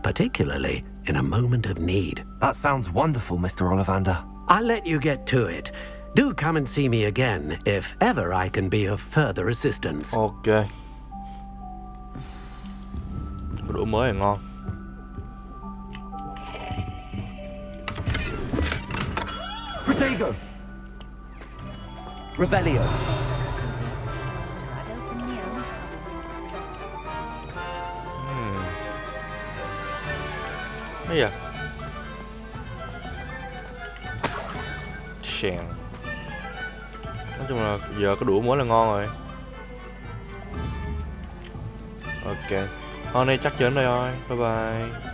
particularly in a moment of need. That sounds wonderful, Mr. Ollivander. I'll let you get to it. Do come and see me again if ever I can be of further assistance. Ok. Đồ mới là ngon. Protego! Revelio. Bây giờ Sèn. Nói chung là giờ có đũa mới là ngon rồi. Ok. Hôm nay chắc đến đây thôi. Bye bye.